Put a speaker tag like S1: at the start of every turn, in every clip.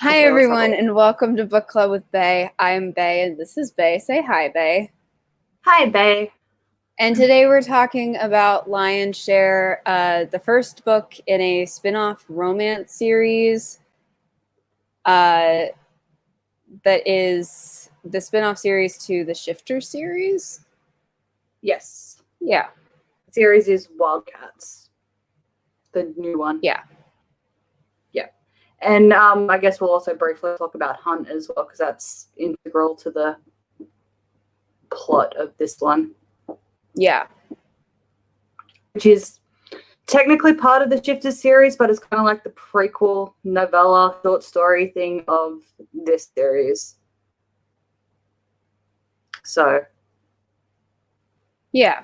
S1: Hi,
S2: Okay, let's have a
S1: everyone,
S2: look.
S1: and welcome to Book Club with Bay. I'm Bay, and this is Bay. Say hi, Bay.
S2: Hi, Bay.
S1: And today we're talking about Lion's Share, the first book in a spin-off romance series that is the spin-off series to the Shifter series.
S2: Yes.
S1: Yeah.
S2: The series is Wildcats. The new one.
S1: Yeah.
S2: Yeah. And I guess we'll also briefly talk about Hunt as well, because that's integral to the plot of this one.
S1: Yeah.
S2: Which is technically part of the Shifter series, but it's kind of like the prequel novella short story thing of this series. So.
S1: Yeah.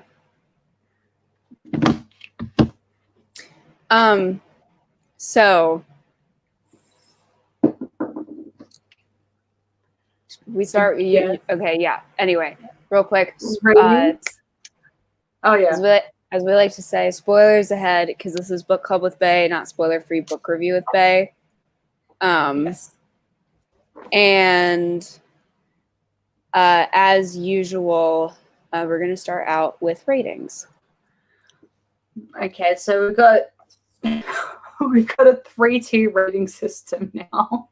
S1: So we start.
S2: Yeah.
S1: Okay. Yeah. Anyway, real quick.
S2: Oh yeah.
S1: As we like to say, spoilers ahead, because this is Book Club with Bay, not spoiler-free book review with Bay.
S2: Yes.
S1: And as usual, we're going to start out with ratings.
S2: Okay, so we've got a 3-2 rating system now.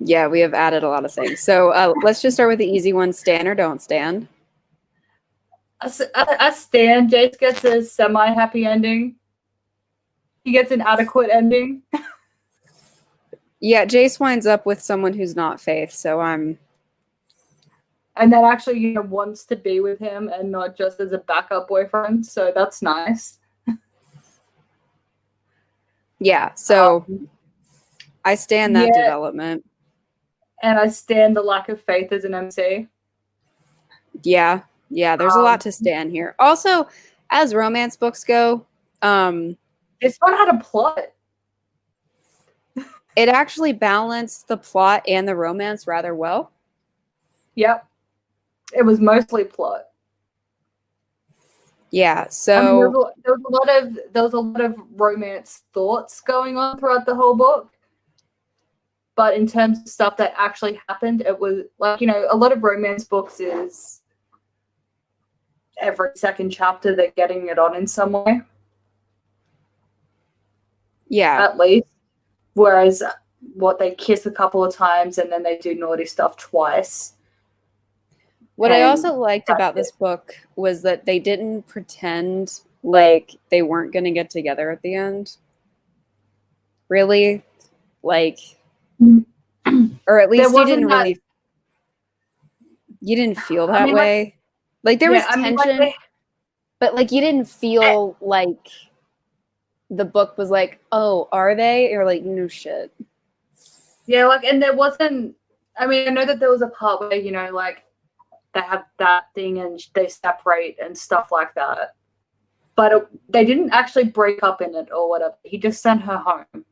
S1: Yeah, we have added a lot of things. So let's just start with the easy one: stand or don't stand.
S2: I stand. Jace gets a semi-happy ending. He gets an adequate ending.
S1: Yeah, Jace winds up with someone who's not Faith, so I'm...
S2: And that actually, wants to be with him and not just as a backup boyfriend, so that's nice.
S1: Yeah, so I stand that development.
S2: And I stand the lack of Faith as an MC.
S1: Yeah, there's a lot to stand here. Also, as romance books go,
S2: this one had a plot.
S1: It actually balanced the plot and the romance rather well.
S2: Yep. It was mostly plot.
S1: Yeah, so
S2: I mean, there was a lot of romance thoughts going on throughout the whole book. But in terms of stuff that actually happened, it was like, a lot of romance books is every second chapter they're getting it on in some way.
S1: Yeah.
S2: At least. Whereas they kiss a couple of times and then they do naughty stuff twice.
S1: What I also liked about this book was that they didn't pretend like they weren't going to get together at the end. Really? Like, or at least you didn't really... You didn't feel that way. Like there was tension, but you didn't feel like the book was like, oh, are they? Or like, no shit.
S2: Yeah, and there wasn't... I mean, I know that there was a part where, they have that thing and they separate and stuff like that. But they didn't actually break up in it or whatever. He just sent her home.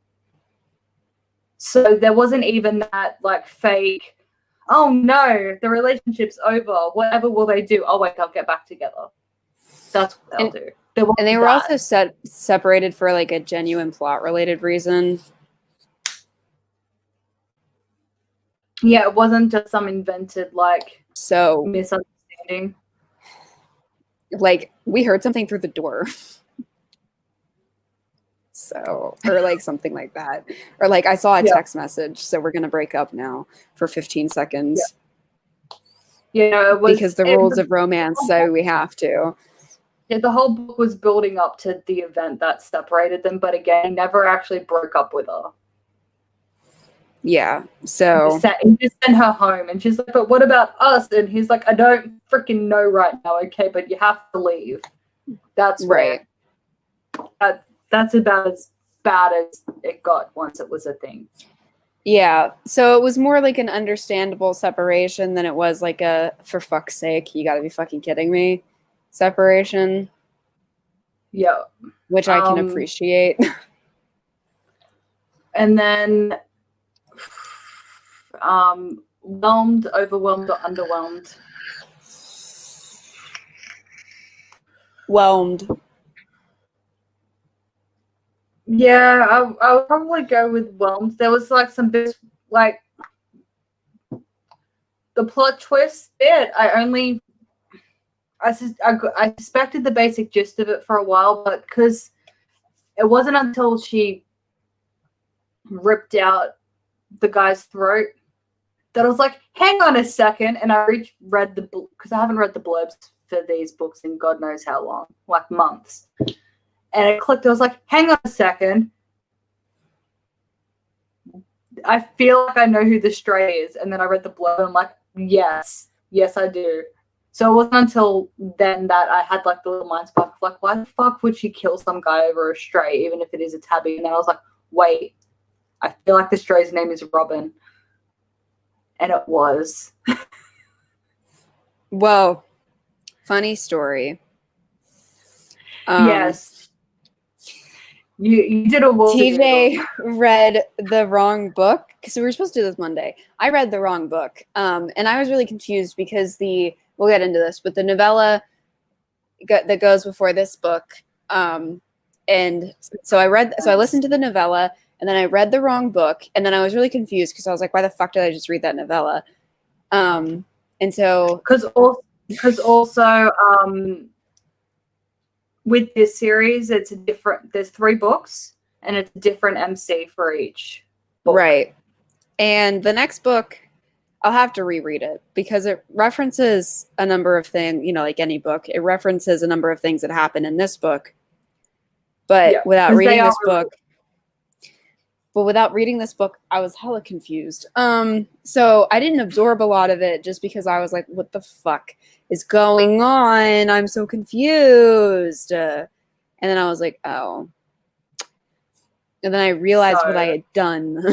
S2: So there wasn't even that, fake, oh no, the relationship's over. Whatever will they do? Oh, wait, they'll get back together. That's what they'll do.
S1: And they were also separated for, a genuine plot-related reason.
S2: Yeah, it wasn't just some invented, misunderstanding.
S1: We heard something through the door. So, or something like that. Or I saw a text message, so we're going to break up now for 15 seconds.
S2: Yeah, it was...
S1: Because the rules of romance say we have to.
S2: Yeah, the whole book was building up to the event that separated them, but again, never actually broke up with her.
S1: Yeah, so...
S2: He just sent her home, and she's like, but what about us? And he's like, I don't freaking know right now, okay, but you have to leave. That's right. That's about as bad as it got once it was a thing.
S1: Yeah, so it was more like an understandable separation than it was like a, for fuck's sake, you gotta be fucking kidding me, separation.
S2: Yeah.
S1: Which I can appreciate.
S2: And then, whelmed, overwhelmed, or underwhelmed?
S1: Whelmed.
S2: Yeah, I would probably go with whelmed. There was some bits like the plot twist bit. I suspected the basic gist of it for a while, but because it wasn't until she ripped out the guy's throat that I was like, hang on a second, and I read the book because I haven't read the blurbs for these books in God knows how long, like months. And it clicked. I was like, hang on a second. I feel like I know who the stray is. And then I read the blurb and I'm like, yes, I do. So it wasn't until then that I had like the little mind spark of like, why the fuck would she kill some guy over a stray, even if it is a tabby? And then I was like, wait, I feel like the stray's name is Robin. And it was.
S1: Well, funny story.
S2: Yes. You did a
S1: TJ read the wrong book because we were supposed to do this Monday. I read the wrong book, and I was really confused because we'll get into this, but the novella that goes before this book, and so I listened to the novella, and then I read the wrong book, and then I was really confused because I was like, why the fuck did I just read that novella? And so
S2: because also with this series, there's 3 books and it's a different MC for each book.
S1: Right. And the next book, I'll have to reread it because it references a number of things, like any book, it references a number of things that happen in this book. But without reading this book, I was hella confused. So I didn't absorb a lot of it just because I was like, what the fuck is going on? I'm so confused. And then I was like, oh. And then I realized what I had done.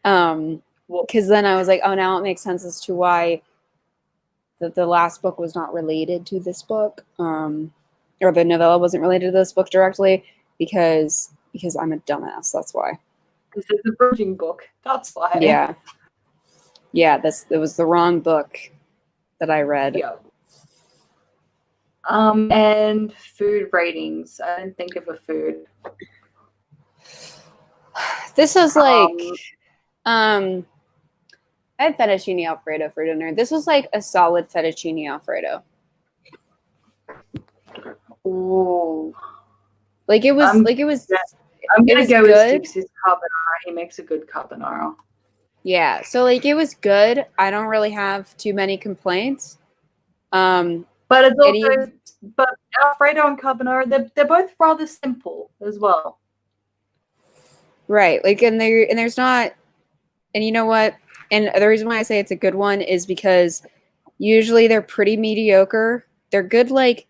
S1: Because then I was like, oh, now it makes sense as to why the last book was not related to this book. Or the novella wasn't related to this book directly because I'm a dumbass. That's why.
S2: Because it's a bridging book. That's why.
S1: Yeah. Yeah, it was the wrong book that I read.
S2: Yeah. And food ratings. I didn't think of a food.
S1: This was like, I had fettuccine Alfredo for dinner. This was like a solid fettuccine Alfredo.
S2: Ooh.
S1: Like it was.
S2: I'm gonna go with Stix's carbonara. He makes a good carbonara.
S1: Yeah, so like it was good. I don't really have too many complaints.
S2: But it's also, but Alfredo and carbonara, they're both rather simple as well.
S1: Right, like and there's not, and you know what? And the reason why I say it's a good one is because usually they're pretty mediocre. They're good, like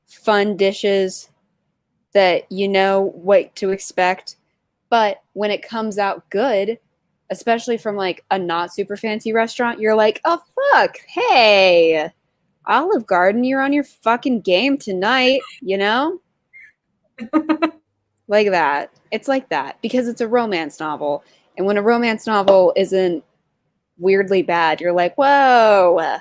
S1: fun dishes that you know what to expect. But when it comes out good, especially from like a not super fancy restaurant, you're like, oh fuck, hey, Olive Garden, you're on your fucking game tonight, you know? Like that. It's like that because it's a romance novel. And when a romance novel isn't weirdly bad, you're like, whoa.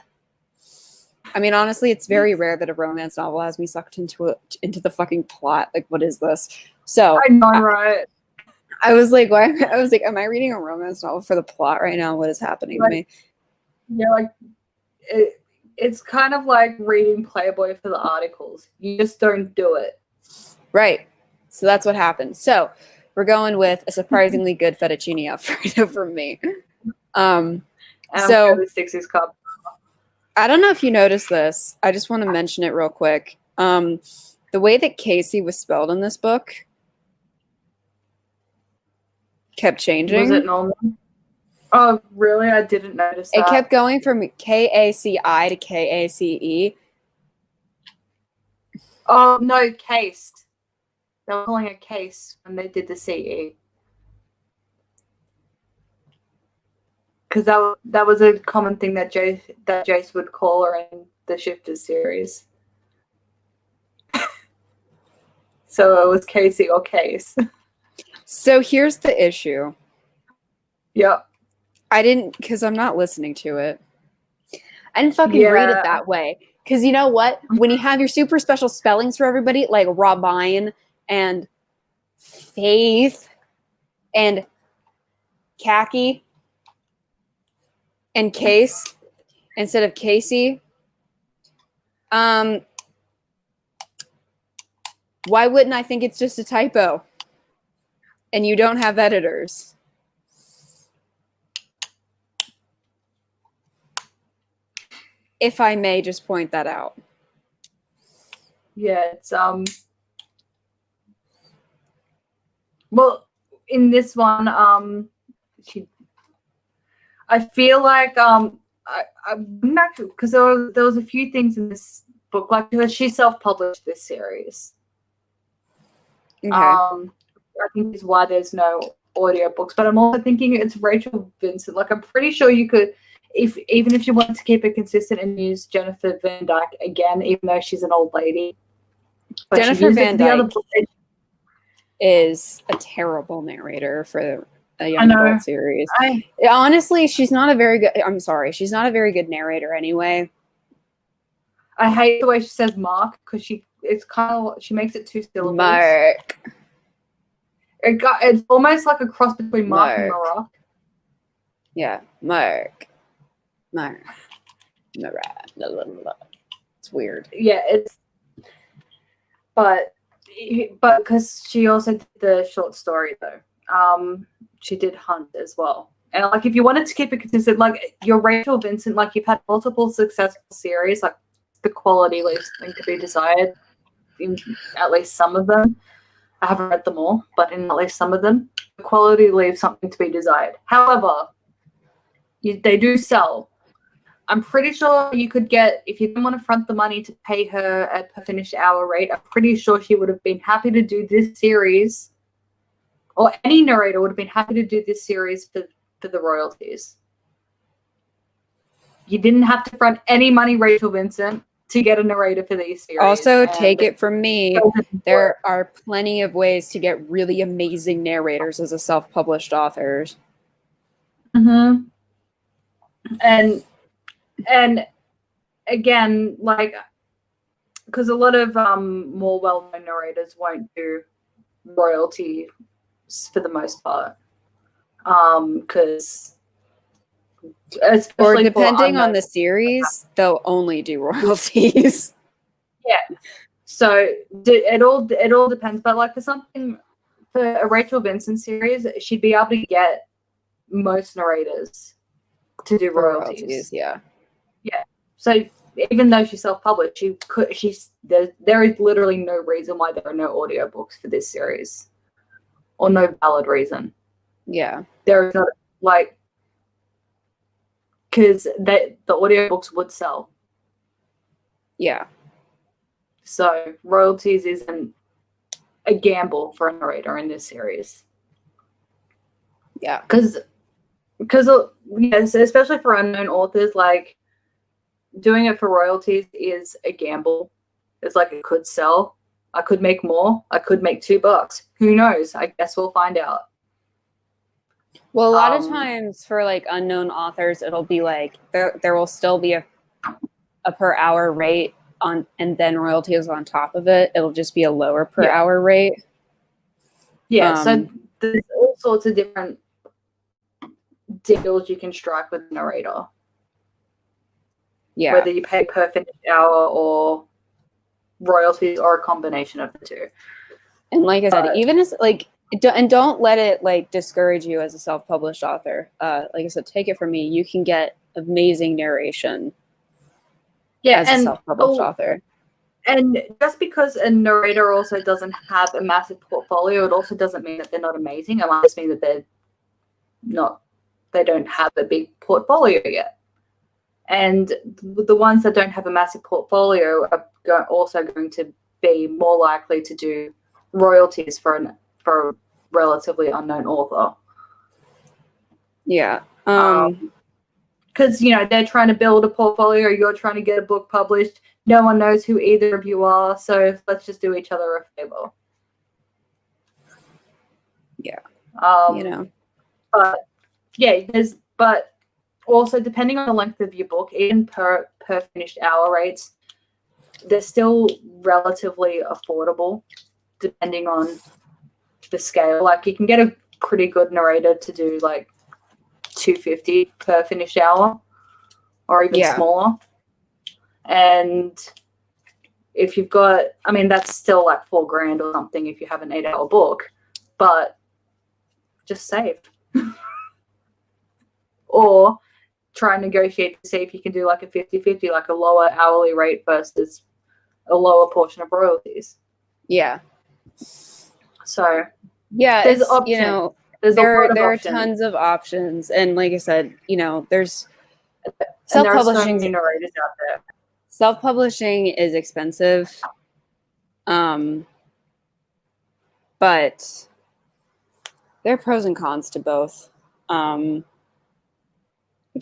S1: I mean, honestly, it's very rare that a romance novel has me sucked into the fucking plot. Like, what is this? So
S2: I know, right?
S1: I was like, why? I was like, am I reading a romance novel for the plot right now? What is happening to me?
S2: Yeah, like it's kind of like reading Playboy for the articles. You just don't do it.
S1: Right. So that's what happened. So we're going with a surprisingly good fettuccine Alfredo from me. So I don't know if you noticed this. I just want to mention it real quick. The way that Casey was spelled in this book kept changing.
S2: Was it normal? Oh, really? I didn't notice that.
S1: It kept going from K-A-C-I to K-A-C-E.
S2: Oh, no, cased. They were calling it case when they did the CE. Because that was a common thing that Jace would call her in the Shifters series. So it was Casey or Case.
S1: So here's the issue.
S2: Yep.
S1: I didn't, because I'm not listening to it. I didn't fucking read it that way. Because you know what? When you have your super special spellings for everybody, like Robine and Faith and Khaki and Case instead of Casey. Why wouldn't I think it's just a typo? And you don't have editors. If I may just point that out.
S2: Yeah, it's well, in this one, I feel like I'm not, because there was a few things in this book, like she self-published this series.
S1: Okay.
S2: I think is why there's no audiobooks, but I'm also thinking it's Rachel Vincent. Like, I'm pretty sure you could, even if you wanted to keep it consistent and use Jennifer Van Dyke again, even though she's an old lady. But
S1: Jennifer Van Dyke is a terrible narrator for a young adult series. Honestly, she's not a very good. I'm sorry, she's not a very good narrator anyway.
S2: I hate the way she says Mark, because she makes it two syllables.
S1: Mark.
S2: It's almost like a cross between Mark and Maroc.
S1: Yeah, Mark. It's weird.
S2: Yeah, but because she also did the short story though. She did Hunt as well. And like, if you wanted to keep it consistent, like you're Rachel Vincent, like you've had multiple successful series, like the quality leaves something to be desired in at least some of them. I haven't read them all, but in at least some of them, the quality leaves something to be desired. However, they do sell. I'm pretty sure you could get, if you didn't want to front the money to pay her at per finished hour rate, I'm pretty sure she would have been happy to do this series, or any narrator would have been happy to do this series for the royalties. You didn't have to front any money, Rachel Vincent, to get a narrator for these series.
S1: Also, take it from me, there are plenty of ways to get really amazing narrators as a self-published author.
S2: Mm-hmm. And again, like, because a lot of more well-known narrators won't do royalty for the most part, because
S1: or depending on the series, they'll only do royalties.
S2: Yeah, so it all depends. But like for a Rachel Vincent series, she'd be able to get most narrators to do royalties.
S1: Yeah.
S2: So even though she's self-published, there is literally no reason why there are no audiobooks for this series, or no valid reason.
S1: Yeah,
S2: there is not, like, because the audiobooks would sell.
S1: Yeah.
S2: So royalties isn't a gamble for a narrator in this series.
S1: Yeah.
S2: Because yes, especially for unknown authors, like, doing it for royalties is a gamble. It's like, it could sell. I could make more. I could make $2. Who knows? I guess we'll find out.
S1: Well, a lot of times for like unknown authors, it'll be like there will still be a per hour rate on, and then royalties on top of it. It'll just be a lower per hour rate.
S2: Yeah. So there's all sorts of different deals you can strike with a narrator.
S1: Yeah.
S2: Whether you pay per finished hour or royalties, or a combination of the two.
S1: And like I said, even as like, don't let it like discourage you as a self-published author. Like I said, take it from me, you can get amazing narration.
S2: Yeah,
S1: as a self-published author.
S2: And just because a narrator also doesn't have a massive portfolio, it also doesn't mean that they're not amazing. It might just mean that they don't have a big portfolio yet. And the ones that don't have a massive portfolio are also going to be more likely to do royalties for a relatively unknown author.
S1: Yeah.
S2: Because, they're trying to build a portfolio, you're trying to get a book published. No one knows who either of you are, so let's just do each other a favor.
S1: Yeah.
S2: But yeah, but also depending on the length of your book, even per finished hour rates, they're still relatively affordable depending on the scale. Like, you can get a pretty good narrator to do like $250 per finished hour, or even smaller. And if you've got, I mean, that's still like $4,000 or something if you have an 8-hour book, but just save. Or try and negotiate to see if you can do like a 50-50, like a lower hourly rate versus a lower portion of royalties.
S1: Yeah.
S2: So
S1: there's
S2: options.
S1: You know,
S2: there's
S1: there are tons of options, and like I said, you know, there's
S2: self-publishing. So many narrators out there.
S1: Self-publishing is expensive, but there are pros and cons to both. It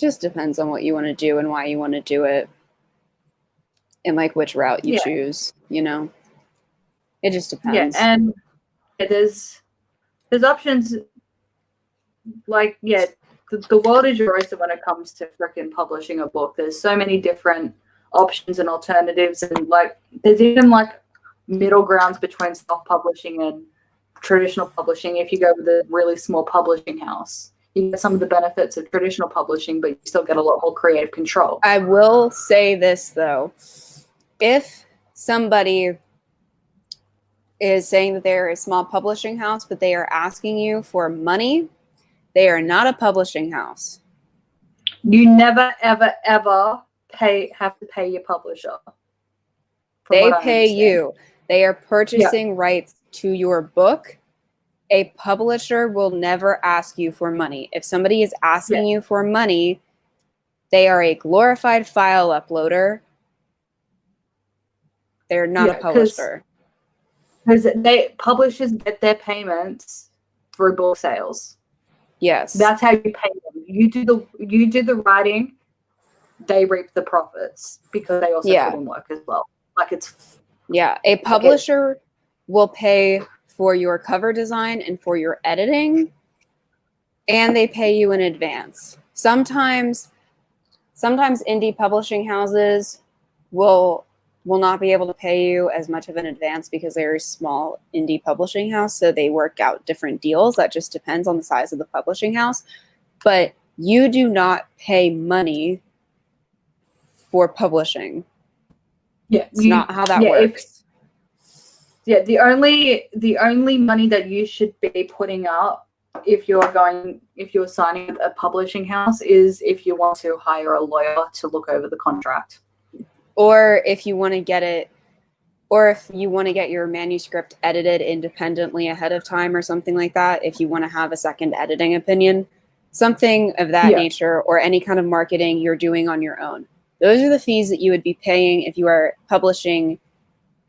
S1: just depends on what you want to do and why you want to do it, and like which route you choose. You know, it just depends.
S2: Yeah, and there's options. Like, the world is your oyster when it comes to freaking publishing a book. There's so many different options and alternatives, and like there's even like middle grounds between self-publishing and traditional publishing. If you go with a really small publishing house, you get some of the benefits of traditional publishing, but you still get a lot more creative control.
S1: I will say this though, if somebody is saying that they're a small publishing house, but they are asking you for money, they are not a publishing house.
S2: You never, ever, ever have to pay your publisher.
S1: They pay you. They are purchasing rights to your book. A publisher will never ask you for money. If somebody is asking you for money, they are a glorified file uploader. They're not a publisher.
S2: Because publishers get their payments through book sales.
S1: Yes.
S2: That's how you pay them. You do the writing, they reap the profits because they also put in work as well. Like it's
S1: a publisher will pay for your cover design and for your editing, and they pay you in advance. Sometimes indie publishing houses will not be able to pay you as much of an advance because they're a small indie publishing house, so they work out different deals. That just depends on the size of the publishing house. But you do not pay money for publishing. It's not how that works.
S2: The only money that you should be putting up if you're signing a publishing house is if you want to hire a lawyer to look over the contract.
S1: Or if you want to get your manuscript edited independently ahead of time or something like that, if you want to have a second editing opinion, something of that nature, or any kind of marketing you're doing on your own. Those are the fees that you would be paying if you are publishing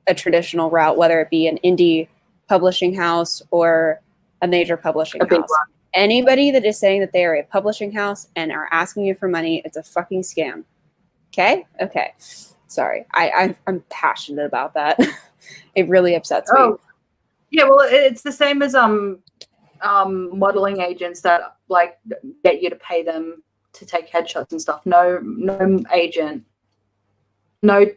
S1: a traditional route, whether it be an indie publishing house or a major publishing house. Anybody that is saying that they are a publishing house and are asking you for money, it's a fucking scam. Okay? Sorry. I'm passionate about that. It really upsets me.
S2: Yeah, well, it's the same as modeling agents that like get you to pay them to take headshots and stuff. No agent, no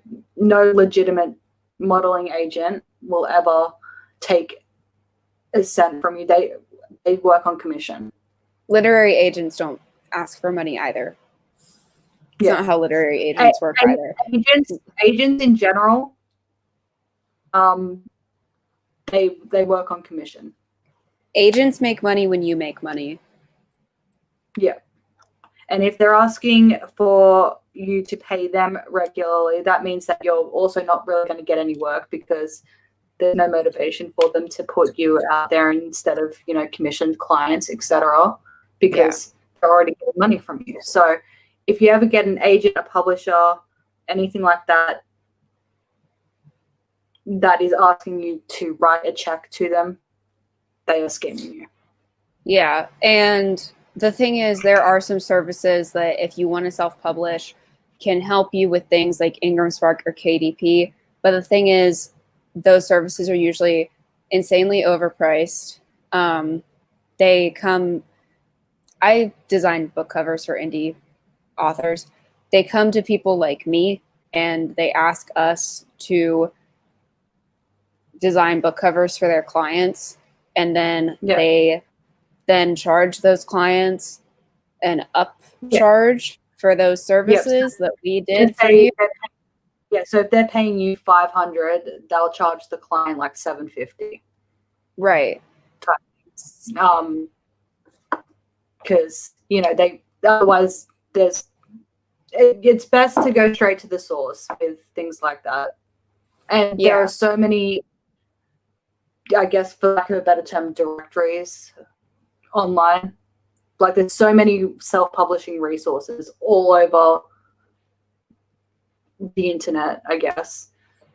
S2: legitimate modeling agent will ever take a cent from you. They work on commission.
S1: Literary agents don't ask for money either. It's not how literary agents work either.
S2: Agents in general, they work on commission.
S1: Agents make money when you make money.
S2: Yeah. And if they're asking for you to pay them regularly, that means that you're also not really going to get any work because there's no motivation for them to put you out there instead of, commissioned clients, etc. because they're already getting money from you. So if you ever get an agent, a publisher, anything like that, that is asking you to write a check to them, they are scamming you.
S1: Yeah, and the thing is, there are some services that if you want to self-publish can help you with things like Ingram Spark or KDP. But the thing is, those services are usually insanely overpriced. I designed book covers for indie authors. They come to people like me and they ask us to design book covers for their clients, and then they then charge those clients an upcharge for those services that we did for you.
S2: Yeah, so if they're paying you $500, they'll charge the client like $750.
S1: Right.
S2: Because they otherwise it's best to go straight to the source with things like that. And there are so many, I guess, for lack of a better term, directories online. Like there's so many self-publishing resources all over the internet, I guess,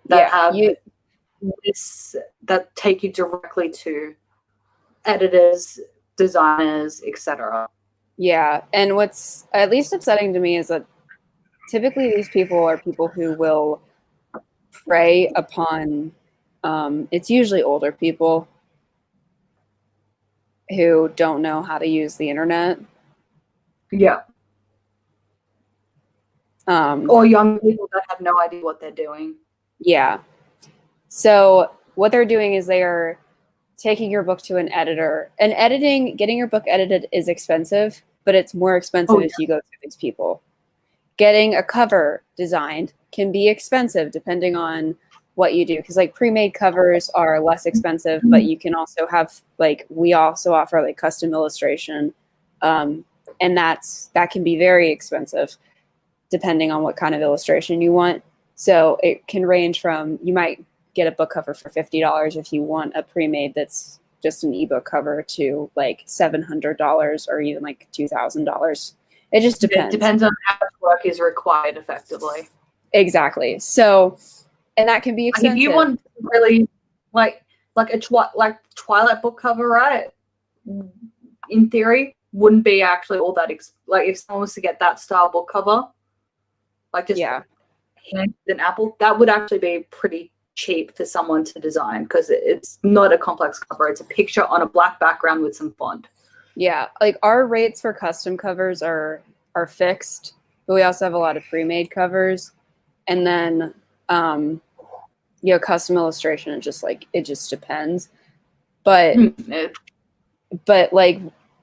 S2: that have this, that take you directly to editors, designers, etc.
S1: Yeah, and what's at least upsetting to me is that typically these people are people who will prey upon, it's usually older people who don't know how to use the internet.
S2: Yeah. Or young people that have no idea what they're doing.
S1: Yeah. So what they're doing is they are taking your book to an editor. And getting your book edited is expensive, but it's more expensive if you go through these people. Getting a cover designed can be expensive depending on what you do. Because like pre-made covers are less expensive, but you can also have we also offer custom illustration. And that can be very expensive depending on what kind of illustration you want. So it can range from, you might get a book cover for $50 if you want a pre-made that's just an ebook cover, to $700 or even $2,000. It just depends.
S2: It depends on how much work is required effectively.
S1: Exactly. So, and that can be expensive.
S2: If you want really like a Twilight book cover, right? In theory, wouldn't be actually all that if someone was to get that style book cover, hand an apple, that would actually be pretty cheap for someone to design, because it's not a complex cover. It's a picture on a black background with some font. Yeah,
S1: our rates for custom covers are fixed, but we also have a lot of pre-made covers, and then custom illustration. It just depends, but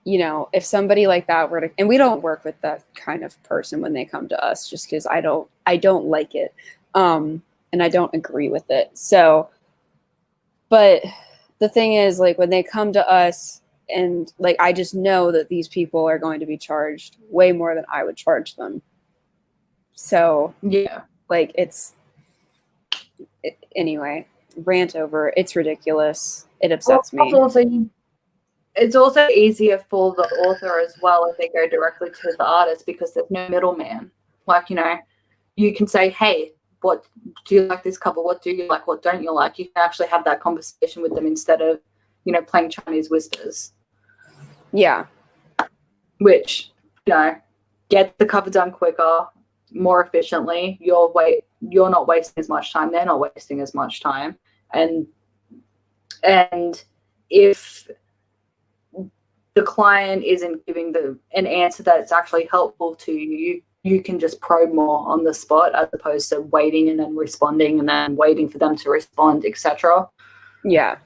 S1: if somebody like that were to, and we don't work with that kind of person when they come to us, just because I don't like it, and I don't agree with it. So, but the thing is, when they come to us, and I just know that these people are going to be charged way more than I would charge them. So anyway, rant over. It's ridiculous. It upsets me.
S2: It's also easier for the author as well if they go directly to the artist, because there's no middleman. You can say, hey, what do you like this cover? What do you like? What don't you like? You can actually have that conversation with them instead of, playing Chinese whispers.
S1: Yeah.
S2: Which, get the cover done quicker, more efficiently. You're not wasting as much time. They're not wasting as much time. And if the client isn't giving an answer that's actually helpful to you, you can just probe more on the spot, as opposed to waiting and then responding and then waiting for them to respond, etc.
S1: Yeah.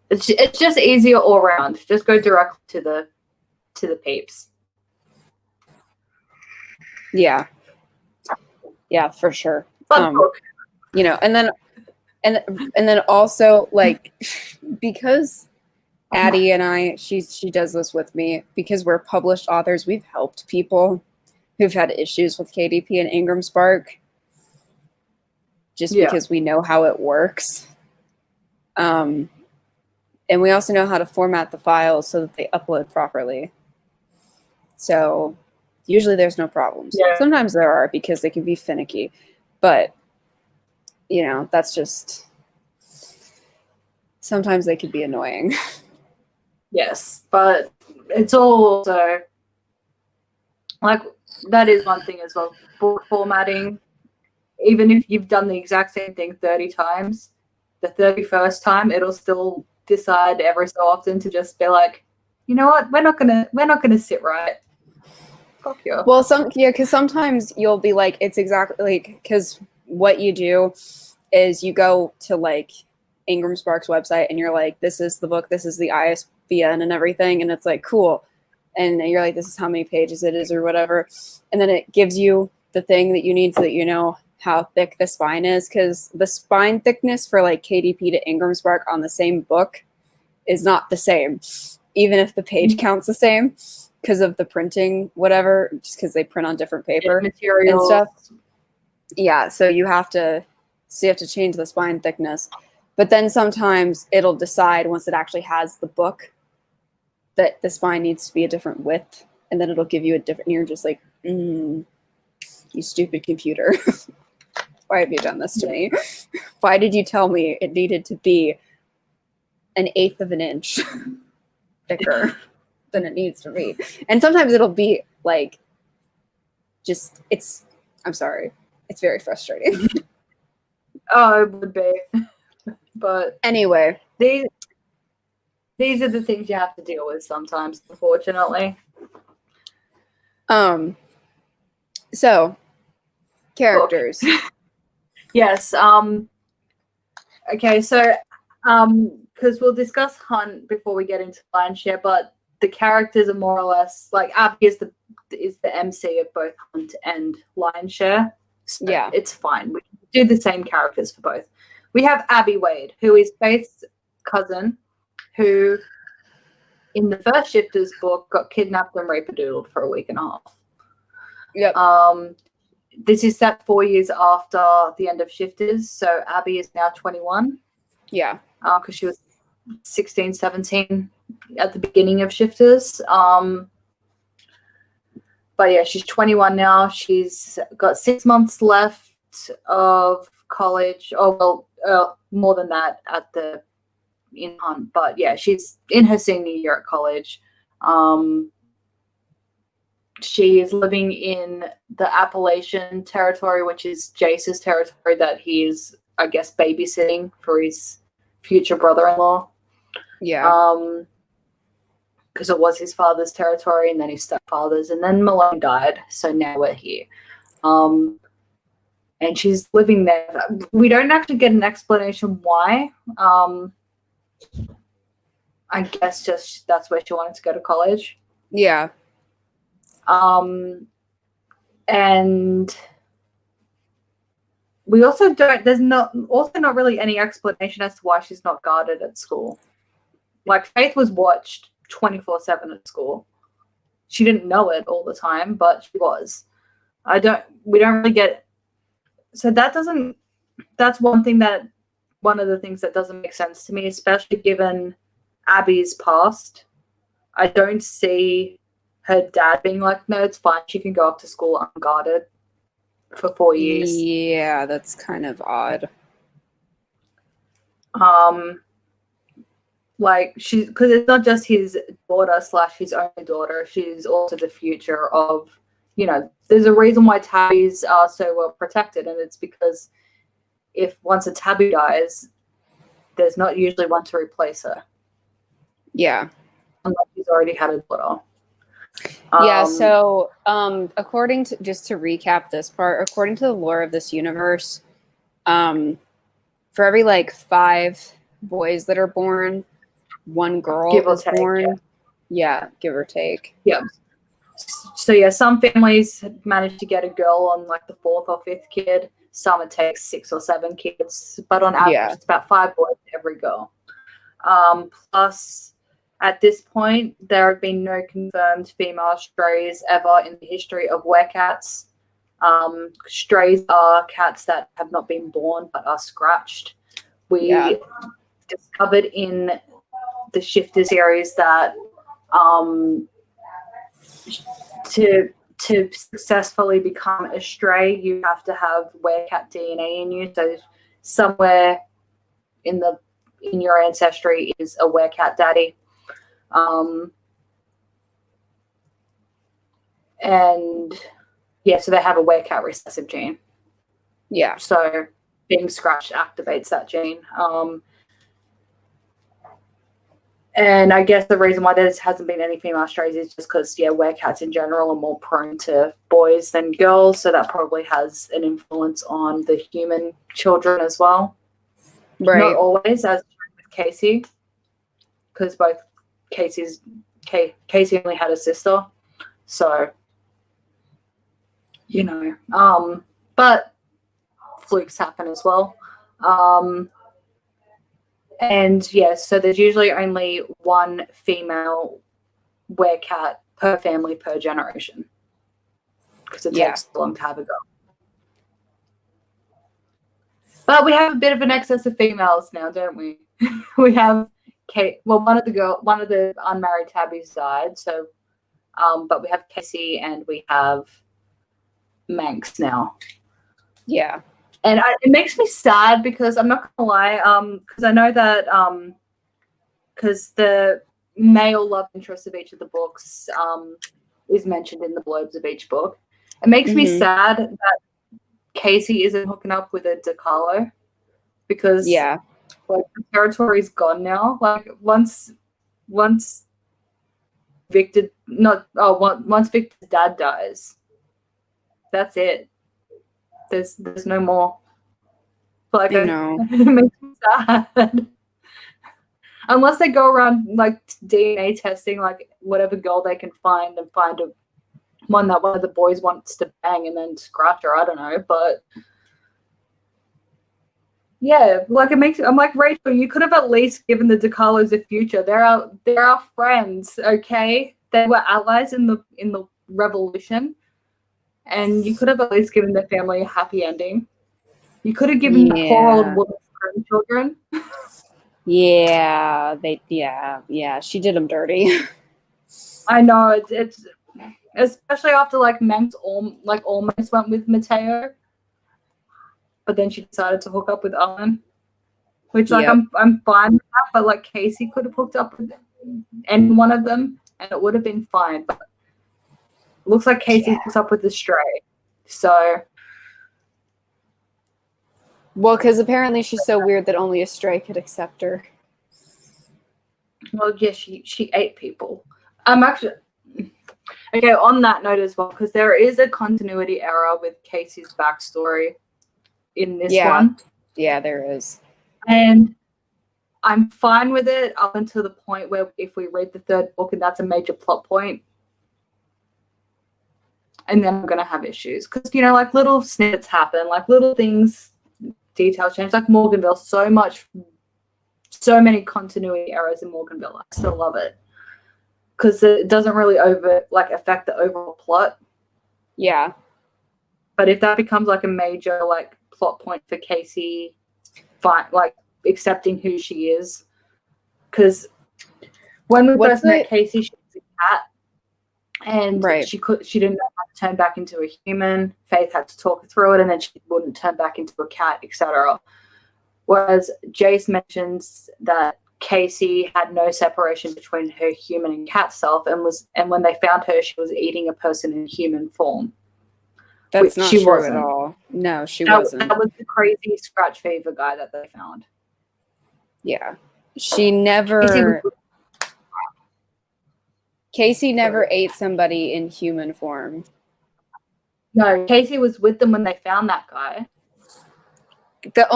S2: It's just easier all around. Just go directly to the peeps.
S1: Yeah. Yeah, for sure. And then also because Addie and I, she does this with me, because we're published authors, we've helped people who've had issues with KDP and Ingram Spark, just because we know how it works. And we also know how to format the files so that they upload properly. So usually there's no problems. Yeah. Sometimes there are, because they can be finicky, but that's just, sometimes they can be annoying.
S2: Yes, but it's also that is one thing as well. Book formatting, even if you've done the exact same thing 30 times, the 31st time it'll still decide every so often to just be like, you know what, we're not gonna sit right. Fuck you.
S1: Well, because sometimes you'll be it's exactly because what you do is you go to Ingram Spark's website and you're this is the book, this is the ISBN and everything, and it's cool. and you're like, this is how many pages it is or whatever. And then it gives you the thing that you need so that you know how thick the spine is, because the spine thickness for like KDP to Ingram's Bark on the same book is not the same, even if the page count's the same, because of the printing, whatever, just because they print on different paper and stuff. Yeah, so you have to change the spine thickness. But then sometimes it'll decide once it actually has the book that the spine needs to be a different width, and then it'll give you a different, and you're just like, you stupid computer. Why have you done this to me? Why did you tell me it needed to be 1/8 of an inch thicker than it needs to be? And sometimes it'll be like, I'm sorry. It's very frustrating.
S2: Oh, it would be. But
S1: anyway,
S2: these are the things you have to deal with sometimes, unfortunately.
S1: So characters.
S2: Yes. Okay, so because we'll discuss Hunt before we get into Lionshare, but the characters are more or less like Abby is the MC of both Hunt and Lionshare. So
S1: yeah,
S2: it's fine. We can do the same characters for both. We have Abby Wade, who is Faith's cousin, who in the first Shifters book got kidnapped and rape-a-doodled for a week and a half.
S1: Yep.
S2: This is set 4 years after the end of Shifters, so Abby is now 21.
S1: Yeah.
S2: Because she was 16, 17 at the beginning of Shifters. But yeah, she's 21 now. She's got 6 months left of college. Oh, well, more than that in Hunt. But yeah, she's in her senior year at college. She is living in the Appalachian territory, which is Jace's territory that he's, I guess, babysitting for his future brother-in-law.
S1: Yeah.
S2: Because it was his father's territory and then his stepfather's, and then Malone died, so now we're here. And she's living there. We don't actually get an explanation why. I guess just that's where she wanted to go to college.
S1: Yeah.
S2: And we also there's not really any explanation as to why she's not guarded at school. Like, Faith was watched 24/7 at school. She didn't know it all the time, but she was. We don't really get, so that's one of the things that doesn't make sense to me, especially given Abby's past. I don't see her dad being like, no, it's fine, she can go up to school unguarded for 4 years.
S1: Yeah, that's kind of odd.
S2: Like, because it's not just his daughter / his only daughter, she's also the future of, there's a reason why tabbies are so well protected, and it's because once a tabby dies, there's not usually one to replace her.
S1: Yeah.
S2: Unless he's already had a daughter.
S1: Yeah, so according to, just to recap this part, according to the lore of this universe, for every 5 boys that are born, 1 girl is born. Yeah, give or take.
S2: Yeah. So yeah, some families manage to get a girl on the 4th or 5th kid. Some it takes 6 or 7 kids, but on average, it's about 5 boys every girl. Plus, at this point, there have been no confirmed female strays ever in the history of werecats. Strays are cats that have not been born but are scratched. We discovered in the Shifter series that to successfully become a stray, you have to have werecat DNA in you. So somewhere in your ancestry is a werecat daddy. And yeah, so they have a werecat recessive gene.
S1: Yeah.
S2: So being scratched activates that gene. And I guess the reason why there hasn't been any female strays is just because, werecats in general are more prone to boys than girls, so that probably has an influence on the human children as well.
S1: Right.
S2: Not always, as with Casey, because both Casey's Casey only had a sister, so but flukes happen as well. And yes, so there's usually only one female werecat per family per generation because it takes a long time to go. But we have a bit of an excess of females now, don't we? We have Kate. Well, one of the unmarried tabbies died, so but we have Casey and we have Manx now.
S1: Yeah.
S2: And it makes me sad because I'm not gonna lie, because I know that because the male love interest of each of the books is mentioned in the blurbs of each book. It makes me sad that Casey isn't hooking up with a DeCarlo because like the territory's gone now. Like once Victor's dad dies, that's it. There's no more. Like
S1: I know.
S2: It makes me sad. Unless they go around like DNA testing, like whatever girl they can find and find one that one of the boys wants to bang and then scratch her. I don't know, but yeah, like I'm like, Rachel, you could have at least given the DeCarlos a future. They're our friends, okay? They were allies in the revolution, and you could have at least given their family a happy ending. You could have given the poor old woman's grandchildren.
S1: She did them dirty.
S2: I know it's especially after like Manx almost went with Mateo, but then she decided to hook up with Owen, which like I'm fine with that. But like Casey could have hooked up with any one of them, and it would have been fine. But it looks like Casey hooks up with the Stray, so.
S1: Well, because apparently she's so weird that only a stray could accept her.
S2: Well, yeah, she ate people. Actually, okay, on that note as well, because there is a continuity error with Casey's backstory in this one.
S1: Yeah, there is.
S2: And I'm fine with it up until the point where if we read the third book and that's a major plot point, and then I'm going to have issues. Because, like little snippets happen, like little things, details change, like Morganville, so many continuity errors in Morganville. I still love it because it doesn't really affect the overall plot.
S1: Yeah.
S2: But if that becomes like a major like plot point for Casey, like accepting who she is, because when we first met Casey, she was a cat, and she didn't know how to turn back into a human. Faith had to talk her through it, and then she wouldn't turn back into a cat, etc. Whereas Jace mentions that Casey had no separation between her human and cat self, and when they found her, she was eating a person in human form.
S1: That's not true at all. No, she wasn't.
S2: That was the crazy scratch fever guy that they found.
S1: Yeah. She never... Casey never ate somebody in human form.
S2: No, Casey was with them when they found that guy.
S1: The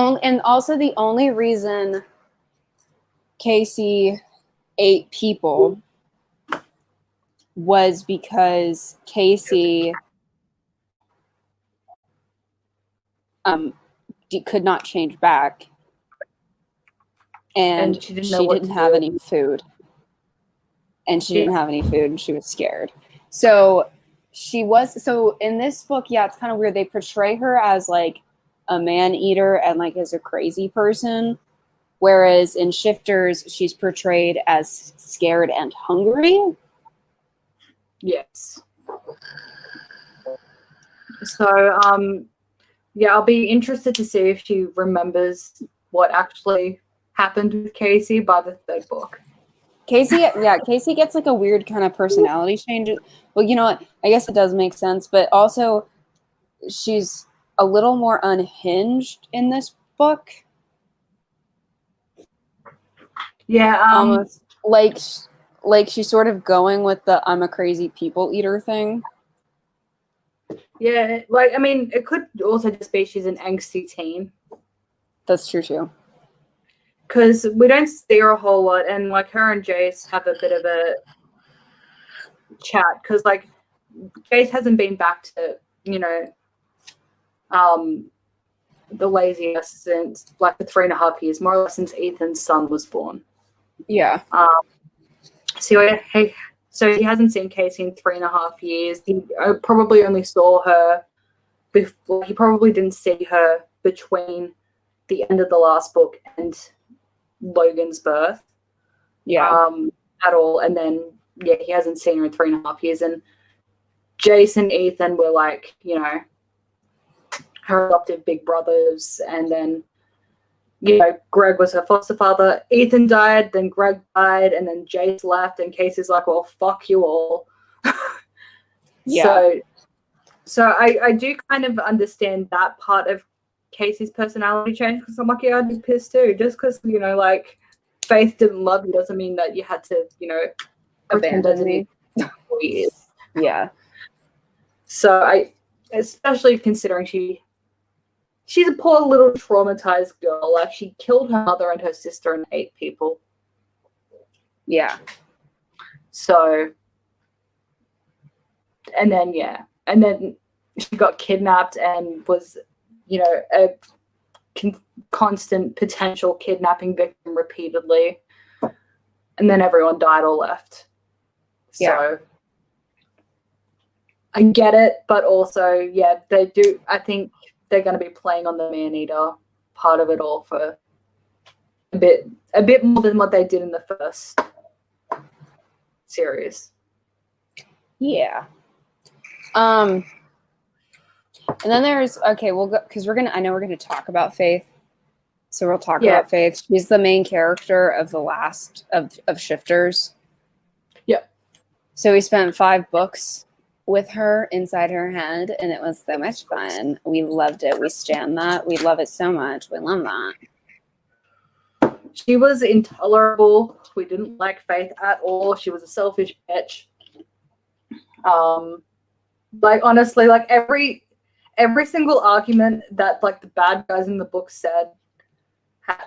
S1: only reason Casey ate people was because Casey could not change back, and she didn't have any food. And she didn't have any food, and she was scared. So in this book, it's kind of weird. They portray her as like a man-eater and like as a crazy person, whereas in Shifters, she's portrayed as scared and hungry.
S2: Yes. So, I'll be interested to see if she remembers what actually happened with Casey by the third book.
S1: Casey gets like a weird kind of personality change. Well, you know what? I guess it does make sense, but also she's a little more unhinged in this book.
S2: Yeah,
S1: almost like she's sort of going with the I'm a crazy people eater thing.
S2: Yeah, like I mean, it could also just be she's an angsty teen.
S1: That's true too.
S2: Because we don't see her a whole lot, and like her and Jace have a bit of a chat because like Jace hasn't been back to the laziest since like the 3.5 years, more or less since Ethan's son was born.
S1: Yeah.
S2: So he hasn't seen Casey in 3.5 years. He probably only saw her before. He probably didn't see her between the end of the last book and Logan's birth.
S1: Yeah.
S2: At all. And then he hasn't seen her in 3.5 years. And Jason and Ethan were like, her adoptive big brothers. And then, Greg was her foster father. Ethan died, then Greg died, and then Jace left, and Casey's like, well, fuck you all.
S1: Yeah.
S2: So I do kind of understand that part of Casey's personality change because I'm like, yeah, I'd be pissed too. Just because, like, Faith didn't love you doesn't mean that you had to,
S1: abandon me.
S2: Years.
S1: Yeah.
S2: So especially considering she's a poor little traumatized girl. Like she killed her mother and her sister and 8 people.
S1: Yeah.
S2: So, and then she got kidnapped and was, a constant potential kidnapping victim repeatedly. And then everyone died or left.
S1: Yeah.
S2: So I get it, but also, they do. I think they're going to be playing on the man-eater part of it all for a bit more than what they did in the first series.
S1: Yeah. And then there's we'll go because I know we're gonna talk about Faith. So we'll talk about Faith. She's the main character of the last of Shifters.
S2: Yep.
S1: So we spent 5 books with her inside her head, and it was so much fun. We loved it. We stand that. We love it so much. We love that.
S2: She was intolerable. We didn't like Faith at all. She was a selfish bitch. Like honestly, like every single argument that like the bad guys in the book said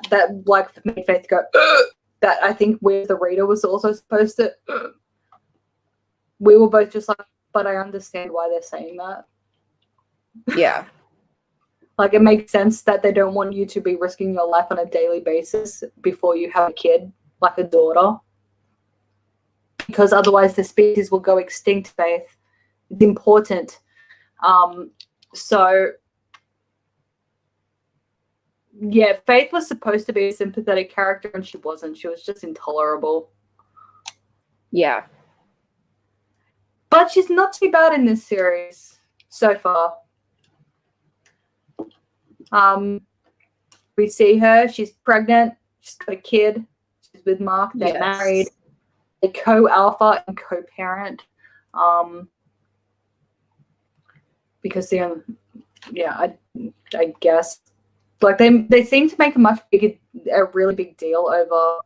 S2: that like made Faith go that I think we the reader was also supposed to we were both just like, but I understand why they're saying that.
S1: Yeah.
S2: Like it makes sense that they don't want you to be risking your life on a daily basis before you have a kid, like a daughter. Because otherwise the species will go extinct, Faith. It's important. So Faith was supposed to be a sympathetic character and she wasn't. She was just intolerable.
S1: Yeah.
S2: But she's not too bad in this series so far. We see her, she's pregnant, she's got a kid, she's with Mark, they're married, they co-alpha and co-parent. Because I guess like they seem to make a really big deal over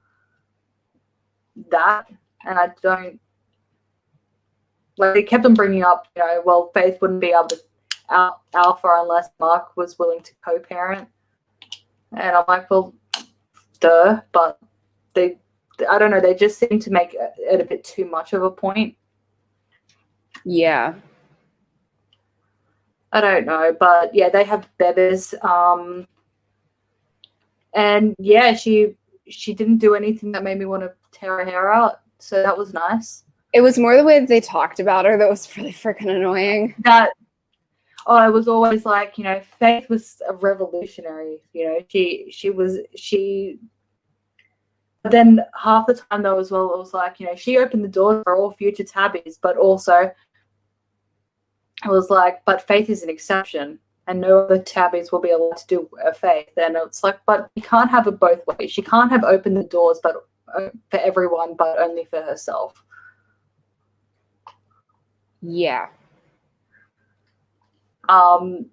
S2: that, and I don't like. They kept on bringing up, well, Faith wouldn't be able to alpha unless Mark was willing to co-parent, and I'm like, well, duh, but I don't know. They just seem to make it a bit too much of a point.
S1: Yeah.
S2: I don't know, but they have bebes. And she didn't do anything that made me want to tear her hair out, so that was nice.
S1: It was more the way that they talked about her that was really freaking annoying.
S2: It was always like, Faith was a revolutionary, but then half the time though as well, it was like, she opened the door for all future tabbies, but also it was like, but Faith is an exception and no other tabbies will be allowed to do a Faith. And it's like, but you can't have it both ways. She can't have opened the doors but for everyone, but only for herself.
S1: Yeah.
S2: And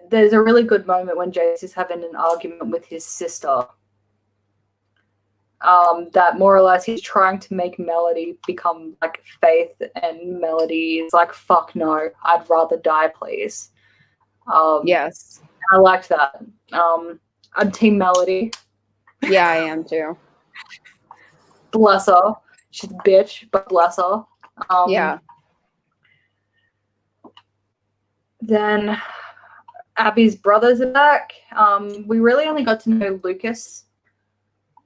S2: there's a really good moment when Jace is having an argument with his sister. That more or less he's trying to make Melody become like Faith, and Melody is like, fuck no, I'd rather die, please.
S1: Yes.
S2: I liked that. I'm Team Melody.
S1: Yeah, I am too.
S2: Bless her. she's a bitch, but bless her.
S1: Yeah.
S2: Then Abby's brothers are back. We really only got to know Lucas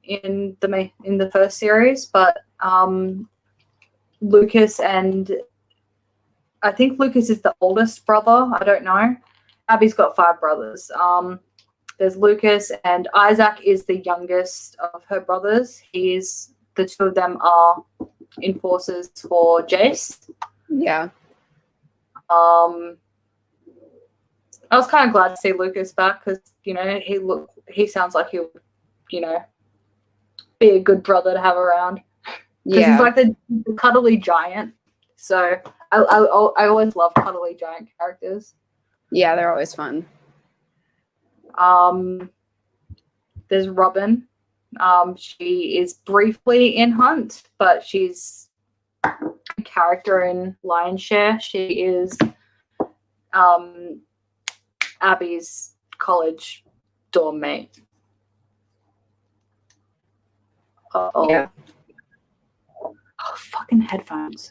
S2: in the first series, but Lucas and I think Lucas is the oldest brother. I don't know. Abby's got 5 brothers. There's Lucas, and Isaac is the youngest of her brothers. The 2 of them are enforcers for Jace.
S1: Yeah.
S2: I was kind of glad to see Lucas back because, you know, he sounds like he would, you know, be a good brother to have around. Because he's like the cuddly giant. So I always love cuddly giant characters.
S1: Yeah, they're always fun.
S2: There's Robin. She is briefly in Hunt, but she's a character in Lion's Share. She is Abby's college dorm mate.
S1: Yeah.
S2: Oh, fucking headphones.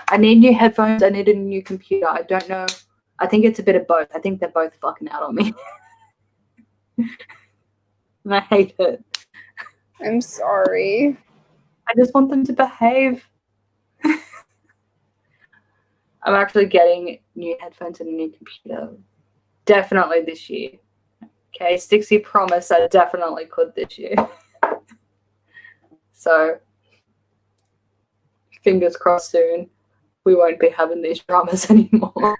S2: I need new headphones. I need a new computer. I don't know. I think it's a bit of both. I think they're both fucking out on me. And I hate it.
S1: I'm sorry.
S2: I just want them to behave. I'm actually getting new headphones and a new computer. Definitely this year. Okay, Stixie promised I definitely could this year. So, fingers crossed soon. We won't be having these dramas anymore.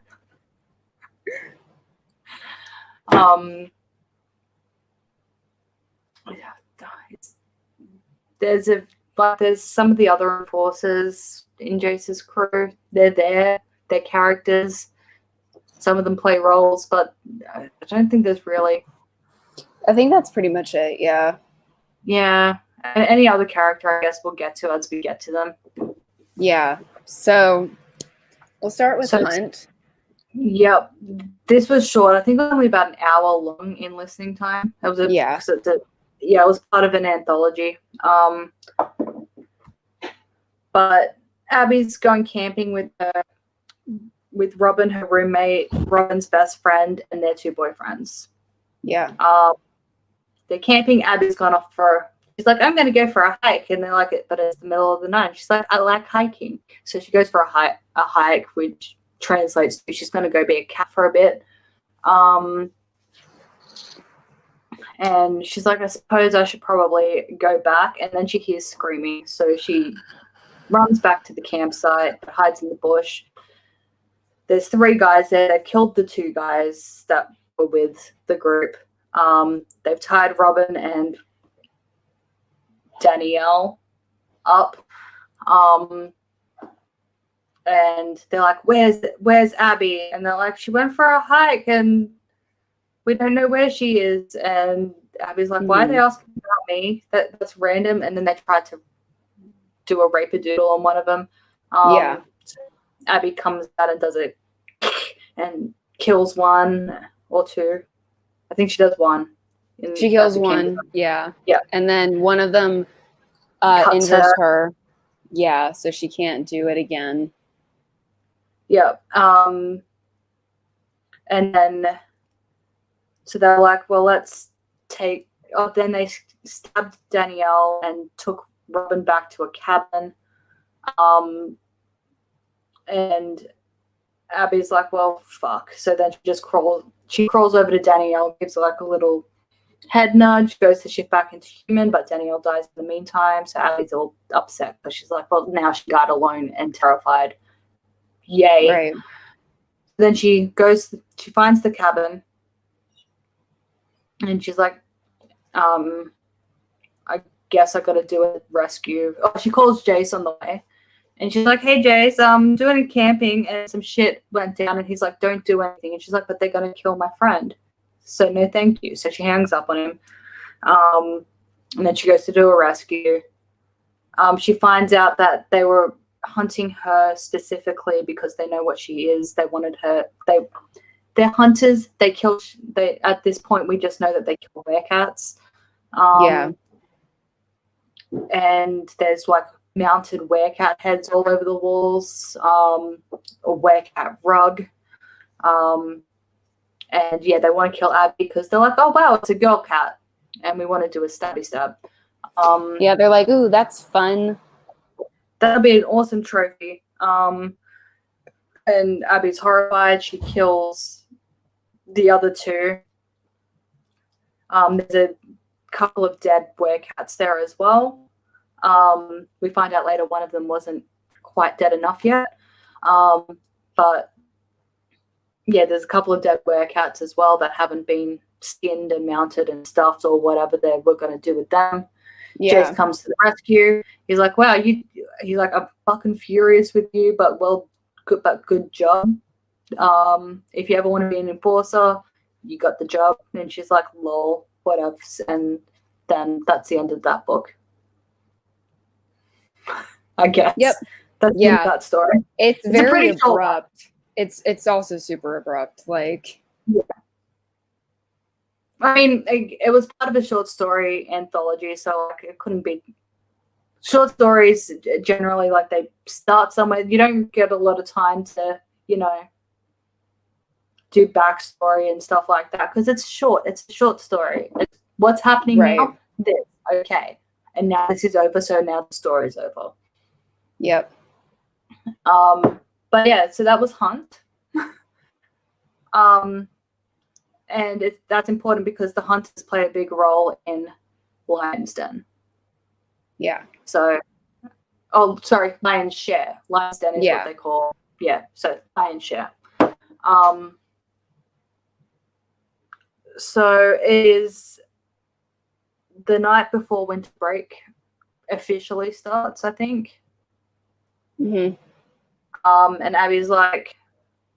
S2: There's some of the other enforcers in Jace's crew. They're there. They're characters. Some of them play roles, but I don't think there's really.
S1: I think that's pretty much it. Yeah.
S2: Yeah. And any other character, I guess we'll get to as we get to them.
S1: Yeah. So we'll start with Hunt.
S2: Yep. This was short. I think it was only about an hour long in listening time. It was it was part of an anthology. But Abby's going camping with Robin, her roommate, Robin's best friend, and their 2 boyfriends.
S1: Yeah.
S2: They're camping. Abby's gone off she's like, I'm going to go for a hike. And they're like, but it's the middle of the night. She's like, I like hiking. So she goes for a hike, which translates to she's going to go be a cat for a bit. And she's like, I suppose I should probably go back. And then she hears screaming. So she runs back to the campsite, hides in the bush. There's 3 guys there. They've killed the 2 guys that were with the group. They've tied Robin and Danielle up. And they're like, where's Abby? And they're like, she went for a hike and we don't know where she is. And Abby's like, why are they asking about me? That's random. And then they tried to do a rape-a-doodle on one of them. So Abby comes out and does it and kills 1 or 2. I think she does 1.
S1: She kills 1. Yeah.
S2: Yeah.
S1: And then one of them injures her. Yeah. So she can't do it again.
S2: Yeah. And then, so they're like, well, let's take. Oh, then they stabbed Danielle and took Robin back to a cabin. And Abby's like, well, fuck. So then she crawls over to Danielle, gives her like a little head nudge, goes to shift back into human, but Danielle dies in the meantime. So Abby's all upset because she's like, well, now she got alone and terrified. Yay.
S1: Right.
S2: Then she finds the cabin and she's like, I guess I got to do a rescue. Oh, she calls Jace on the way. And she's like, hey, Jace, I'm doing camping and some shit went down. And he's like, don't do anything. And she's like, but they're going to kill my friend. So no, thank you. So she hangs up on him. And then she goes to do a rescue. She finds out that they were hunting her specifically because they know what she is. They wanted her. They're hunters. At this point, we just know that they kill Wildcats. And there's like mounted werecat heads all over the walls, a werecat rug. And yeah, they want to kill Abby because they're like, oh wow, it's a girl cat, and we want to do a stabby stab.
S1: Yeah, they're like, ooh, that's fun.
S2: That'll be an awesome trophy. And Abby's horrified. She kills the other two. There's a couple of dead werecats there as well. We find out later one of them wasn't quite dead enough yet. But yeah, there's a couple of dead werecats as well that haven't been skinned and mounted and stuffed or whatever they were going to do with them. Yeah. Jace comes to the rescue. He's like, wow, he's like, I'm fucking furious with you, but good job. If you ever want to be an enforcer, you got the job. And she's like, lol, whatever. And then that's the end of that book. I guess.
S1: Yep.
S2: That's that story.
S1: It's very abrupt. It's also super abrupt. Like,
S2: yeah. I mean, it was part of a short story anthology, so like it couldn't be. Short stories generally, like, they start somewhere. You don't get a lot of time to, do backstory and stuff like that because it's short. It's a short story. It's what's happening now. This okay, and now this is over. So now the story's over.
S1: Yep.
S2: But yeah, so that was Hunt. And that's important because the hunters play a big role in Lion's Den. Yeah. So, Lion's Share. Lion's Den is what they call. Yeah. So Lion's Share. So it is the night before winter break officially starts, I think.
S1: Mm-hmm.
S2: And Abby's like,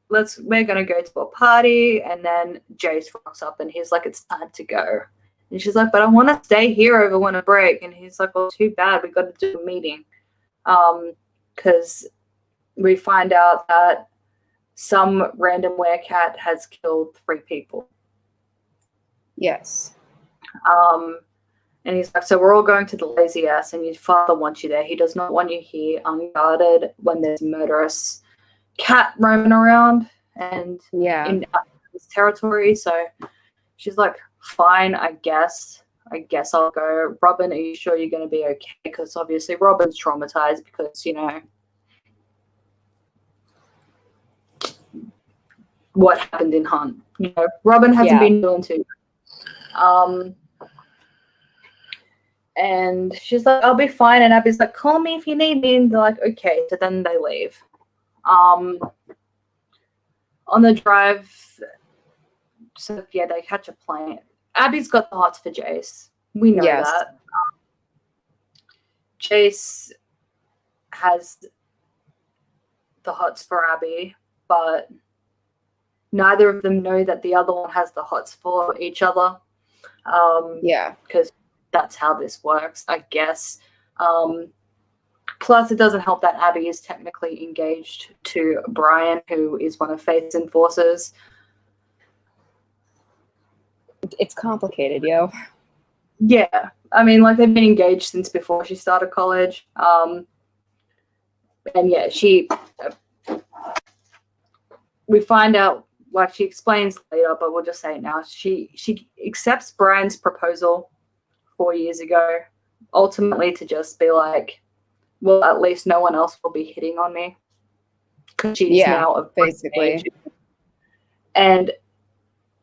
S2: we're going to go to a party. And then Jace rocks up and he's like, it's time to go. And she's like, but I want to stay here over winter break. And he's like, well, too bad. We got to do a meeting. Because we find out that some random werecat has killed 3 people.
S1: Yes.
S2: And he's like, so we're all going to the lazy ass and your father wants you there. He does not want you here unguarded when there's murderous cat roaming around and in his territory. So she's like, fine, I guess I'll go. Robin, are you sure you're going to be okay? Because obviously Robin's traumatized because, what happened in Hunt. Robin hasn't been doing too good. And she's like, I'll be fine. And Abby's like, call me if you need me. And they're like, okay. So then they leave. On the drive, so yeah, they catch a plane. Abby's got the hots for Jace. We know that. Jace has the hots for Abby, but neither of them know that the other one has the hots for each other. Because that's how this works, I guess. Plus, it doesn't help that Abby is technically engaged to Brian, who is one of Faith's enforcers.
S1: It's complicated, yo.
S2: Yeah. I mean, like, they've been engaged since before she started college. And yeah, we find out, like, she explains later, but we'll just say it now. She accepts Brian's proposal 4 years ago, ultimately to just be like, well, at least no one else will be hitting on me. Because she's now basically age. And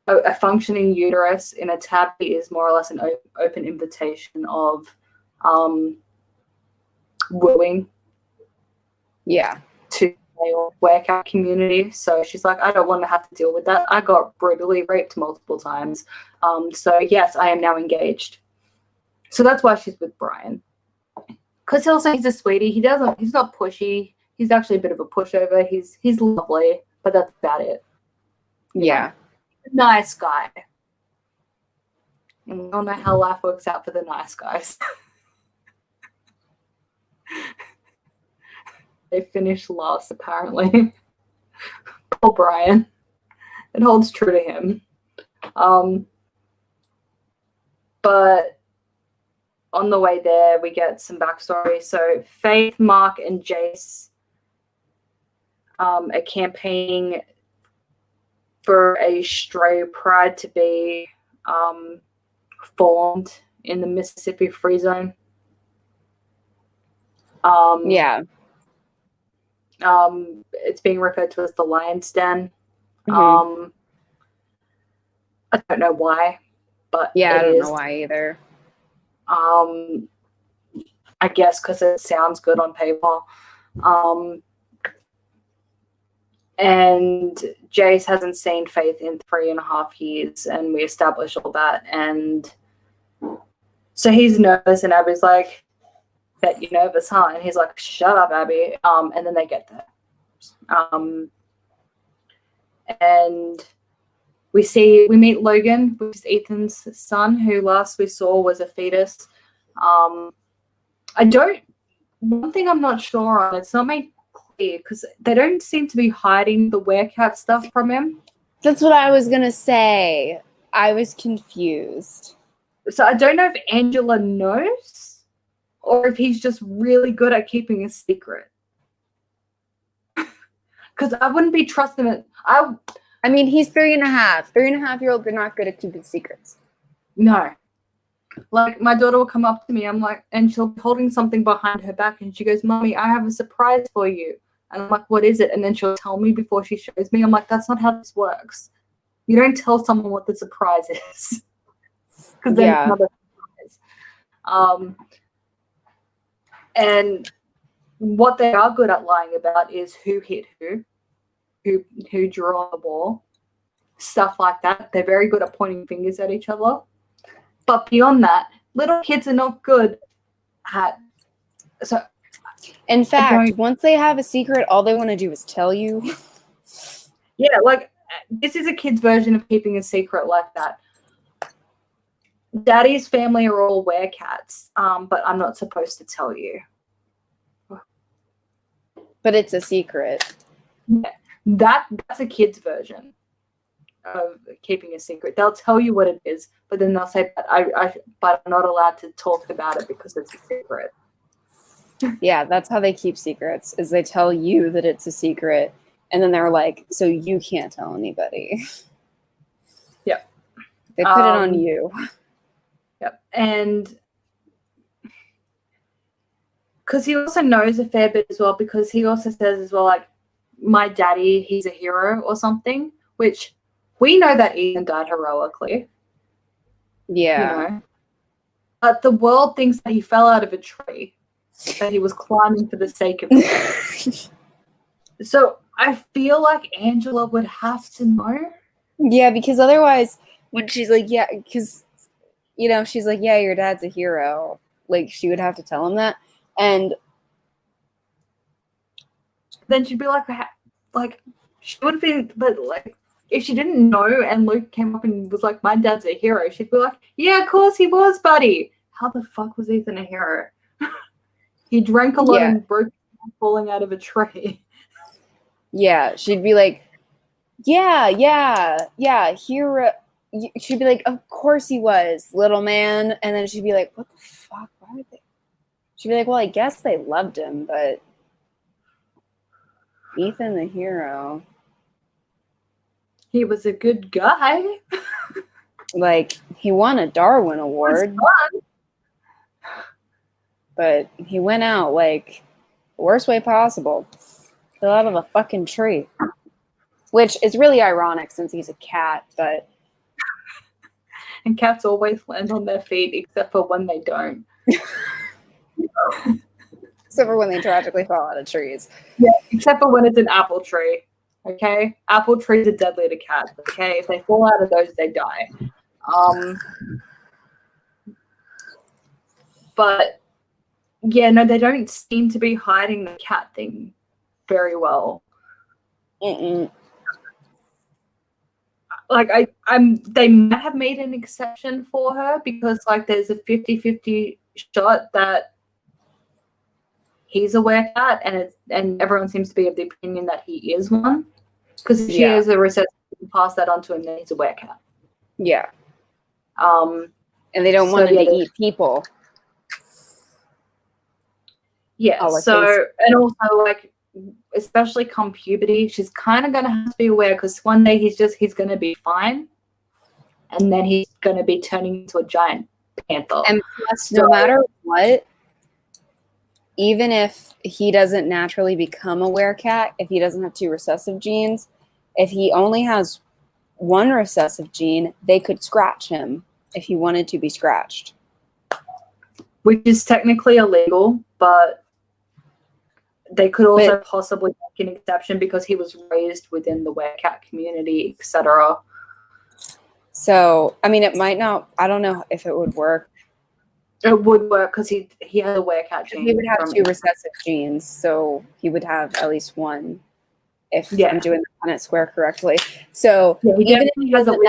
S2: a functioning uterus in a tabby is more or less an open invitation of wooing. Yeah. To the workout community. So she's like, I don't want to have to deal with that. I got brutally raped multiple times. So yes, I am now engaged. So that's why she's with Brian. Because he's a sweetie. He's not pushy. He's actually a bit of a pushover. He's lovely, but that's about it. Yeah. Nice guy. And we all know how life works out for the nice guys. They finished last, apparently. Poor Brian. It holds true to him. But on the way there, we get some backstory. So Faith, Mark, and Jace are campaigning for a stray pride to be formed in the Mississippi Free Zone. It's being referred to as the Lion's Den. I don't know why, but
S1: I don't know why either.
S2: I guess because it sounds good on paper. And Jace hasn't seen Faith in 3.5 years, and we establish all that. And so he's nervous, and Abby's like, "Bet you're nervous, huh?" And he's like, "Shut up, Abby." And then they get there. And we meet Logan, which is Ethan's son, who last we saw was a fetus. One thing I'm not sure on, it's not made clear because they don't seem to be hiding the Wildcat stuff from him.
S1: That's what I was gonna say. I was confused.
S2: So I don't know if Angela knows or if he's just really good at keeping a secret. Because I wouldn't be trusting it.
S1: I mean, he's 3.5. 3.5-year-olds are not good at keeping secrets.
S2: No. Like, my daughter will come up to me, I'm like, and she'll be holding something behind her back, and she goes, "Mommy, I have a surprise for you." And I'm like, "What is it?" And then she'll tell me before she shows me. I'm like, "That's not how this works. You don't tell someone what the surprise is." Because then it's not a surprise. And what they are good at lying about is who hit who drew on the ball, stuff like that. They're very good at pointing fingers at each other. But beyond that, little kids are not good at. So,
S1: in fact, once they have a secret, all they want to do is tell you.
S2: Yeah, like, this is a kid's version of keeping a secret like that. Daddy's family are all Wildcats, but I'm not supposed to tell you.
S1: But it's a secret.
S2: Yeah, that's a kid's version of keeping a secret. They'll tell you what it is, but then they'll say, but I'm not allowed to talk about it because it's a secret.
S1: Yeah, that's how they keep secrets, is they tell you that it's a secret, and then they're like, so you can't tell anybody.
S2: Yep.
S1: They put it on you.
S2: Yep. And because he also knows a fair bit as well, because he also says as well, like, my daddy, he's a hero or something, which we know that Ethan died heroically.
S1: Yeah.
S2: You know? But the world thinks that he fell out of a tree, that he was climbing for the sake of it. So I feel like Angela would have to know.
S1: Yeah, because otherwise, when she's like, yeah, because, you know, she's like, yeah, your dad's a hero. Like, she would have to tell him that. And
S2: then she'd be like, she would have been, but like, if she didn't know and Luke came up and was like, my dad's a hero, she'd be like, yeah, of course he was, buddy. How the fuck was Ethan a hero? He drank a lot and broke falling out of a tree.
S1: Yeah, she'd be like, yeah, hero. She'd be like, of course he was, little man. And then she'd be like, what the fuck? Why would they? She'd be like, well, I guess they loved him, but Ethan the hero.
S2: He was a good guy.
S1: Like, he won a Darwin Award. But he went out, like, the worst way possible. Fell out of a fucking tree. Which is really ironic since he's a cat, but...
S2: And cats always land on their feet, except for when they don't.
S1: Except for when they tragically fall out of trees.
S2: Yeah, except for when it's an apple tree. Okay? Apple trees are deadly to cats. Okay? If they fall out of those, they die. But, yeah, no, they don't seem to be hiding the cat thing very well. Like, they might have made an exception for her because, like, there's a 50-50 shot that he's a Wildcat, and everyone seems to be of the opinion that he is one. Because if she is a recessive, you can pass that on to him, then he's a Wildcat.
S1: Yeah. And they don't want him to eat people.
S2: Yeah. And also like, especially come puberty, she's kind of gonna have to be aware because one day he's gonna be fine, and then he's gonna be turning into a giant panther.
S1: And plus, no matter what, even if he doesn't naturally become a werecat, if he doesn't have 2 recessive genes, if he only has 1 recessive gene, they could scratch him if he wanted to be scratched.
S2: Which is technically illegal, but they could also possibly make an exception because he was raised within the werecat community, etc.
S1: So, I mean, it might not, I don't know if it would work.
S2: It would work because he has a werecat gene.
S1: He would have 2 recessive genes, so he would have at least 1 if I'm doing the Punnett square correctly. So even if he doesn't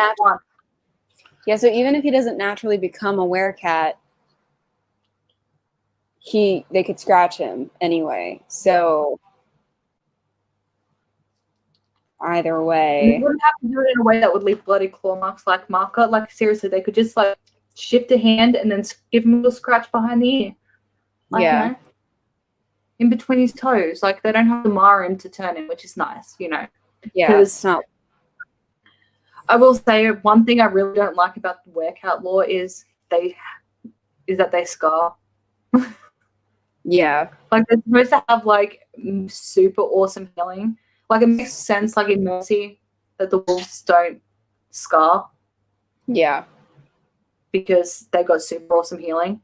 S1: so even if he doesn't naturally become a werecat, they could scratch him anyway. So either way,
S2: they wouldn't have to do it in a way that would leave bloody claw marks like Marker. Like seriously, they could just like shift a hand and then give him a little scratch behind the ear. Like, you know, in between his toes. Like they don't have to mar him to turn him, which is nice, you know.
S1: Yeah, it's not.
S2: I will say one thing I really don't like about the werecat law is that they scar.
S1: Yeah.
S2: Like they're supposed to have like super awesome healing. Like it makes sense, like in Mercy, that the wolves don't scar.
S1: Yeah.
S2: Because they got super awesome healing.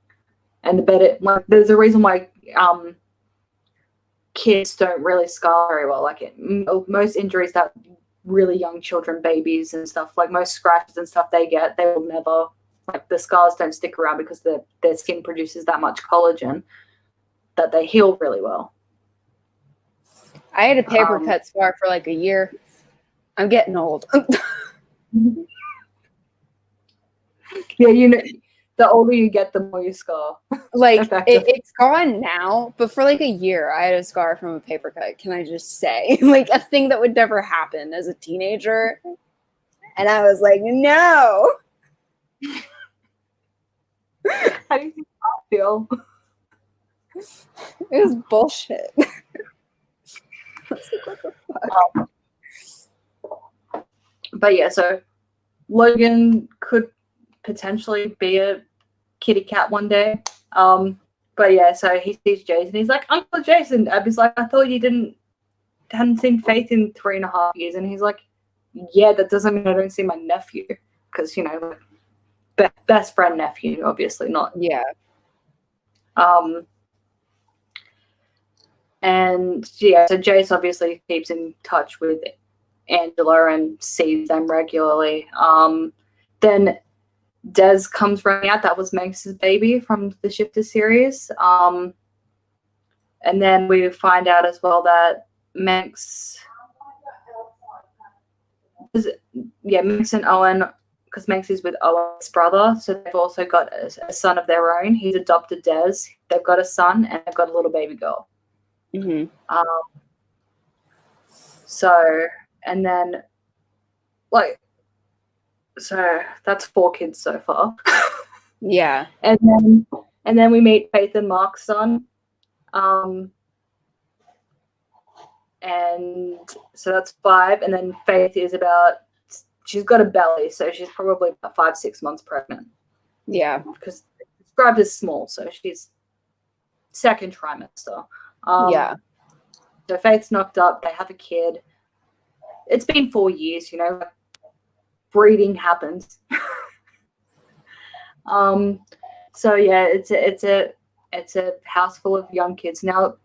S2: And the better, like there's a reason why kids don't really scar very well. Like most injuries that really young children, babies and stuff, like most scratches and stuff they get, they will never, like the scars don't stick around because their skin produces that much collagen that they heal really well.
S1: I had a paper cut scar for like a year. I'm getting old.
S2: Yeah, you know, the older you get, the more you scar.
S1: Like it's gone now, but for like a year, I had a scar from a paper cut. Can I just say, like a thing that would never happen as a teenager, and I was like, no.
S2: How do you think I feel?
S1: It was bullshit. What the fuck?
S2: But yeah, so Logan could potentially be a kitty cat one day. But yeah, so he sees Jason. He's like, Uncle Jason. Abby's like, I thought you hadn't seen Faith in 3.5 years. And he's like, yeah, that doesn't mean I don't see my nephew. Because, you know, best friend nephew, obviously not.
S1: Yeah.
S2: And yeah, so Jace obviously keeps in touch with Angela and sees them regularly. Then Des comes running out. That was Manx's baby from the Shifter series. And then we find out as well that Manx and Owen, because Manx is with Owen's brother, so they've also got a son of their own. He's adopted Des. They've got a son and they've got a little baby girl.
S1: Mm-hmm.
S2: So, and then, like, so that's 4 kids so far.
S1: Yeah.
S2: And then we meet Faith and Mark's son. And so that's 5. And then Faith is she's got a belly, so she's probably about 5-6 months pregnant.
S1: Yeah.
S2: Because it's described as small, so she's second trimester.
S1: Yeah.
S2: So Faith's knocked up. They have a kid. It's been 4 years, you know. Breeding happens. So yeah, it's a house full of young kids. Now,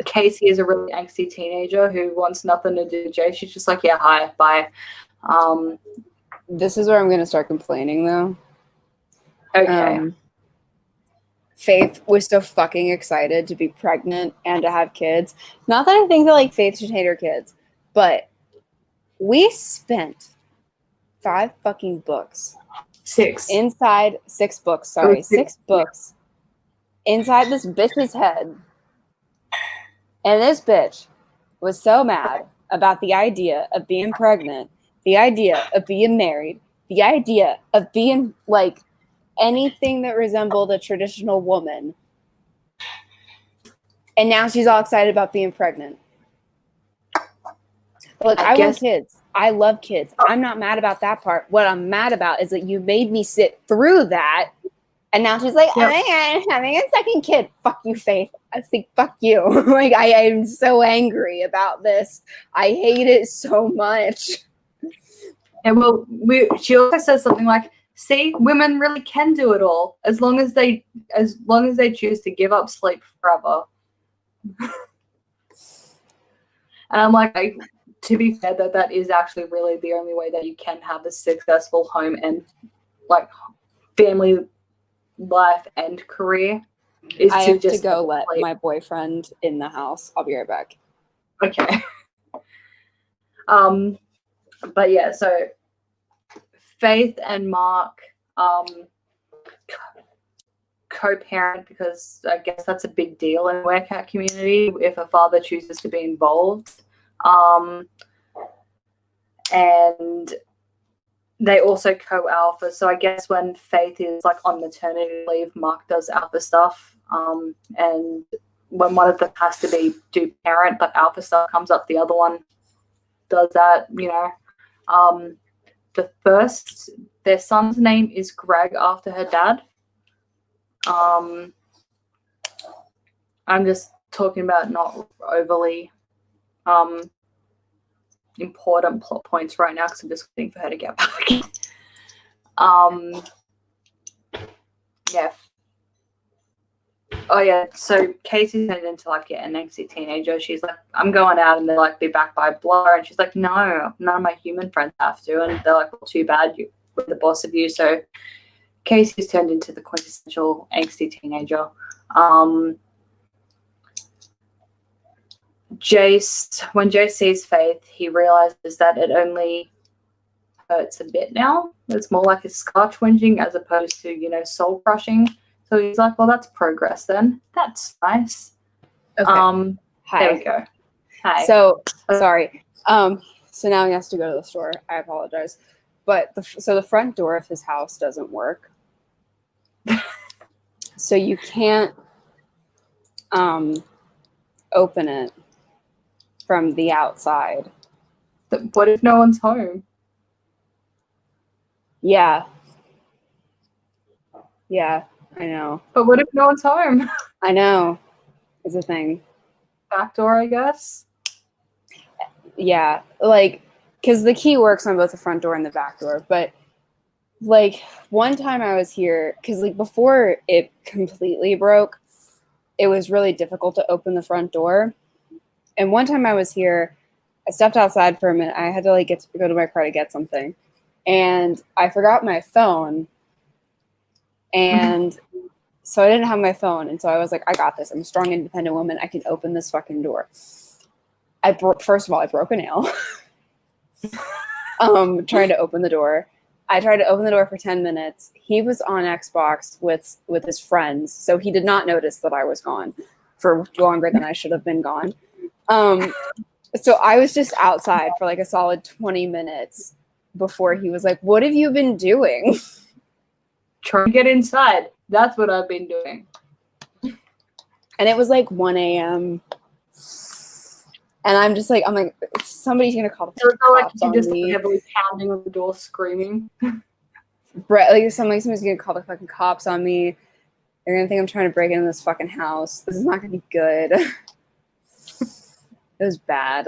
S2: Casey is a really angsty teenager who wants nothing to do with Jay. She's just like, yeah, hi, bye.
S1: This is where I'm going to start complaining, though.
S2: Okay.
S1: Faith was so fucking excited to be pregnant and to have kids. Not that I think that like Faith should hate her kids, but we spent 5 fucking books.
S2: 6.
S1: Inside 6 books, sorry. 6 books. Inside this bitch's head. And this bitch was so mad about the idea of being pregnant, the idea of being married, the idea of being like anything that resembled a traditional woman. And now she's all excited about being pregnant. Look, I want kids. I love kids. I'm not mad about that part. What I'm mad about is that you made me sit through that. And now she's like, yep. I'm having a second kid. Fuck you, Faith. I think, fuck you. Like, I am so angry about this. I hate it so much.
S2: And well, she also says something like, see, women really can do it all as long as they choose to give up sleep forever. And I'm like, to be fair, that is actually really the only way that you can have a successful home and like family life and career is
S1: I
S2: to
S1: have
S2: just
S1: to go let my boyfriend in the house. I'll be right back.
S2: Okay. But yeah, so Faith and Mark co-parent, because I guess that's a big deal in the Wildcat community if a father chooses to be involved. And they also co-alpha. So I guess when Faith is like on maternity leave, Mark does alpha stuff. And when one of them has to do parent, but alpha stuff comes up, the other one does that, you know. Their son's name is Greg after her dad. I'm just talking about not overly important plot points right now because I'm just waiting for her to get back. Yeah. Oh yeah, so Casey turned into like an angsty teenager. She's like, I'm going out, and they're like, be back by blah, and she's like, no, none of my human friends have to, and they're like, well, too bad, we're the boss of you. So Casey's turned into the quintessential angsty teenager. When Jace sees Faith, he realizes that it only hurts a bit now. It's more like a scar twinging as opposed to, you know, soul crushing. So he's like, well, that's progress then. That's nice.
S1: Okay. Hi.
S2: There we go. Hi.
S1: So, sorry. So now he has to go to the store. I apologize. But the front door of his house doesn't work. So you can't open it from the outside.
S2: But what if no one's home?
S1: Yeah. Yeah, I know.
S2: But what if no one's home?
S1: I know. It's a thing.
S2: Back door, I guess.
S1: Yeah, like, because the key works on both the front door and the back door. But, like, one time I was here, because, like, before it completely broke, it was really difficult to open the front door. And one time I was here, I stepped outside for a minute. I had to, like, go to my car to get something. And I forgot my phone. And so I didn't have my phone. And so I was like, I got this. I'm a strong, independent woman. I can open this fucking door. First of all, I broke a nail. Trying to open the door. I tried to open the door for 10 minutes. He was on Xbox with his friends. So he did not notice that I was gone for longer than I should have been gone. So I was just outside for like a solid 20 minutes before he was like, what have you been doing?
S2: Trying to get inside. That's what I've been doing.
S1: And it was like 1 a.m. And I'm like, somebody's going to call the cops on
S2: just
S1: me.
S2: Heavily pounding on the door, screaming.
S1: Somebody's going to call the fucking cops on me. They're going to think I'm trying to break into this fucking house. This is not going to be good. It was bad.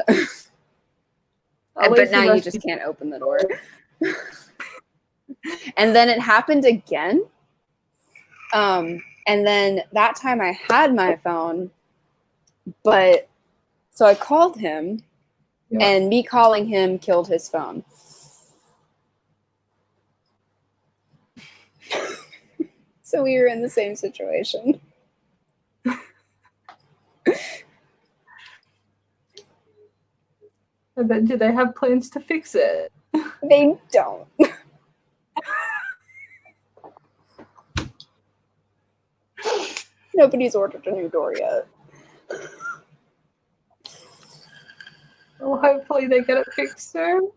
S1: But now you just can't open the door. And then it happened again. And then that time I had my phone, but so I called him, and me calling him killed his phone. So we were in the same situation.
S2: And then do they have plans to fix it?
S1: They don't. Nobody's ordered a new door yet.
S2: Well, hopefully they get it fixed soon.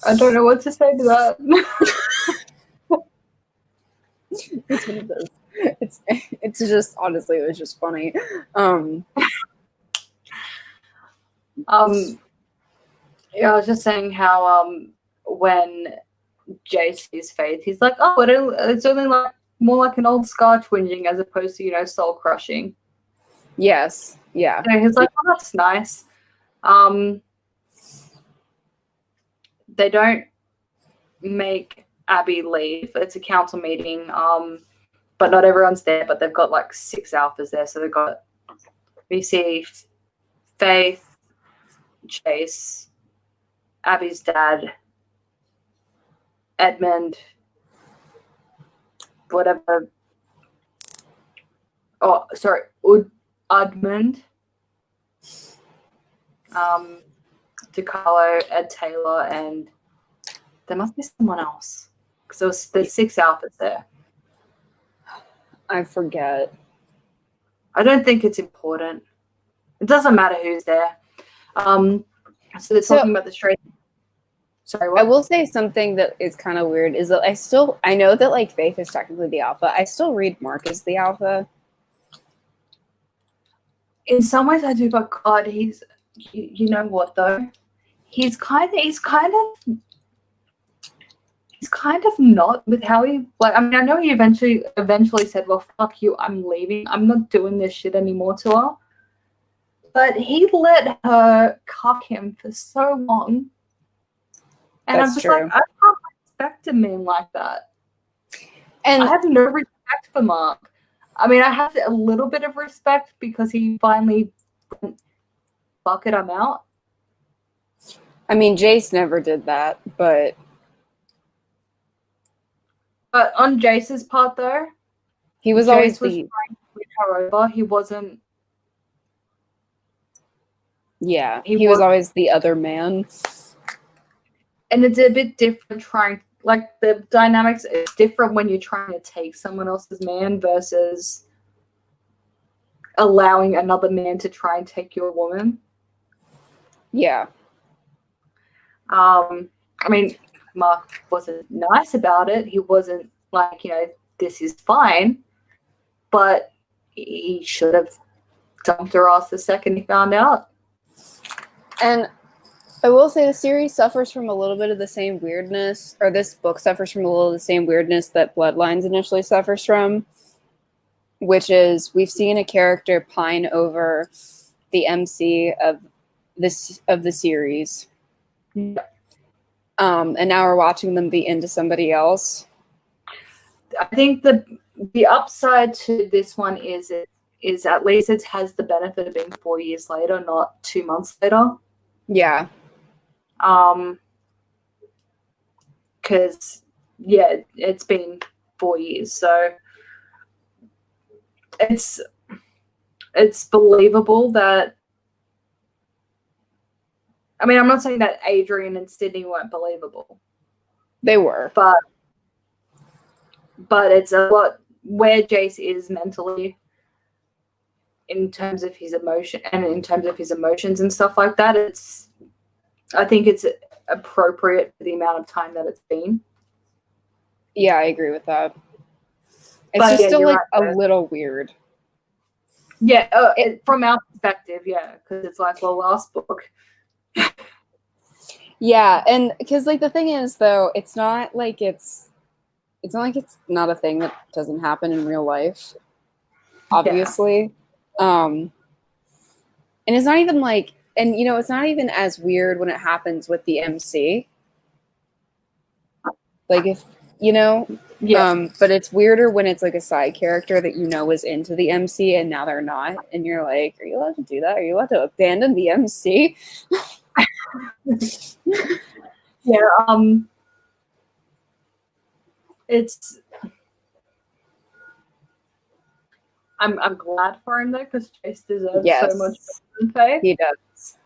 S2: I don't know what to say to that.
S1: It's one of those. It's just, honestly, it was just funny.
S2: Yeah, I was just saying how when Jay sees Faith, he's like, oh, it's only like more like an old scar twinging as opposed to soul crushing.
S1: Yes, yeah.
S2: And he's like, oh, that's nice. They don't make Abby leave. It's a council meeting, but not everyone's there. But they've got like 6 alphas there, so we see Faith, Chase, Abby's dad, Edmund, whatever. Oh, sorry, Udmund, DeCarlo, Ed Taylor, and there must be someone else because there's 6 alphas there.
S1: I forget.
S2: I don't think it's important. It doesn't matter who's there. So they're talking about the straight. Sorry, what?
S1: I will say something that is kind of weird is that I know that like Faith is technically the alpha. I still read Mark as the alpha.
S2: In some ways I do, but God, you know what though? He's kind of not with how he, like, I mean, I know he eventually said, well, fuck you, I'm leaving. I'm not doing this shit anymore to her. But he let her cuck him for so long. And I'm just like, I can't respect a man like that. And I have no respect for Mark. I mean, I have a little bit of respect because he finally fuck it, I'm out.
S1: I mean, Jace never did that, but
S2: on Jace's part, though,
S1: he was always
S2: trying to win her over. He wasn't.
S1: Yeah, he was always the other man.
S2: And it's a bit different like the dynamics is different when you're trying to take someone else's man versus allowing another man to try and take your woman.
S1: Yeah.
S2: I mean, Mark wasn't nice about it. He wasn't like, this is fine, but he should have dumped her off the second he found out.
S1: And I will say the series suffers from a little bit of the same weirdness, or this book suffers from a little of the same weirdness that Bloodlines initially suffers from, which is we've seen a character pine over the MC of the series.
S2: Yeah.
S1: And now we're watching them be into somebody else.
S2: I think the upside to this one is at least it has the benefit of being 4 years later, not 2 months later.
S1: Yeah.
S2: Because it's been 4 years, so it's believable that. I mean, I'm not saying that Adrian and Sydney weren't believable.
S1: They were,
S2: but it's a lot where Jace is mentally in terms of his emotion and in terms of his emotions and stuff like that. I think it's appropriate for the amount of time that it's been.
S1: Yeah, I agree with that. It's just still like a little weird.
S2: Yeah, from our perspective, yeah, because it's like, well, last book.
S1: Yeah, and because like the thing is though, it's not like it's not a thing that doesn't happen in real life, obviously. Yeah. And it's not even like, and it's not even as weird when it happens with the MC. Like if but it's weirder when it's like a side character that is into the MC and now they're not, and you're like, are you allowed to do that? Are you allowed to abandon the MC?
S2: Yeah, it's. I'm glad for him though, because Chase deserves so much better.
S1: He does.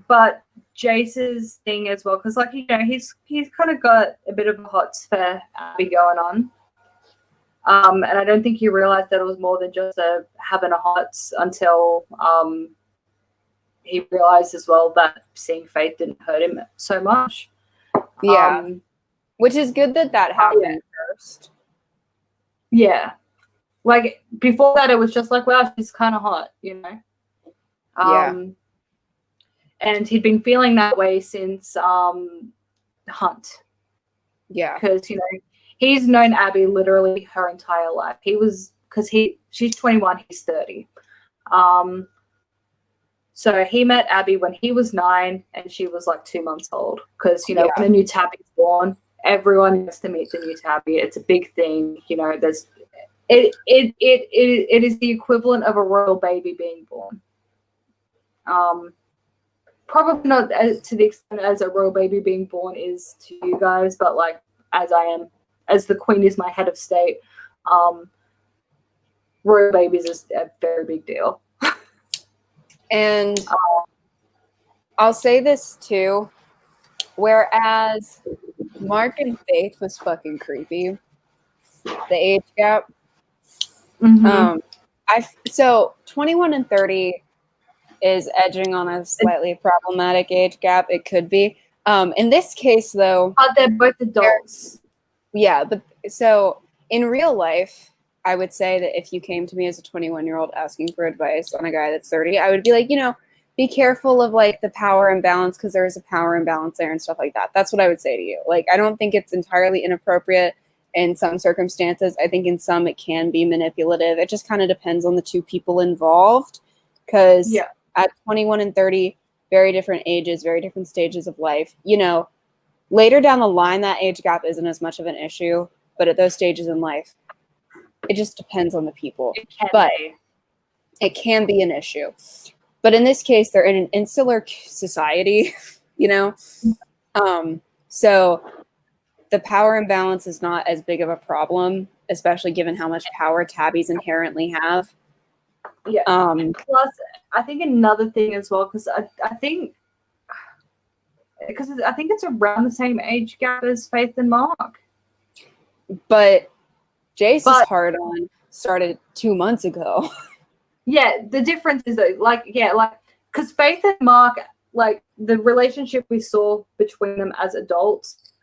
S2: But Jace's thing as well, because like he's kind of got a bit of a hots for Abby going on. And I don't think he realized that it was more than just having a hots until he realized as well that seeing Faith didn't hurt him so much.
S1: Yeah. Which is good that happened first.
S2: Yeah. Like, before that, it was just like, wow, she's kind of hot, you know? And he'd been feeling that way since Hunt.
S1: Yeah.
S2: Because, you know, he's known Abby literally her entire life. She's 21, he's 30. So he met Abby when he was 9 and she was like 2 months old. Because, you know, when a new tabby's born, everyone gets to meet the new tabby. It's a big thing. You know, it is the equivalent of a royal baby being born. Probably not to the extent as a royal baby being born is to you guys, but like as the queen is my head of state, royal babies is a very big deal.
S1: And I'll say this too, whereas Mark and Faith was fucking creepy, the age gap. So 21 and 30 is edging on a slightly problematic age gap. It could be. In this case, though,
S2: but they're both adults.
S1: Yeah, but so in real life, I would say that if you came to me as a 21-year-old asking for advice on a guy that's 30, I would be like, you know, be careful of like the power imbalance because there is a power imbalance there and stuff like that. That's what I would say to you. Like, I don't think it's entirely inappropriate in some circumstances. I think in some it can be manipulative. It just kind of depends on the two people involved because at 21 and 30, very different ages, very different stages of life. You know, later down the line, that age gap isn't as much of an issue, but at those stages in life, it just depends on the people. It can be an issue. But in this case, they're in an insular society, you know? So the power imbalance is not as big of a problem, especially given how much power tabbies inherently have.
S2: Yeah. Plus, I think another thing as well, because I think it's around the same age gap as Faith and Mark.
S1: But Jace's hard-on started 2 months ago.
S2: Yeah, the difference is that, because Faith and Mark, like, the relationship we saw between them as adults,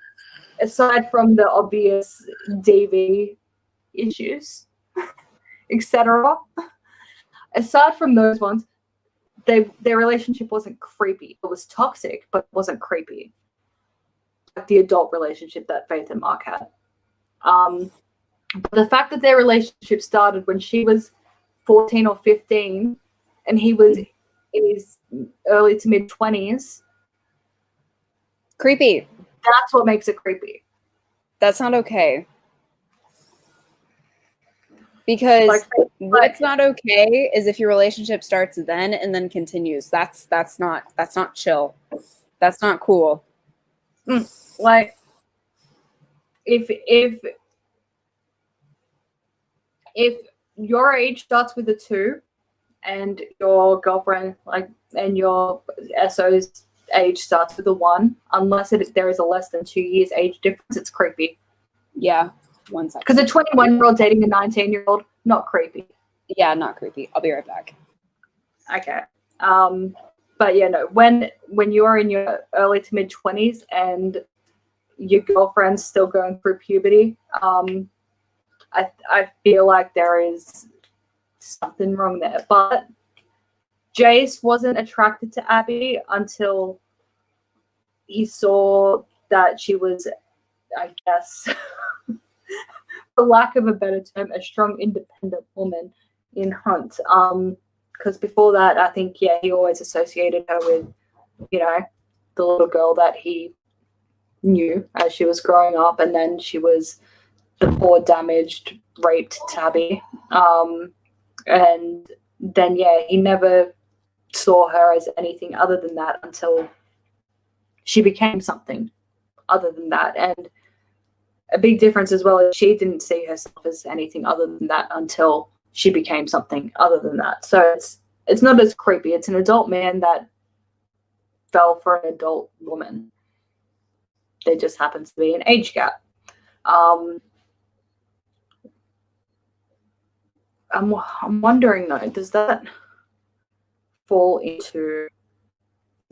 S2: aside from the obvious DV issues, etc., aside from those ones, their relationship wasn't creepy. It was toxic, but it wasn't creepy. Like the adult relationship that Faith and Mark had. But the fact that their relationship started when she was 14 or 15 and he was in his early to mid 20s.
S1: Creepy.
S2: That's what makes it creepy.
S1: That's not okay. Because what's not okay is if your relationship starts then and then continues. That's not chill. That's not cool.
S2: Like if your age starts with a 2 and your girlfriend and your SO's age starts with a 1, unless there is a less than 2 years age difference, it's creepy.
S1: Yeah. 1 second.
S2: Because a 21-year-old dating a 19-year-old, not creepy.
S1: Yeah, not creepy. I'll be right back.
S2: Okay. But yeah, no, when you're in your early to mid 20s and your girlfriend's still going through puberty, I feel like there is something wrong there. But Jace wasn't attracted to Abby until he saw that she was, I guess, for lack of a better term, a strong, independent woman in Hunt. Because before that, I think, he always associated her with, you know, the little girl that he knew as she was growing up, and then she was the poor, damaged, raped tabby. And then, he never saw her as anything other than that until she became something other than that. And a big difference as well is she didn't see herself as anything other than that until she became something other than that. So it's not as creepy. It's an adult man that fell for an adult woman. There just happens to be an age gap. I'm wondering though, does that fall into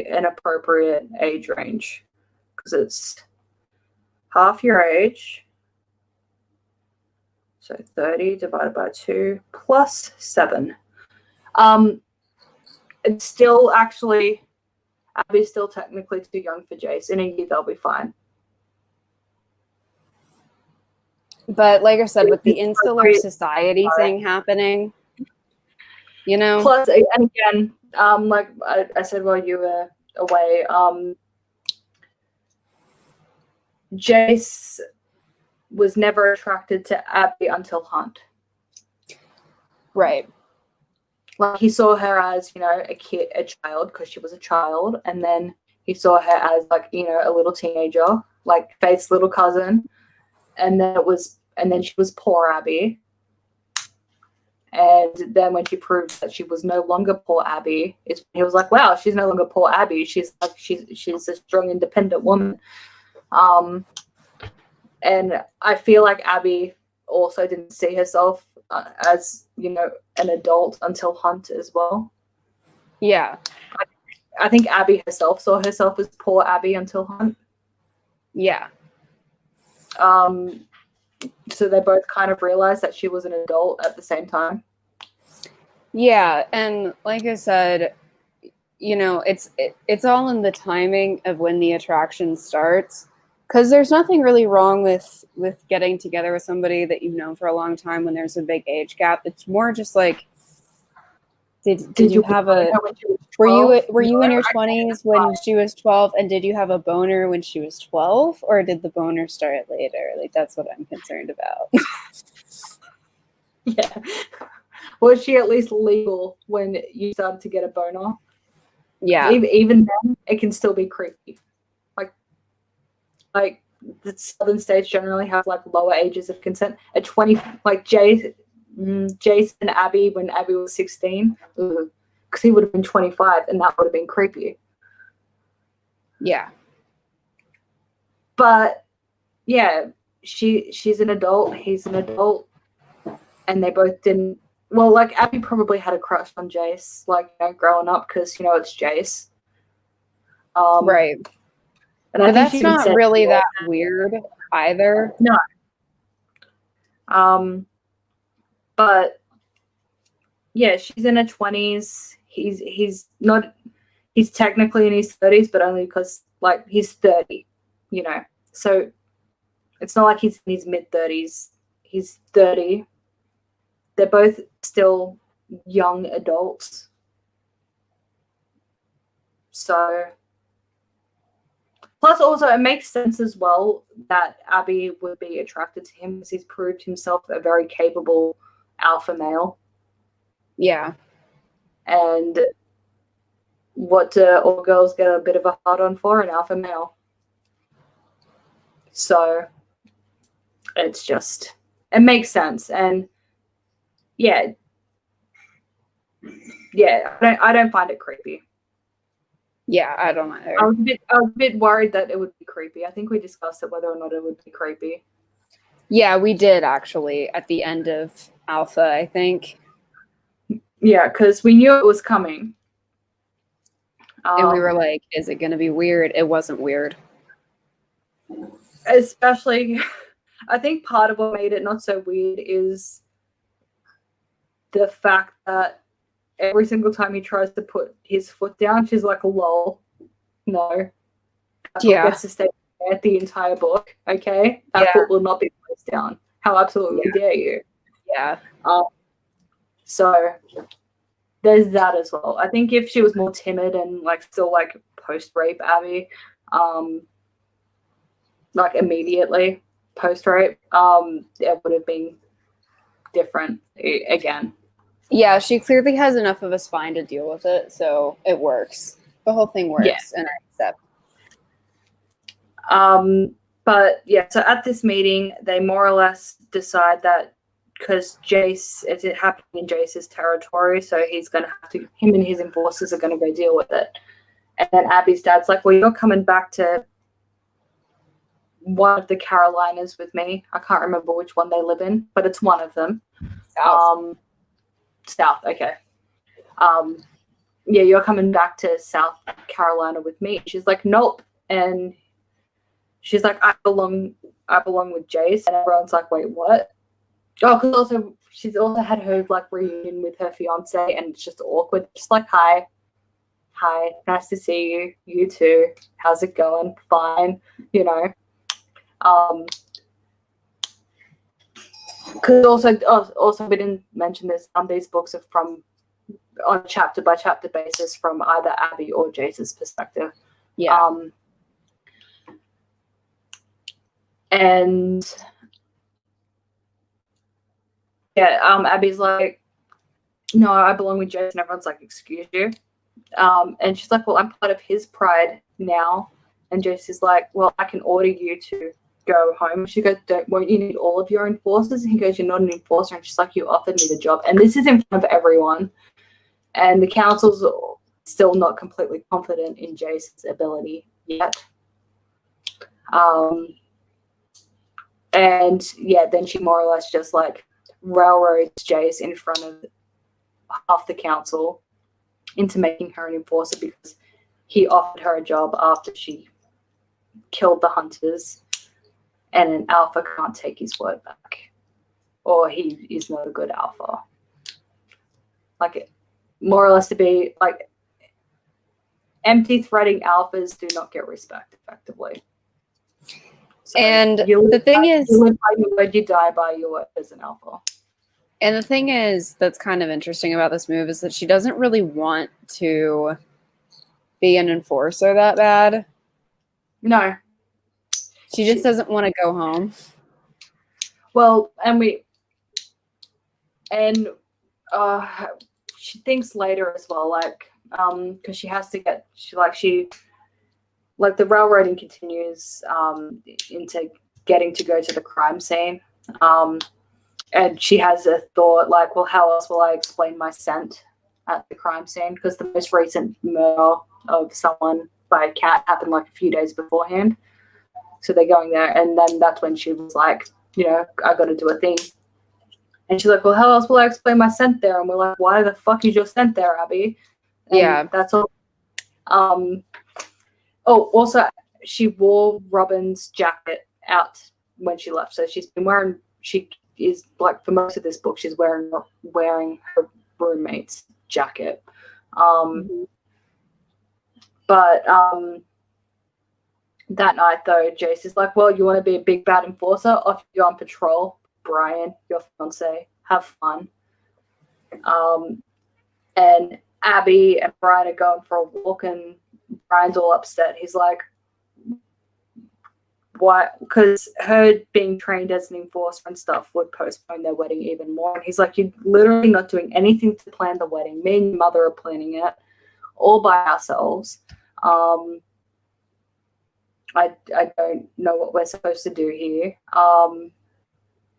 S2: an appropriate age range because it's half your age. So 30 divided by 2 plus 7. It's still actually, Abby's still technically too young for Jace. In a year, they'll be fine.
S1: But like I said, with the insular society thing happening, you know.
S2: Plus, and again, like I said while you were away, Jace was never attracted to Abby until Hunt.
S1: Right.
S2: Like he saw her as, a child because she was a child, and then he saw her as like, a little teenager, like Faith's little cousin, and then she was poor Abby. And then when she proved that she was no longer poor Abby, he was like, wow, she's no longer poor Abby. She's a strong, independent woman. And I feel like Abby also didn't see herself as, an adult until Hunt as well.
S1: Yeah.
S2: I think Abby herself saw herself as poor Abby until Hunt.
S1: Yeah.
S2: So they both kind of realized that she was an adult at the same time.
S1: Yeah, and like I said, it's all in the timing of when the attraction starts. Because there's nothing really wrong with getting together with somebody that you've known for a long time when there's a big age gap. It's more just like, did you have a were you in your 20s when she was 12, and did you have a boner when she was 12, or did the boner start later? Like, that's what I'm concerned about.
S2: Yeah. Was she at least legal when you started to get a boner?
S1: Yeah.
S2: Even then, it can still be creepy. Like the southern states generally have like lower ages of consent. At 20, like Jason and Abby when Abby was 16, because he would have been 25, and that would have been creepy.
S1: Yeah.
S2: But yeah, she's an adult, he's an adult, and they both didn't. Well, like Abby probably had a crush on Jace, like growing up, because it's Jace.
S1: Right.
S2: And
S1: but that's not really that weird either.
S2: No. But yeah, she's in her 20s. He's technically in his 30s, but only because like he's 30, So it's not like he's in his mid-30s. He's 30. They're both still young adults. So plus, also, it makes sense as well that Abby would be attracted to him because he's proved himself a very capable alpha male.
S1: Yeah.
S2: And what do all girls get a bit of a hard-on for? An alpha male. So it makes sense. And yeah, I don't find it creepy.
S1: Yeah, I don't either.
S2: I was a bit worried that it would be creepy. I think we discussed it whether or not it would be creepy.
S1: Yeah, we did actually at the end of Alpha, I think.
S2: Yeah, because we knew it was coming.
S1: And we were like, is it going to be weird? It wasn't weird.
S2: Especially, I think part of what made it not so weird is the fact that every single time he tries to put his foot down, she's like, lol. No. That foot gets to stay there the entire book, okay? That foot will not be placed down. How absolutely dare you?
S1: Yeah.
S2: So there's that as well. I think if she was more timid and like still like post-rape Abby, like immediately post-rape, it would have been different again.
S1: Yeah, she clearly has enough of a spine to deal with it, so it works. The whole thing works, and I accept.
S2: But yeah, so at this meeting, they more or less decide that because Jace, it's happening in Jace's territory, so he's going to have to, him and his enforcers are going to go deal with it. And then Abby's dad's like, well, you're coming back to one of the Carolinas with me. I can't remember which one they live in, but it's one of them. South, okay. yeah, you're coming back to South Carolina with me. She's like, nope. And she's like, I belong with Jace. And everyone's like, wait, what? Oh, because also she's also had her like reunion with her fiance, and it's just awkward. Just like, hi, nice to see you. You too. How's it going? Fine, you know. Because also we didn't mention this. These books are from on chapter by chapter basis from either Abby or Jace's perspective.
S1: Yeah.
S2: And yeah, Abby's like, no, I belong with Jace, and everyone's like, excuse you. And she's like, well, I'm part of his pride now. And Jace is like, well, I can order you to go home. She goes, won't you need all of your enforcers? And he goes, you're not an enforcer. And she's like, you offered me the job. And this is in front of everyone. And the council's still not completely confident in Jace's ability yet. And yeah, then she more or less just like railroads Jace in front of half the council into making her an enforcer because he offered her a job after she killed the hunters, and an alpha can't take his word back, or he is not a good alpha. Like, more or less to be like, empty threading alphas do not get respect effectively. So
S1: and the thing is,
S2: you live by your word, you die by your word as an alpha.
S1: And the thing is, that's kind of interesting about this move is that she doesn't really want to be an enforcer that bad.
S2: No.
S1: She just doesn't want to go home.
S2: Well, she thinks later as well, like, because she has to get, the railroading continues into getting to go to the crime scene. And she has a thought like, well, how else will I explain my scent at the crime scene? Because the most recent murder of someone by a cat happened like a few days beforehand. So they're going there. And then that's when she was like, you know, I got to do a thing. And she's like, well, how else will I explain my scent there? And we're like, why the fuck is your scent there, Abby? And
S1: yeah.
S2: That's all. Also, she wore Robin's jacket out when she left. So she is like, for most of this book, she's wearing her roommate's jacket. But that night though, Jace is like, well, you want to be a big bad enforcer? Off you go on patrol, Brian, your fiance. Have fun. And Abby and Brian are going for a walk, and Brian's all upset. He's like, why? Because her being trained as an enforcer and stuff would postpone their wedding even more. And he's like, you're literally not doing anything to plan the wedding. Me and your mother are planning it all by ourselves. I don't know what we're supposed to do here.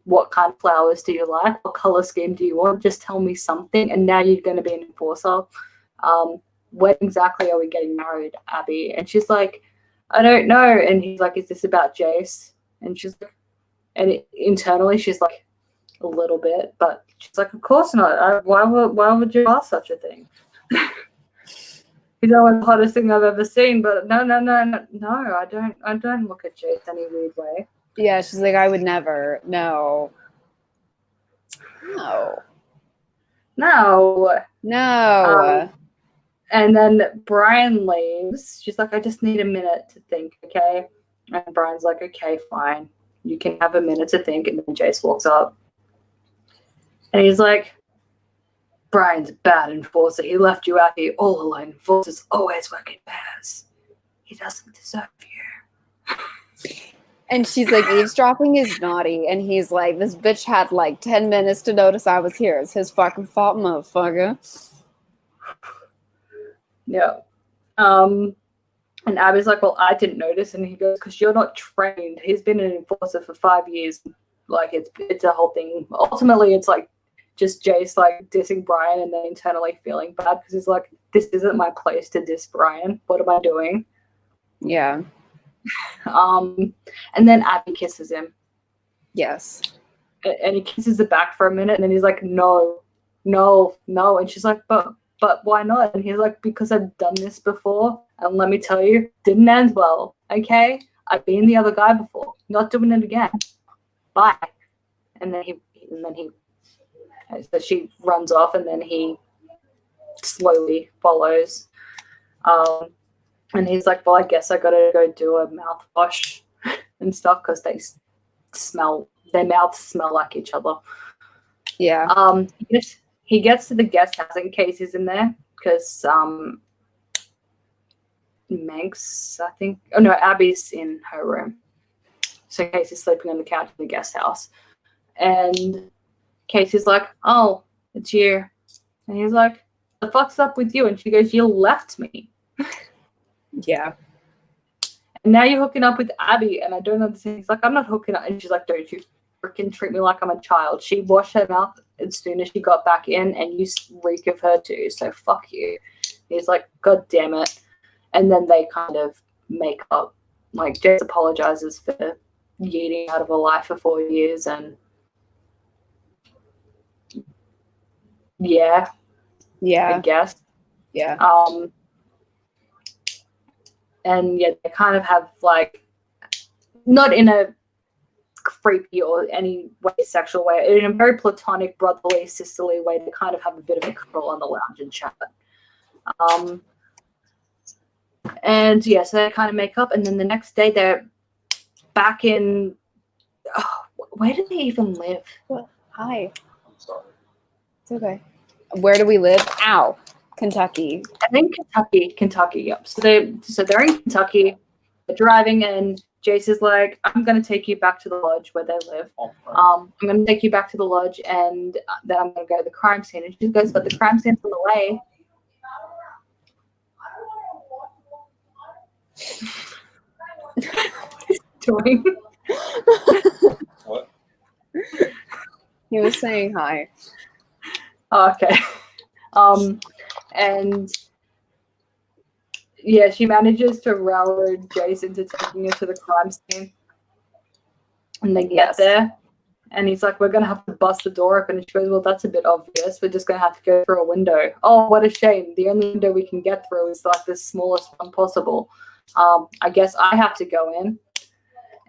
S2: What kind of flowers do you like? What color scheme do you want? Just tell me something. And now you're going to be an enforcer. When exactly are we getting married, Abby? And she's like, I don't know. And he's like, is this about Jace? And she's like, internally she's like, a little bit, but she's like, of course not. Why would you ask such a thing? He's always the hottest thing I've ever seen, but no, I don't look at Jace any weird way.
S1: Yeah, she's like, I would never. No.
S2: And then Brian leaves. She's like, I just need a minute to think, okay? And Brian's like, okay, fine. You can have a minute to think. And then Jace walks up. And he's like, Brian's a bad enforcer. He left you out here all alone. Enforcers always work in pairs. He doesn't deserve you.
S1: And she's like, eavesdropping is naughty. And he's like, this bitch had like 10 minutes to notice I was here. It's his fucking fault, motherfucker.
S2: Yeah. And Abby's like, well, I didn't notice. And he goes, because you're not trained. He's been an enforcer for 5 years. Like, it's a whole thing. Ultimately, it's like just Jace like dissing Brian and then internally feeling bad because he's like, this isn't my place to diss Brian. What am I doing?
S1: Yeah.
S2: And then Abby kisses him.
S1: Yes.
S2: And he kisses her back for a minute, and then he's like, no. And she's like, but but why not? And he's like, because I've done this before, and let me tell you, didn't end well. Okay, I've been the other guy before. Not doing it again. Bye. And then so she runs off, and then he slowly follows. And he's like, well, I guess I gotta go do a mouthwash and stuff because their mouths smell like each other.
S1: Yeah.
S2: He gets to the guest house and Casey's in there because Meg's, I think. Oh no, Abby's in her room. So Casey's sleeping on the couch in the guest house. And Casey's like, oh, it's you. And he's like, the fuck's up with you? And she goes, you left me.
S1: Yeah.
S2: And now you're hooking up with Abby, and I don't understand. He's like, I'm not hooking up. And she's like, don't you freaking treat me like I'm a child. She washed her mouth as soon as she got back in, and you reek of her too, so fuck you. He's like, God damn it. And then they kind of make up. Like, Jess apologizes for yeeting out of her life for 4 years, and yeah, I guess.
S1: Yeah.
S2: And yeah, they kind of have, like, not in a creepy or any way sexual way, in a very platonic, brotherly, sisterly way. They kind of have a bit of a cuddle on the lounge and chat. And yeah, so they kind of make up, and then the next day they're back in. Oh, where do they even live?
S1: Well, hi. I'm sorry. It's okay. Where do we live? Ow. Kentucky.
S2: I think Kentucky. Yep. So they're in Kentucky. They're driving, and Jace is like, "I'm gonna take you back to the lodge where they live. I'm gonna take you back to the lodge, and then I'm gonna go to the crime scene." And she goes, "But the crime scene's on the way." Doing
S3: what?
S1: He was saying hi.
S2: Oh, okay. And yeah, she manages to rally Jace into taking her to the crime scene. And they get there, and he's like, "We're gonna have to bust the door open." And she goes, "Well, that's a bit obvious. We're just gonna have to go through a window." Oh, what a shame. The only window we can get through is like the smallest one possible. I guess I have to go in.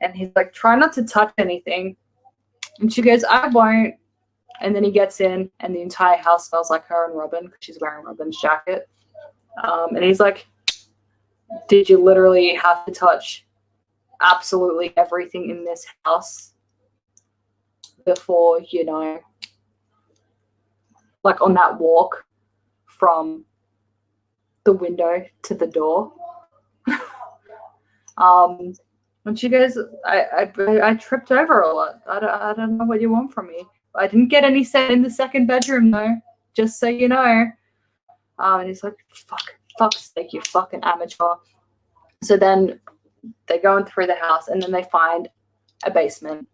S2: And he's like, "Try not to touch anything." And she goes, "I won't." And then he gets in, and the entire house smells like her and Robin because she's wearing Robin's jacket. And he's like, "Did you literally have to touch absolutely everything in this house before, like on that walk from the window to the door?" And she goes, I tripped over a lot. I don't know what you want from me. I didn't get any set in the second bedroom, though, just so you know. And he's like, fuck's sake, you fucking amateur. So then they're going through the house, and then they find a basement.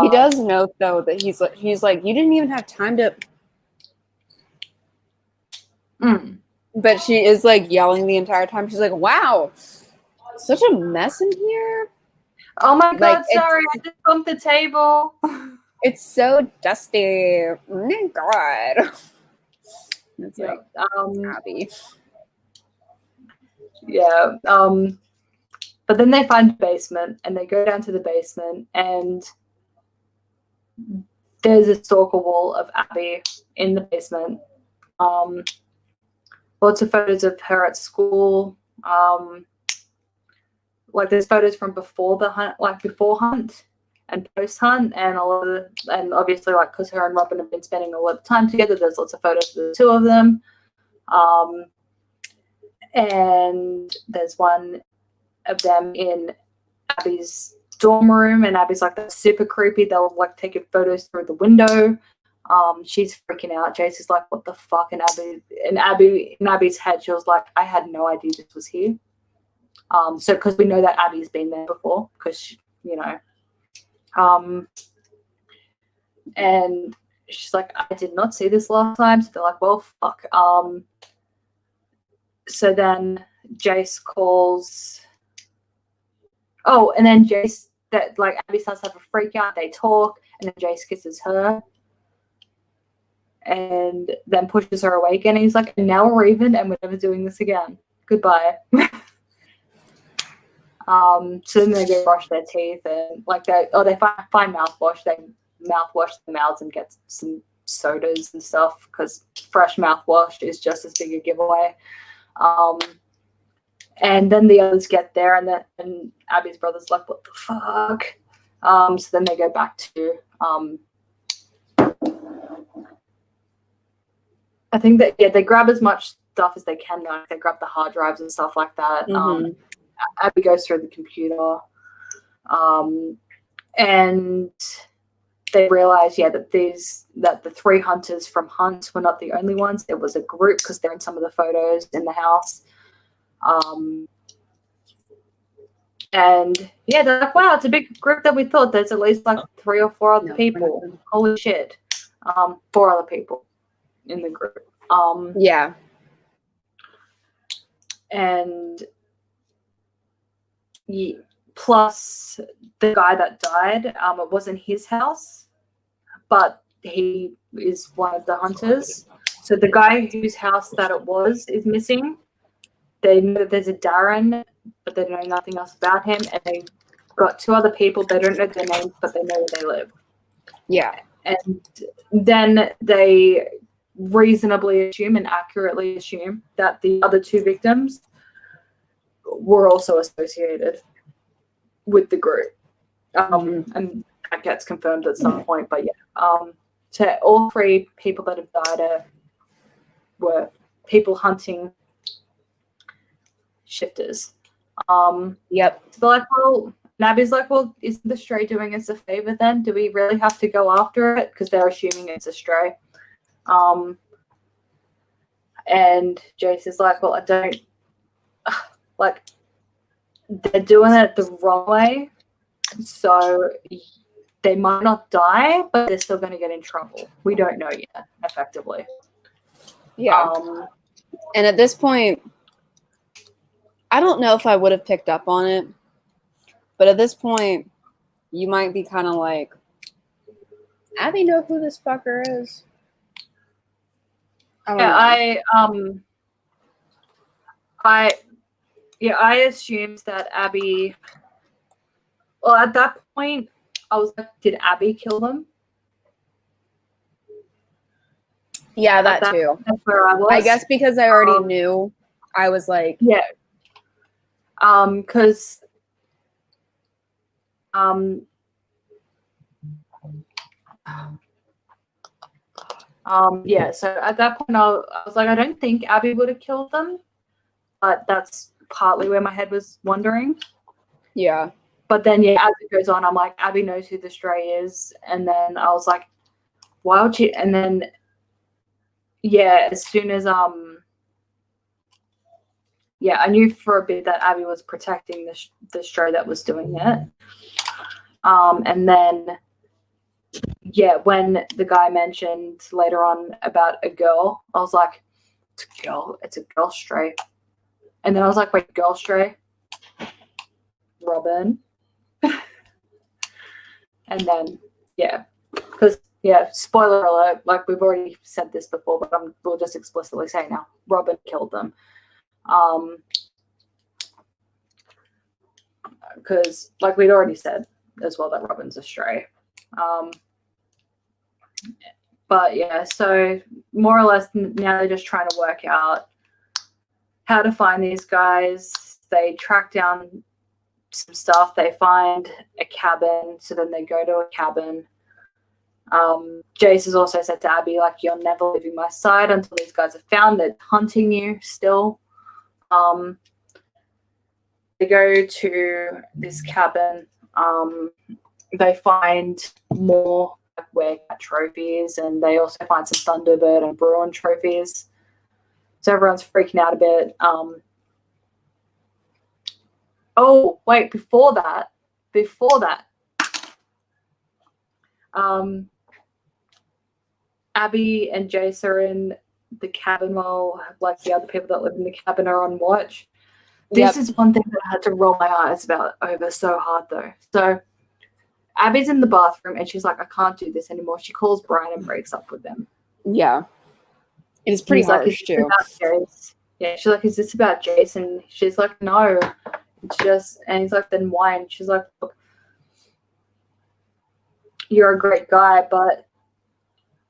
S1: He does note, though, that he's like, you didn't even have time to... But she is, like, yelling the entire time. She's like, wow, such a mess in here.
S2: Oh, my God, sorry, I just bumped the table.
S1: It's so dusty. Oh, my God. It's like, Abby.
S2: Yeah. But then they find a basement, and they go down to the basement, and there's a stalker wall of Abby in the basement. Lots of photos of her at school. Like there's photos from before the hunt, like before hunt and post hunt, and and obviously like because her and Robin have been spending a lot of time together, there's lots of photos of the two of them. And there's one of them in Abby's dorm room, and Abby's like, "That's super creepy." They'll like taking photos through the window. She's freaking out. Jace is like, "What the fuck?" And in Abby's head, she was like, "I had no idea this was here." So because we know that Abby's been there before, because and she's like, "I did not see this last time." So they're like, "Well, fuck." So then Jace calls. Oh, and then Jace, that like Abby starts to have a freak out. They talk, and then Jace kisses her. and then pushes her away again. And he's like, now we're even and we're never doing this again. Goodbye. So then they go brush their teeth and like they find mouthwash. They mouthwash their mouths and get some sodas and stuff because fresh mouthwash is just as big a giveaway. And then the others get there and Abby's brother's like, what the fuck? So then they go back to I think that they grab as much stuff as they can. Like they grab the hard drives and stuff like that.
S1: Mm-hmm.
S2: Abby goes through the computer, and they realize, that the 3 hunters from Hunt were not the only ones. It was a group because they're in some of the photos in the house. And they're like, wow, it's a big group that we thought. There's at least like 3 or 4 other people. Holy shit. 4 other people in the group. And plus the guy that died, it wasn't his house, but he is one of the hunters. So the guy whose house that it was is missing. They know that there's a Darren, but they know nothing else about him. And they got 2 other people. They don't know their names, but they know where they live.
S1: Yeah.
S2: And then they reasonably assume and accurately assume that the other 2 victims were also associated with the group. And that gets confirmed at some point. But so all 3 people that have died were people hunting shifters. So they're like, well, Nabby's like, well, isn't the stray doing us a favor then? Do we really have to go after it? Because they're assuming it's a stray. And Jace is like, well, I don't, like, they're doing it the wrong way. So they might not die, but they're still going to get in trouble. We don't know yet, effectively.
S1: Yeah. And at this point, I don't know if I would have picked up on it, but at this point, you might be kind of like, Abby know who this fucker is?
S2: I assumed that Abby, well, at that point, I was like, did Abby kill them?
S1: Yeah, that too.
S2: That's where I was.
S1: I guess because I already knew, I was like,
S2: because so at that point I was like, I don't think Abby would have killed them, but that's partly where my head was wandering.
S1: Yeah.
S2: But then as it goes on, I'm like, Abby knows who the stray is, and then I was like, why would she? And then as soon as I knew for a bit that Abby was protecting the stray that was doing it. And then when the guy mentioned later on about a girl, I was like, it's a girl stray. And then I was like, wait, girl stray? Robin? And then, because, spoiler alert, like we've already said this before, but we'll just explicitly say now, Robin killed them. Because, like we'd already said as well, that Robin's a stray. But so more or less now they're just trying to work out how to find these guys. They track down some stuff. They find a cabin, so then they go to a cabin. Jace has also said to Abby, like, you're never leaving my side until these guys are found. They're hunting you still. They go to this cabin. They find more Wildcat trophies, and they also find some Thunderbird and Bruin trophies. So everyone's freaking out a bit. Oh, wait, before that, Abby and Jace are in the cabin while, like, the other people that live in the cabin are on watch. This is one thing that I had to roll my eyes over so hard, though. So Abby's in the bathroom, and she's like, I can't do this anymore. She calls Brian and breaks up with them.
S1: Yeah. It is pretty harsh, too.
S2: Yeah, she's like, is this about Jason? She's like, no. It's just, and he's like, then why? And she's like, look, you're a great guy, but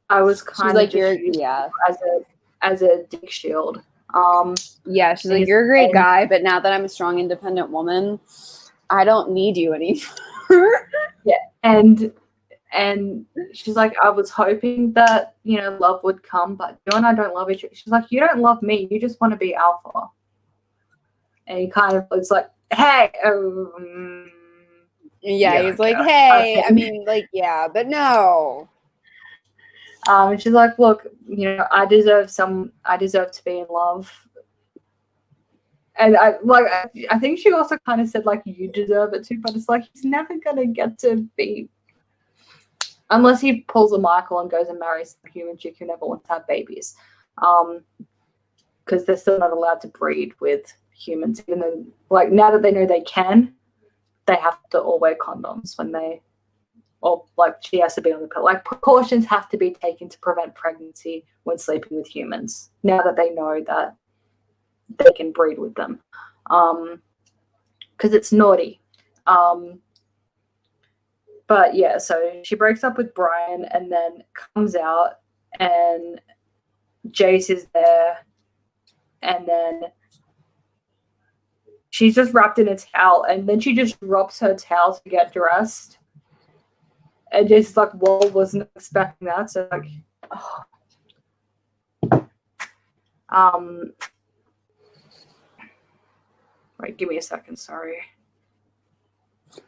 S2: I was kind of just used as a dick shield.
S1: Yeah, she's like, you're a great guy, but now that I'm a strong, independent woman, I don't need you anymore.
S2: Yeah, and she's like, I was hoping that, you know, love would come, but you and I don't love each other. She's like, you don't love me, you just want to be alpha. And he kind of was like, hey,
S1: yeah, he's like, hey, I mean, like, yeah, but no.
S2: And she's like, look, you know, I deserve to be in love. And I think she also kind of said, like, you deserve it too, but it's like, he's never gonna get to be, unless he pulls a Michael and goes and marries a human chick who never wants to have babies, because they're still not allowed to breed with humans, even though, like, now that they know they can, they have to all wear condoms when they, or like, she has to be on the pill. Like, precautions have to be taken to prevent pregnancy when sleeping with humans, now that they know that they can breed with them, because it's naughty. But yeah, so she breaks up with Brian and then comes out, and Jace is there, and then she's just wrapped in a towel, and then she just drops her towel to get dressed. And Jace is like, well, wasn't expecting that. So like, Right, give me a second, sorry.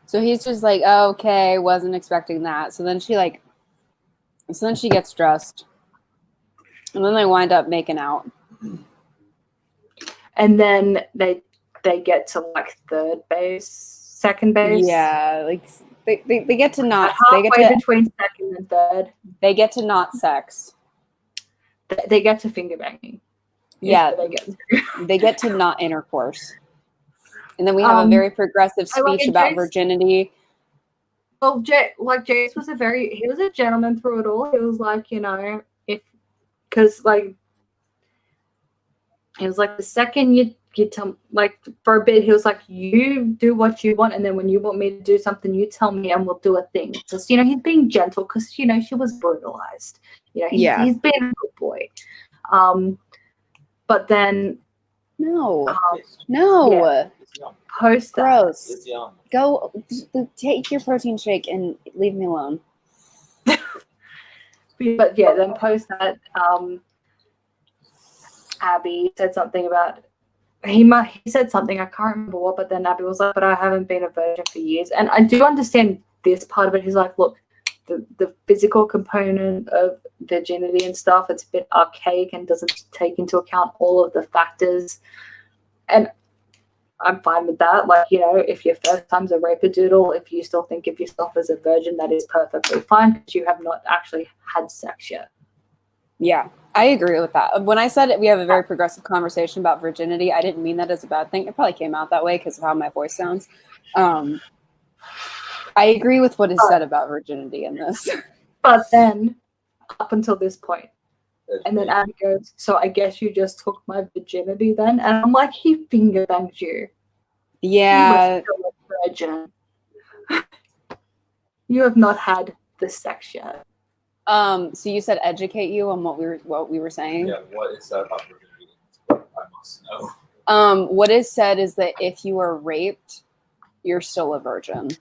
S1: So he's just like, oh, okay, wasn't expecting that. So then she gets dressed, and then they wind up making out.
S2: And then they get to like second base.
S1: Yeah, like they get to not.
S2: Halfway between second and third.
S1: They get to not sex.
S2: They get to finger banging.
S1: Yeah, they get to not intercourse. And then we have a very progressive speech about virginity.
S2: Well, Jace was he was a gentleman through it all. He was like, you know, because like, he was like, the second you tell, like, for a bit, he was like, you do what you want, and then when you want me to do something, you tell me and we'll do a thing. Just, you know, he's being gentle because, you know, she was brutalized. You know, he's being a good boy. But then
S1: no.
S2: Yeah. Post
S1: gross. Go take your protein shake and leave me alone.
S2: But yeah, then post that, Abby said something about he said something, I can't remember what, but then Abby was like, but I haven't been a virgin for years. And I do understand this part of it. He's like, look, the physical component of virginity and stuff, it's a bit archaic and doesn't take into account all of the factors. And I'm fine with that. Like, you know, if your first time's a rape-a-doodle, if you still think of yourself as a virgin, that is perfectly fine because you have not actually had sex yet.
S1: Yeah, I agree with that. When I said we have a very progressive conversation about virginity, I didn't mean that as a bad thing. It probably came out that way because of how my voice sounds. I agree with what is said about virginity in this.
S2: But then, up until this point, and then Abby goes, so I guess you just took my virginity then? And I'm like, he finger banged you.
S1: Yeah.
S2: You were still a virgin. You have not had the sex yet.
S1: So you said educate you on what we were saying?
S3: Yeah, what is said about virginity? What I must know.
S1: What is said is that if you are raped, you're still a virgin.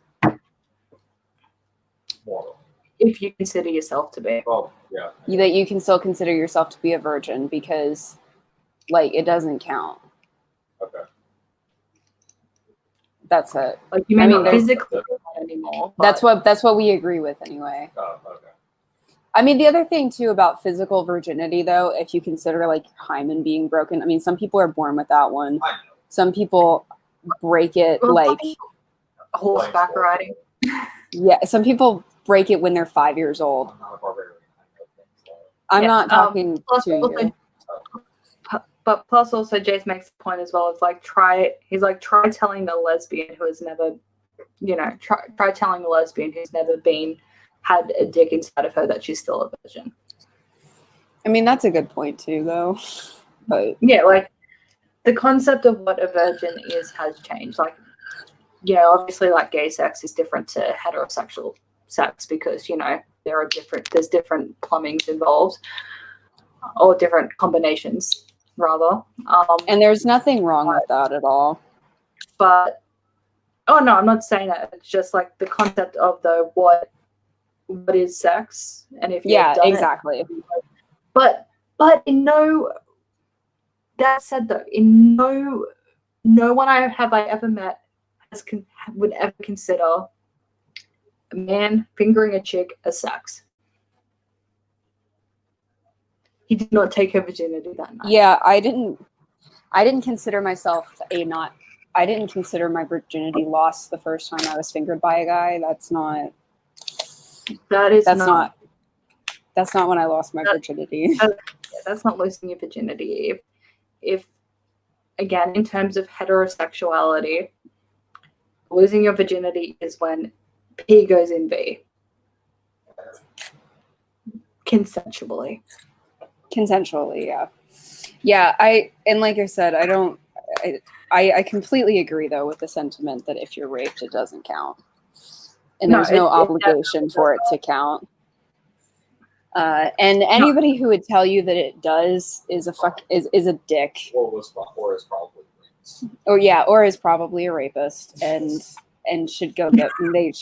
S3: Moral.
S2: If you consider yourself to be.
S3: Oh, yeah.
S1: That you can still consider yourself to be a virgin because, like, it doesn't count.
S3: Okay.
S1: That's it.
S2: Like, you may not physically anymore.
S1: That's what we agree with anyway.
S3: Oh, okay.
S1: I mean, the other thing too about physical virginity, though, if you consider like hymen being broken, I mean, some people are born with that one. Some people break it like
S2: horseback riding.
S1: Yeah, some people break it when they're 5 years old.
S3: I'm not a barbarian.
S1: I'm not talking to you.
S2: But plus also Jace makes the point as well. It's like try telling a lesbian who has never, you know, try telling a lesbian who's never had a dick inside of her that she's still a virgin.
S1: I mean, that's a good point too, though. But
S2: yeah, like the concept of what a virgin is has changed. Like, yeah, obviously, like gay sex is different to heterosexual sex because there's different plumbings involved, or different combinations rather.
S1: And there's nothing wrong with that at all.
S2: But oh no, I'm not saying that. It's just like the concept of what is sex, and if you've done
S1: exactly.
S2: it. But in no. That said, though, in no one I ever met would ever consider a man fingering a chick as sex. He did not take her virginity that night.
S1: Yeah, I didn't consider myself I didn't consider my virginity lost the first time I was fingered by a guy. That's not when I lost my virginity.
S2: That's not losing your virginity. If again, in terms of heterosexuality, losing your virginity is when P goes in V. Consensually, yeah. Yeah, and like I said, I completely agree though with the sentiment that if you're raped, it doesn't count. And there's no obligation for it to count. And anybody who would tell you that it does is a dick.
S3: Or is probably a rapist.
S1: Or is probably a rapist and should go get they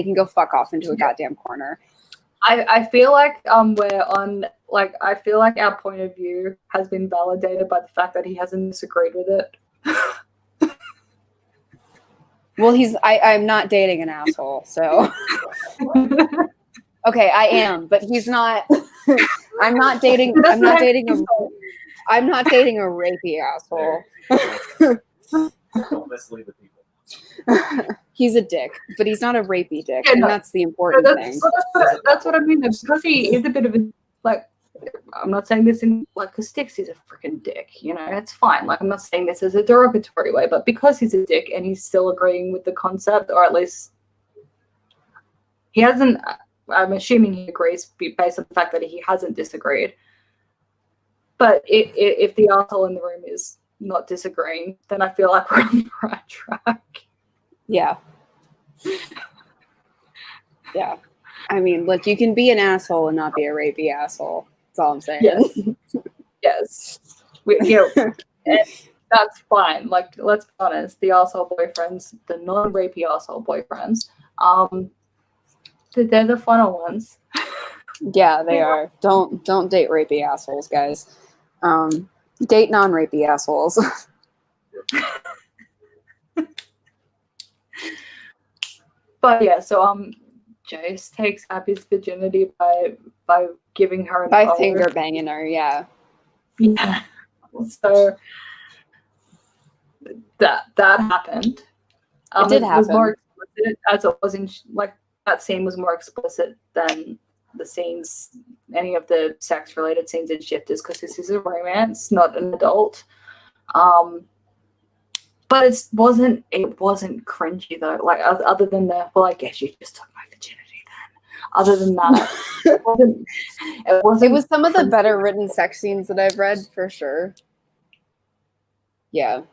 S1: can go fuck off into a goddamn corner.
S2: I feel like we're on I feel like our point of view has been validated by the fact that he hasn't disagreed with it.
S1: Well, I'm not dating an asshole, so okay, I am, but he's not. I'm not dating a rapey asshole.
S3: Don't mislead the people.
S1: He's a dick, but he's not a rapey dick, and that's the important thing.
S2: That's what I mean. Because he is a bit of a I'm not saying this in because Styx is a freaking dick. It's fine. I'm not saying this as a derogatory way, but because he's a dick and he's still agreeing with the concept, or at least he hasn't. I'm assuming he agrees based on the fact that he hasn't disagreed. But if the asshole in the room is not disagreeing, then I feel like we're on the right track.
S1: Yeah. Yeah. I mean, look, you can be an asshole and not be a rapey asshole. That's all I'm saying.
S2: Yes. That's fine. Let's be honest. The asshole boyfriends, the non-rapey asshole boyfriends, they're the funner ones.
S1: Yeah, they are. Don't date rapey assholes, guys. Date non-rapey assholes.
S2: But yeah, so Jace takes Abby's virginity by giving her
S1: finger banging her. Yeah.
S2: Yeah. So that happened.
S1: It did happen.
S2: Was more explicit, as it was in that scene was more explicit than the scenes, any of the sex-related scenes in Shifters, because this is a romance, not an adult. But it wasn't cringy though. Other than I guess you just took my virginity then. Other than that, it
S1: was some of the better written sex scenes that I've read for sure. Yeah.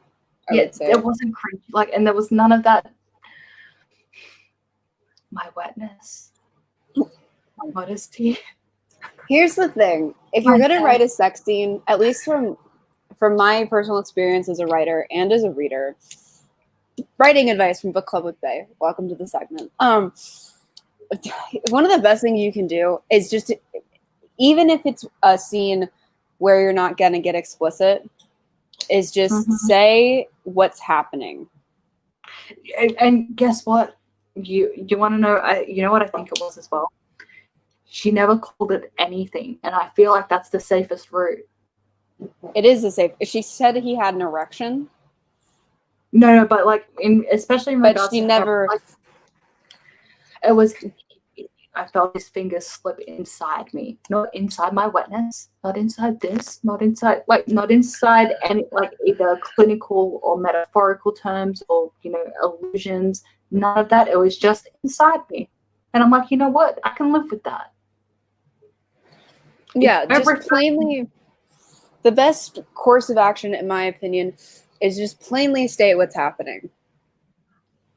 S1: I would say.
S2: It wasn't cringy. And there was none of that. My wetness, my modesty.
S1: Here's the thing: if you're gonna write a sex scene, at least from my personal experience as a writer and as a reader, writing advice from Bookclub with Bay. Welcome to the segment. One of the best things you can do is just, even if it's a scene where you're not gonna get explicit, is just say what's happening.
S2: And guess what? You want to know? You know what I think it was as well. She never called it anything, and I feel like that's the safest route.
S1: It is the safe. She said he had an erection.
S2: No, but especially in regards
S1: but she
S2: to
S1: never.
S2: Her, it was. I felt his fingers slip inside me, not inside my wetness, not inside this, not inside any either clinical or metaphorical terms or illusions. None of that. It was just inside me, and I'm like, you know what? I can live with that.
S1: Yeah, just plainly, the best course of action, in my opinion, is just plainly state what's happening.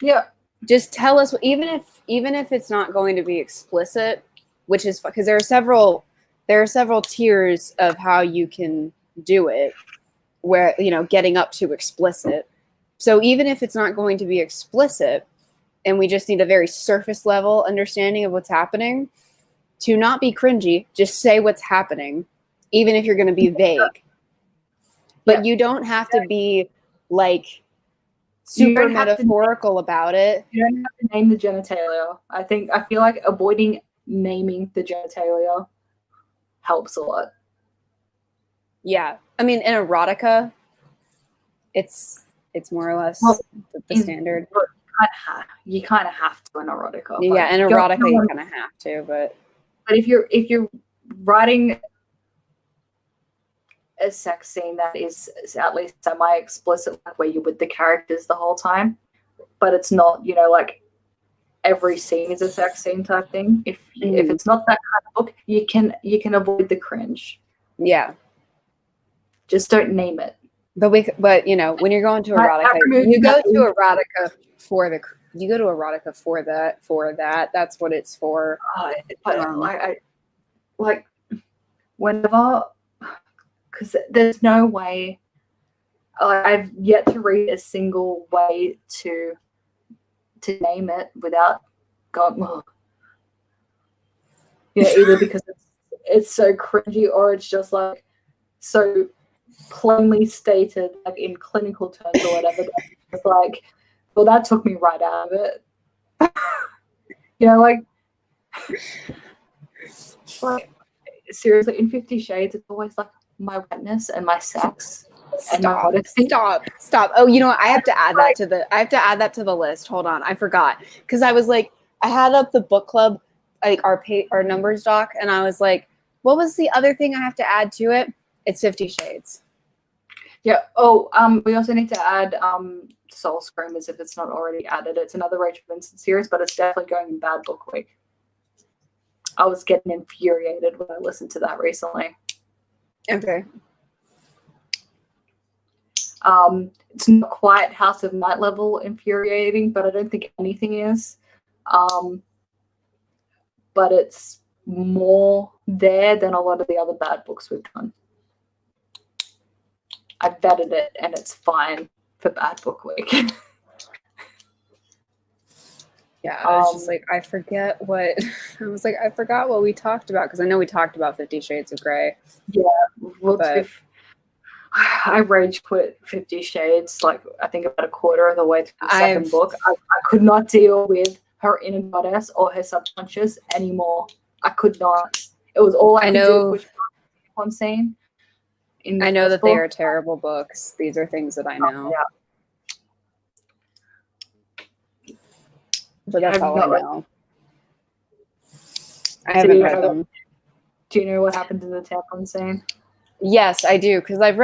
S2: Yeah.
S1: Just tell us, even if it's not going to be explicit, which is because there are several tiers of how you can do it, where, you know, getting up to explicit. So even if it's not going to be explicit, and we just need a very surface level understanding of what's happening, to not be cringy, just say what's happening, even if you're going to be vague. But you don't have to be like super metaphorical about it.
S2: You don't have to name the genitalia. I feel like avoiding naming the genitalia helps a lot.
S1: Yeah. I mean, in erotica, it's more or less the standard.
S2: You kind of have to in erotica.
S1: Yeah, in erotica you kind of have to, but
S2: if you're writing a sex scene that is at least semi-explicit, like where you're with the characters the whole time, but it's not, you know, like every scene is a sex scene type thing. If it's not that kind of book, you can avoid the cringe.
S1: Yeah.
S2: Just don't name it.
S1: But you know, when you're going to erotica, you go to erotica for that. That's what it's for.
S2: Like whenever, because there's no way. I've yet to read a single way to name it without going, oh. You know, either because it's so cringy or it's just like so plainly stated, like in clinical terms or whatever. It's like, well, that took me right out of it. You know, like seriously, in 50 Shades, it's always like my wetness and my sex.
S1: Stop. Oh, you know what? I have to add that to the list. Hold on. I forgot. Because I was like, I had up the book club, like our numbers doc, and I was like, what was the other thing I have to add to it? It's 50 Shades.
S2: Yeah. Oh, we also need to add Soul Screamers if it's not already added. It's another Rachel Vincent series, but it's definitely going in Bad Book Week. I was getting infuriated when I listened to that recently.
S1: Okay.
S2: It's not quite House of Night level infuriating, but I don't think anything is. But it's more there than a lot of the other bad books we've done. I vetted it, and it's fine for Bad Book Week.
S1: Yeah, I was just like, I forgot what we talked about, because I know we talked about 50 Shades of Grey.
S2: Yeah, I rage quit 50 Shades, like I think about a quarter of the way through the second book. I could not deal with her inner goddess or her subconscious anymore. I could not. It was all I could do with one scene.
S1: I know that they are terrible books. These are things that I know.
S2: Yeah.
S1: But that's all I know. I haven't read them.
S2: Do you know what happens in the tampon scene?
S1: Yes, I do, because I've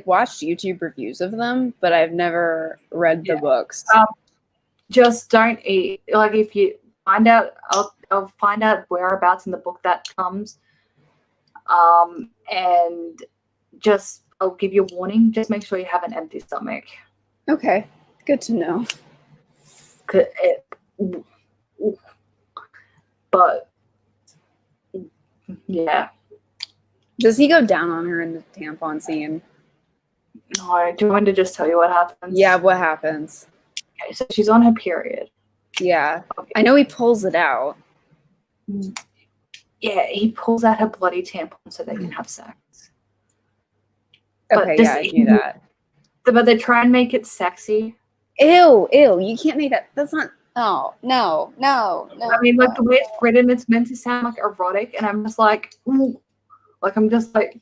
S1: watched YouTube reviews of them, but I've never read the books.
S2: Just don't eat. Like, if you find out, I'll find out whereabouts in the book that comes, and just I'll give you a warning. Just make sure you have an empty stomach.
S1: Okay, good to know.
S2: But yeah.
S1: Does he go down on her in the tampon scene?
S2: No. Do you want me to just tell you what happens?
S1: Yeah, what happens?
S2: Okay, so she's on her period.
S1: Yeah.
S2: Okay.
S1: I know he pulls it out.
S2: Yeah, he pulls out her bloody tampon so they can have sex.
S1: Okay, yeah, I knew that.
S2: But they try and make it sexy.
S1: Ew, you can't make that. That's not. No.
S2: I mean, like, the way it's written, it's meant to sound like erotic, and I'm just like, ooh. Like, I'm just like,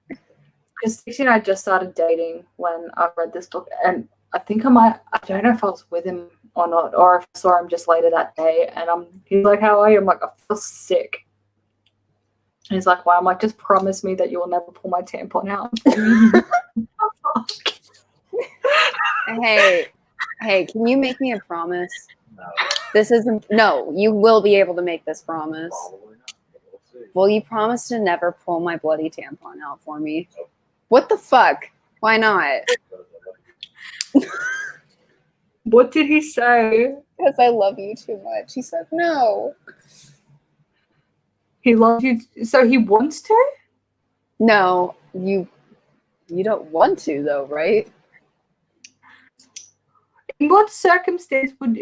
S2: because Stacey and I just started dating when I read this book, and I think I don't know if I was with him or not, or if I saw him just later that day, and he's like, how are you? I'm like, I feel sick. And he's like, why? I'm like, just promise me that you will never pull my tampon out.
S1: Hey, can you make me a promise?
S3: No.
S1: This isn't. No, you will be able to make this promise.
S3: Probably not, but we'll see.
S1: Well, you promised to never pull my bloody tampon out for me. What the fuck? Why not?
S2: What did he say?
S1: Because I love you too much. He said no.
S2: He loves you, so he wants to?
S1: No, you don't want to though, right?
S2: In what circumstance would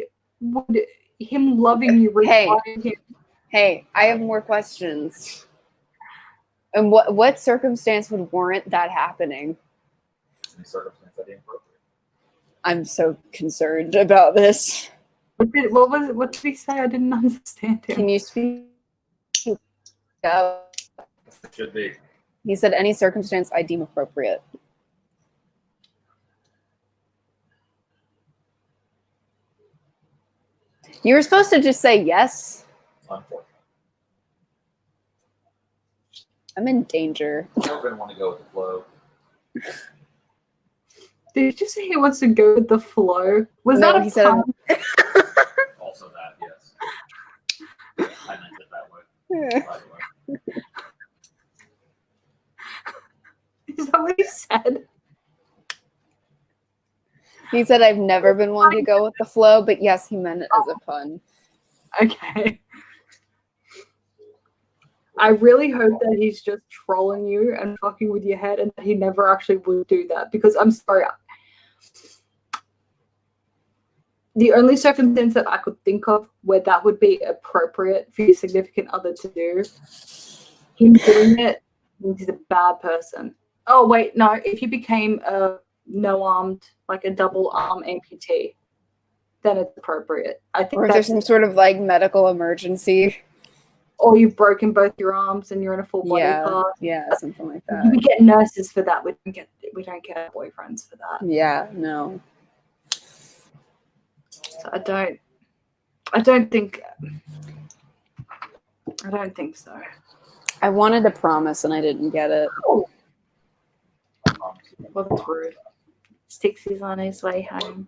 S2: him loving you require him?
S1: Hey, I have more questions. And what circumstance would warrant that happening?
S3: Any circumstance that ain't appropriate.
S1: I'm so concerned about this.
S2: What did he say? I didn't understand him.
S1: Can you speak up?
S3: It should be.
S1: He said any circumstance I deem appropriate. You were supposed to just say yes.
S3: Unfortunately.
S1: I'm in danger.
S3: I'm never going to want to go with the flow.
S2: Did you just say he wants to go with the flow? Was
S1: No,
S2: that a
S1: he said
S2: pun?
S3: Also that, yes. I meant it that way, by the way.
S2: Is that what he said?
S1: He said I've never been one to go with the flow, but yes, he meant it as a pun.
S2: Okay. I really hope that he's just trolling you and fucking with your head and that he never actually would do that, because I'm sorry. The only circumstance that I could think of where that would be appropriate for your significant other to do, him doing it, means he's a bad person. Oh, wait, no. If he became a no-armed, like a double-arm amputee, then it's appropriate. I think.
S1: Or if there's some sort of like medical emergency.
S2: Or you've broken both your arms and you're in a full body cast.
S1: Yeah, something like that.
S2: We get nurses for that. We don't get our boyfriends for that.
S1: Yeah, no.
S2: So I don't think so.
S1: I wanted to promise and I didn't get it.
S2: Oh. Well, that's rude. Stixie's on his way home.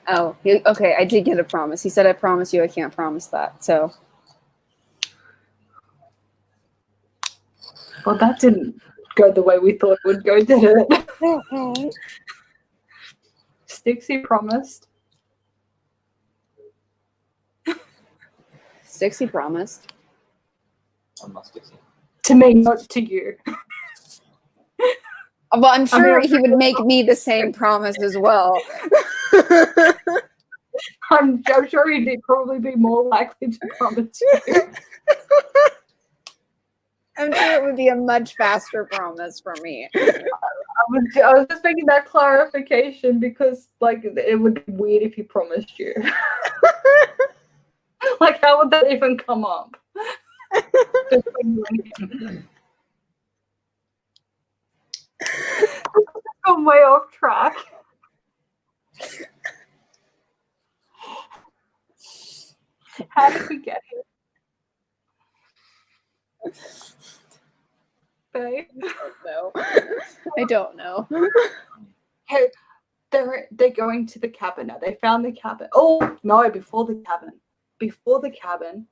S1: Oh, okay, I did get a promise. He said, I promise you I can't promise that, so.
S2: Well, that didn't go the way we thought it would go, did it? Stixie promised.
S1: Stixie promised.
S3: I'm not Stixie.
S2: To me, not to you.
S1: Well, I'm sure he would make me the same promise as well.
S2: I'm sure he'd probably be more likely to promise you.
S1: I'm sure it would be a much faster promise for me.
S2: I was just making that clarification because, like, it would be weird if he promised you. Like, how would that even come up? I'm way off track. How did we get here? Babe?
S1: No, I don't know.
S2: Hey, they're going to the cabin now. They found the cabin. Oh no, before the cabin.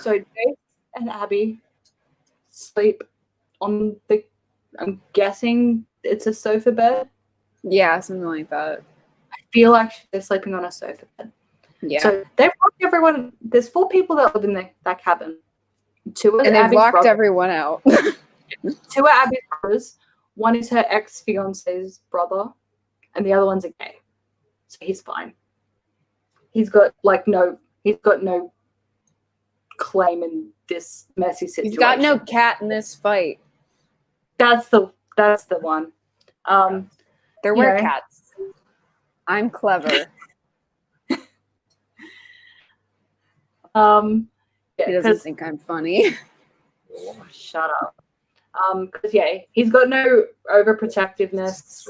S2: So Jace and Abby sleep on the. I'm guessing it's a sofa bed.
S1: Yeah, something like that.
S2: I feel like they're sleeping on a sofa bed.
S1: Yeah.
S2: So they've locked everyone. There's 4 people that live in that cabin. 2 are
S1: and they've
S2: Abby's
S1: locked
S2: brothers.
S1: everyone out.
S2: 2 are Abby's brothers. 1 is her ex-fiance's brother, and the other one's a gay. So he's fine. He's got no claim in this messy situation.
S1: He's got no cat in this fight.
S2: That's the one.
S1: There were cats. I'm clever. He doesn't think I'm funny.
S2: Shut up. Because he's got no overprotectiveness,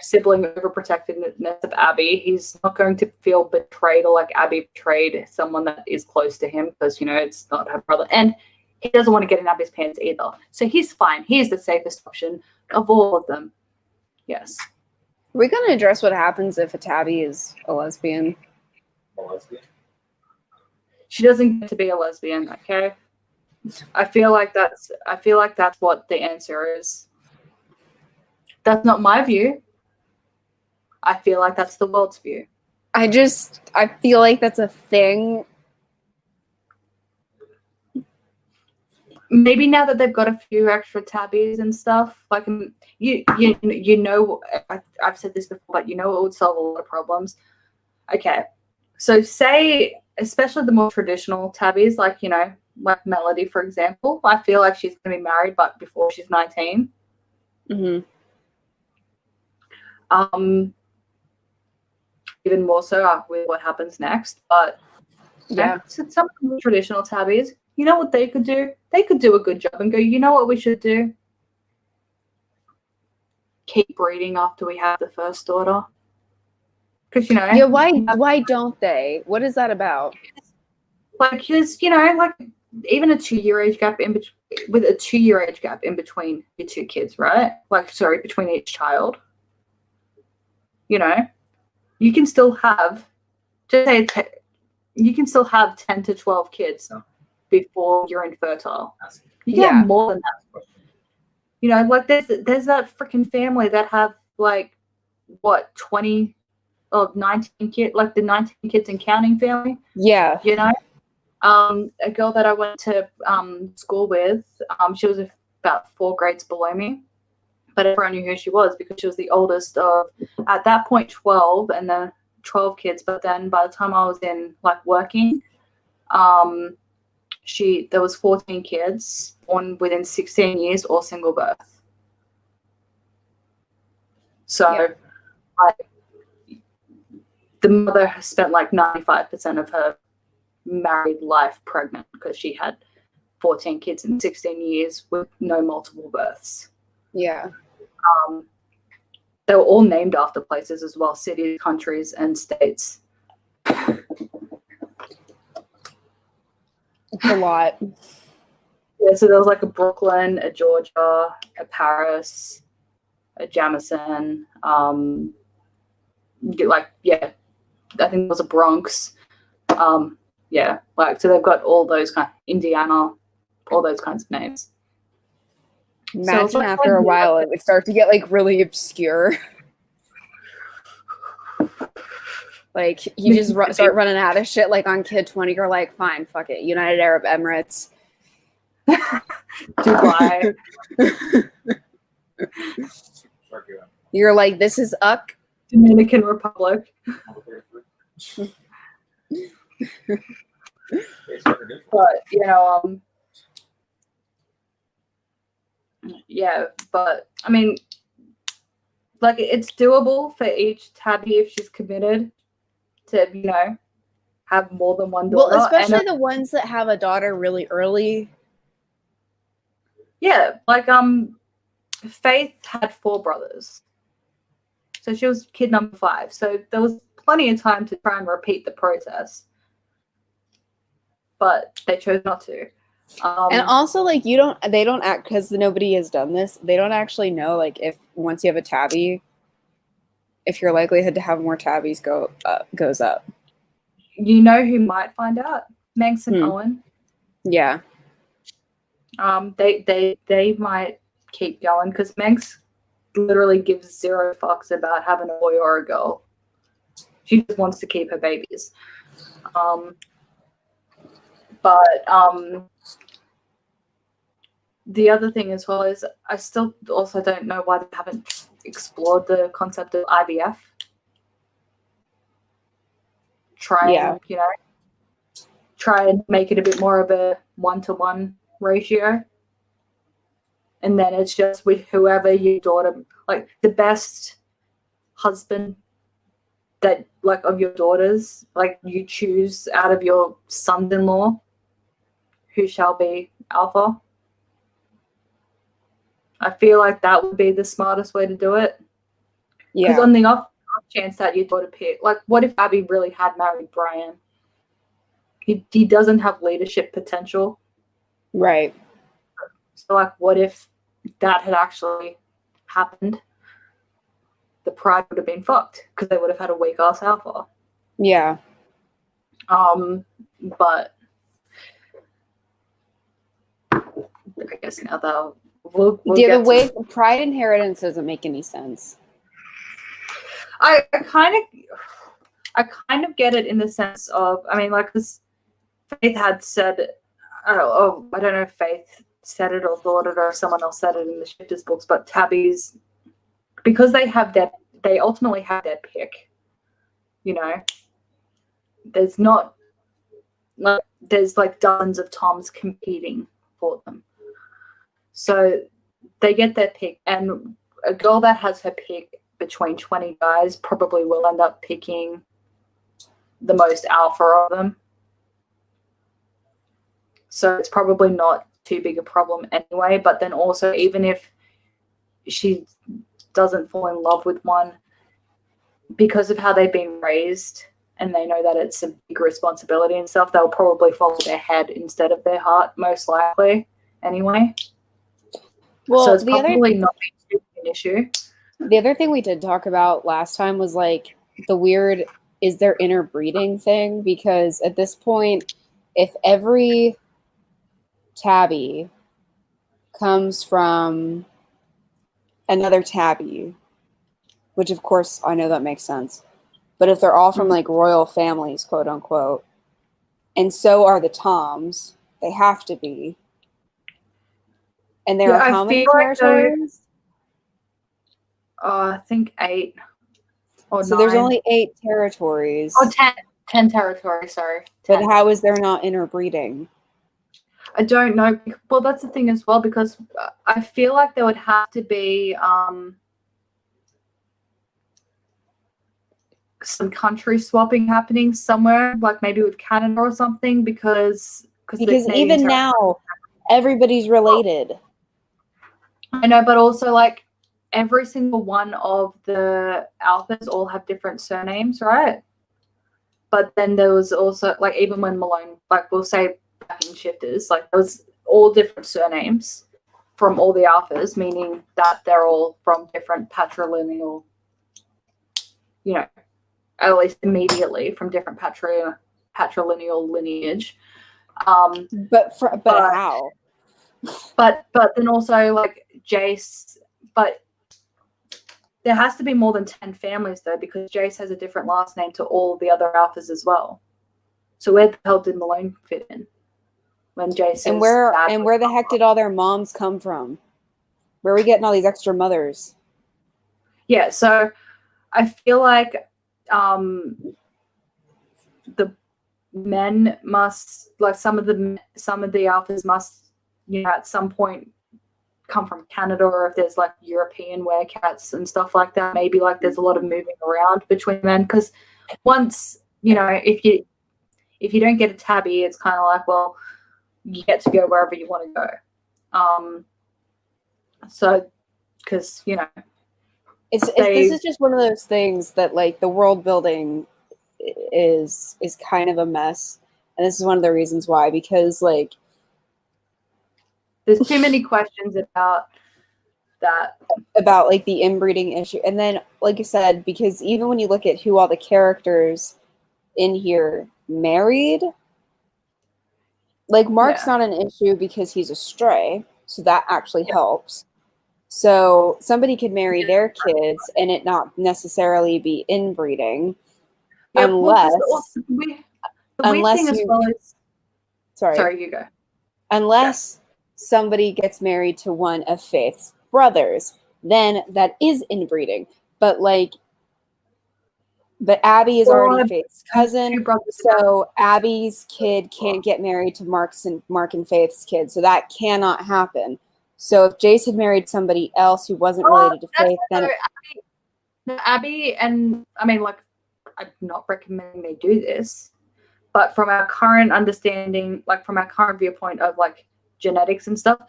S2: sibling overprotectiveness of Abby. He's not going to feel betrayed or like Abby betrayed someone that is close to him because it's not her brother, and he doesn't want to get in Abby's pants either. So he's fine. He's the safest option of all of them. Yes.
S1: Are we going to address what happens if a tabby is a lesbian?
S3: A lesbian?
S2: She doesn't get to be a lesbian, okay? I feel like that's what the answer is. That's not my view. I feel like that's the world's view.
S1: I feel like that's a thing.
S2: Maybe now that they've got a few extra tabbies and stuff, like you know, I've said this before, but you know, it would solve a lot of problems. Okay, so say, especially the more traditional tabbies, like, you know, like Melody, for example. I feel like she's going to be married, but before she's 19.
S1: Mm-hmm.
S2: Even more so with what happens next. But
S1: yeah,
S2: some of the traditional tabbies, you know what they could do? They could do a good job and go, you know what we should do? Keep breeding after we have the first daughter. Because, you know.
S1: Yeah, why don't they? What is that about?
S2: Like, because, you know, like even a 2-year age gap in between, with a 2-year age gap in between your two kids, right? Like, sorry, between each child. You know, you can still have, just say, you can still have 10 to 12 kids before you're infertile. You can have more than that. You know, like there's that freaking family that have like what 20 or 19 kids, like the 19 kids and counting family.
S1: Yeah.
S2: You know, a girl that I went to school with, she was about 4 grades below me, but everyone knew who she was because she was the oldest of, at that point, 12, and then 12 kids. But then by the time I was in like working, there was 14 kids born within 16 years or single birth. So the mother has spent like 95% of her married life pregnant because she had 14 kids in 16 years with no multiple births.
S1: Yeah.
S2: They were all named after places as well, cities, countries, and states.
S1: It's a lot.
S2: Yeah, so there was like a Brooklyn, a Georgia, a Paris, a Jamison, I think there was a Bronx. So they've got all those kind of Indiana, all those kinds of names.
S1: Imagine so after a while it would start to get like really obscure. Like you just start running out of shit like on Kid 20. You're like, fine, fuck it. United Arab Emirates.
S2: Dubai.
S1: You're like, this is UC.
S2: Dominican Republic. But, you know, but I mean, like it's doable for each tabby if she's committed to, you know, have more than one daughter.
S1: Well, especially the ones that have a daughter really early.
S2: Yeah, like Faith had 4 brothers. So she was kid number 5. So there was plenty of time to try and repeat the process. But they chose not to.
S1: And also, like, they don't act, because nobody has done this, they don't actually know, like, if once you have a tabby, if your likelihood to have more tabbies goes up.
S2: You know who might find out? Manx and Owen.
S1: Yeah.
S2: They might keep going, because Manx literally gives 0 fucks about having a boy or a girl. She just wants to keep her babies. The other thing as well is I still also don't know why they haven't explored the concept of IVF. Try and make it a bit more of a 1-to-1 ratio. And then it's just with whoever your daughter, like the best husband that, like, of your daughters, like you choose out of your sons-in-law who shall be alpha. I feel like that would be the smartest way to do it. Yeah. Because on the off chance that your daughter pick, like, what if Abby really had married Brian? He doesn't have leadership potential.
S1: Right.
S2: So, like, what if that had actually happened? The pride would have been fucked because they would have had a weak ass alpha.
S1: Yeah.
S2: But I guess now though.
S1: The way pride inheritance doesn't make any sense.
S2: I kind of get it in the sense of, I mean, like, because Faith had said, I don't know if Faith said it or thought it or someone else said it in the Shifters books, but tabbies, because they ultimately have their pick, you know, there's like dozens of Toms competing for them. So they get their pick, and a girl that has her pick between 20 guys probably will end up picking the most alpha of them. So it's probably not too big a problem anyway. But then also, even if she doesn't fall in love with one, because of how they've been raised and they know that it's a big responsibility and stuff, they'll probably follow their head instead of their heart, most likely, anyway. Well, so it's probably not an issue.
S1: The other thing we did talk about last time was like the weird is there interbreeding thing, because at this point, if every tabby comes from another tabby, which of course I know that makes sense, but if they're all from like royal families, quote unquote, and so are the Toms, they have to be. And there are how many territories?
S2: I think 8 or 9.
S1: So there's only 8 territories.
S2: Oh, 10 territories, sorry.
S1: 10. But how is there not interbreeding?
S2: I don't know. Well, that's the thing as well, because I feel like there would have to be some country swapping happening somewhere, like maybe with Canada or something, because
S1: even now everybody's related.
S2: I know, but also like every single one of the alphas all have different surnames, right? But then there was also, like, even when Malone, like, we'll say back in Shifters, like, there was all different surnames from all the alphas, meaning that they're all from different patrilineal, you know, at least immediately from different patrilineal lineage.
S1: But how?
S2: But then also, like, Jace, but there has to be more than 10 families, though, because Jace has a different last name to all the other alphas as well. So where the hell did Malone fit in? When Jace
S1: and where the heck did all their moms come from? Where are we getting all these extra mothers?
S2: Yeah, so I feel like the men must, like, some of the alphas must, you know, at some point come from Canada, or if there's like European werecats and stuff like that, maybe like there's a lot of moving around between men, because once, you know, if you don't get a tabby, it's kind of like, well, you get to go wherever you want to go. So because, you know, this is just one of those things that, like, the world building is kind of a mess, and this is one of the reasons why, because, like, there's too many questions about that.
S1: About, like, the inbreeding issue. And then, like you said, because even when you look at who all the characters in here married, like, Mark's not an issue because he's a stray, so that actually helps. So somebody could marry their kids and it not necessarily be inbreeding, unless
S2: sorry, you go.
S1: Unless somebody gets married to one of Faith's brothers, then that is inbreeding. But Abby is already Faith's cousin, so Abby's kid can't get married to Mark and Faith's kid, so that cannot happen. So if Jace had married somebody else who wasn't related to Faith, then
S2: Abby, and I mean, like, I'm not recommending they do this, but from our current understanding, like, from our current viewpoint of, like, genetics and stuff,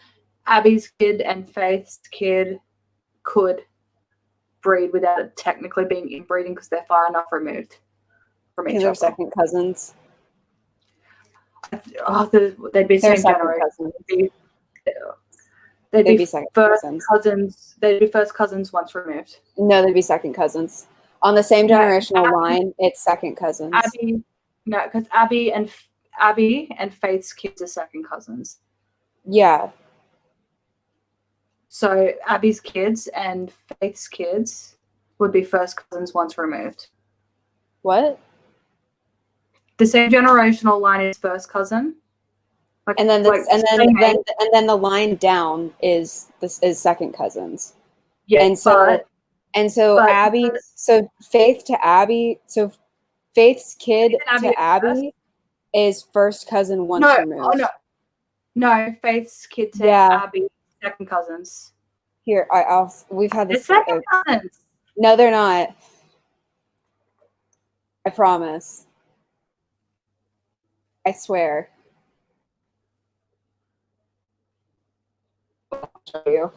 S2: Abby's kid and Faith's kid could breed without it technically being inbreeding, because they're far enough removed from each other.
S1: They're second cousins.
S2: They'd be same generation. They'd be second cousins. They'd be first cousins once removed.
S1: No, they'd be second cousins. On the same generational line, it's second cousins.
S2: Because Abby and Faith's kids are second cousins.
S1: Yeah.
S2: So Abby's kids and Faith's kids would be first cousins once removed.
S1: What?
S2: The same generational line is first cousin.
S1: Like, and then the line down is second cousins.
S2: Yeah,
S1: and so Abby, so Faith to Abby, so Faith's kid to Abby is first cousin once removed.
S2: No, Faith's kid to Abby, second cousins.
S1: Here, we've had this.
S2: They're second cousins.
S1: No, they're not. I promise. I swear. I'll show you.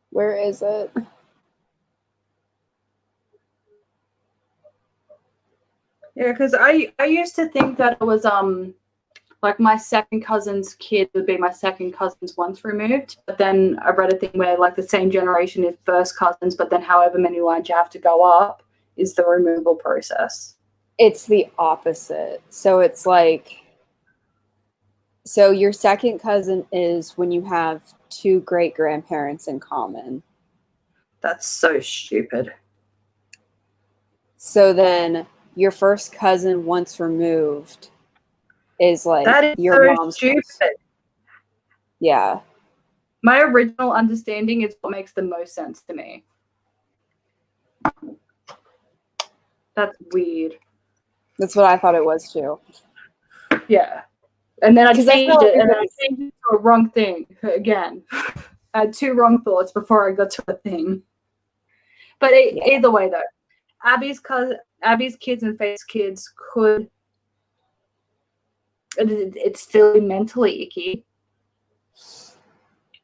S1: Where is it?
S2: Yeah, because I used to think that it was like my second cousin's kid would be my second cousin's once removed, but then I read a thing where like the same generation is first cousins, but then however many lines you have to go up is the removal process.
S1: It's the opposite. So it's like, so your second cousin is when you have two great grandparents in common.
S2: That's so stupid.
S1: So then your first cousin once removed is like
S2: that is
S1: your
S2: so
S1: mom's
S2: stupid.
S1: Yeah.
S2: My original understanding is what makes the most sense to me. That's weird.
S1: That's what I thought it was too.
S2: Yeah. And then I changed it to a wrong thing again. I had two wrong thoughts before I got to a thing. But either way though, Abby's kids and Faith's kids could. It's still mentally icky. It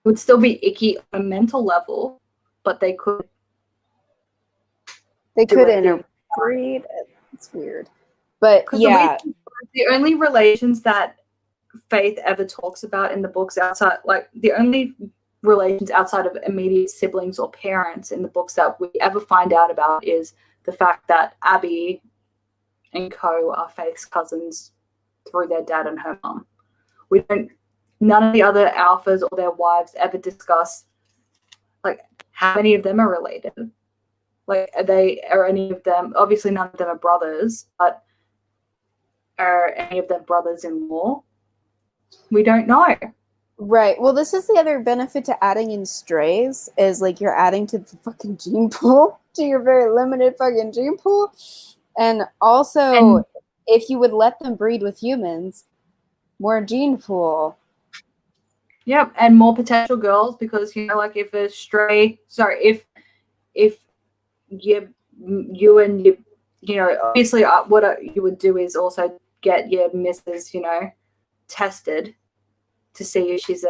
S2: would still be icky on a mental level, but they could.
S1: They could interbreed. It's weird, but yeah.
S2: The only relations that Faith ever talks about in the books outside, like the only relations outside of immediate siblings or parents in the books that we ever find out about is the fact that Abby and co are Faith's cousins through their dad and her mom. None of the other alphas or their wives ever discuss like how many of them are related. Like are any of them, obviously none of them are brothers, but are any of them brothers-in-law? We don't know.
S1: Right. Well, this is the other benefit to adding in strays is like you're adding to the fucking gene pool, to your very limited fucking gene pool. And also, if you would let them breed with humans, more gene pool.
S2: Yep, and more potential girls because, you know, like if you and you know, obviously what you would do is also get your missus, you know, tested to see if she's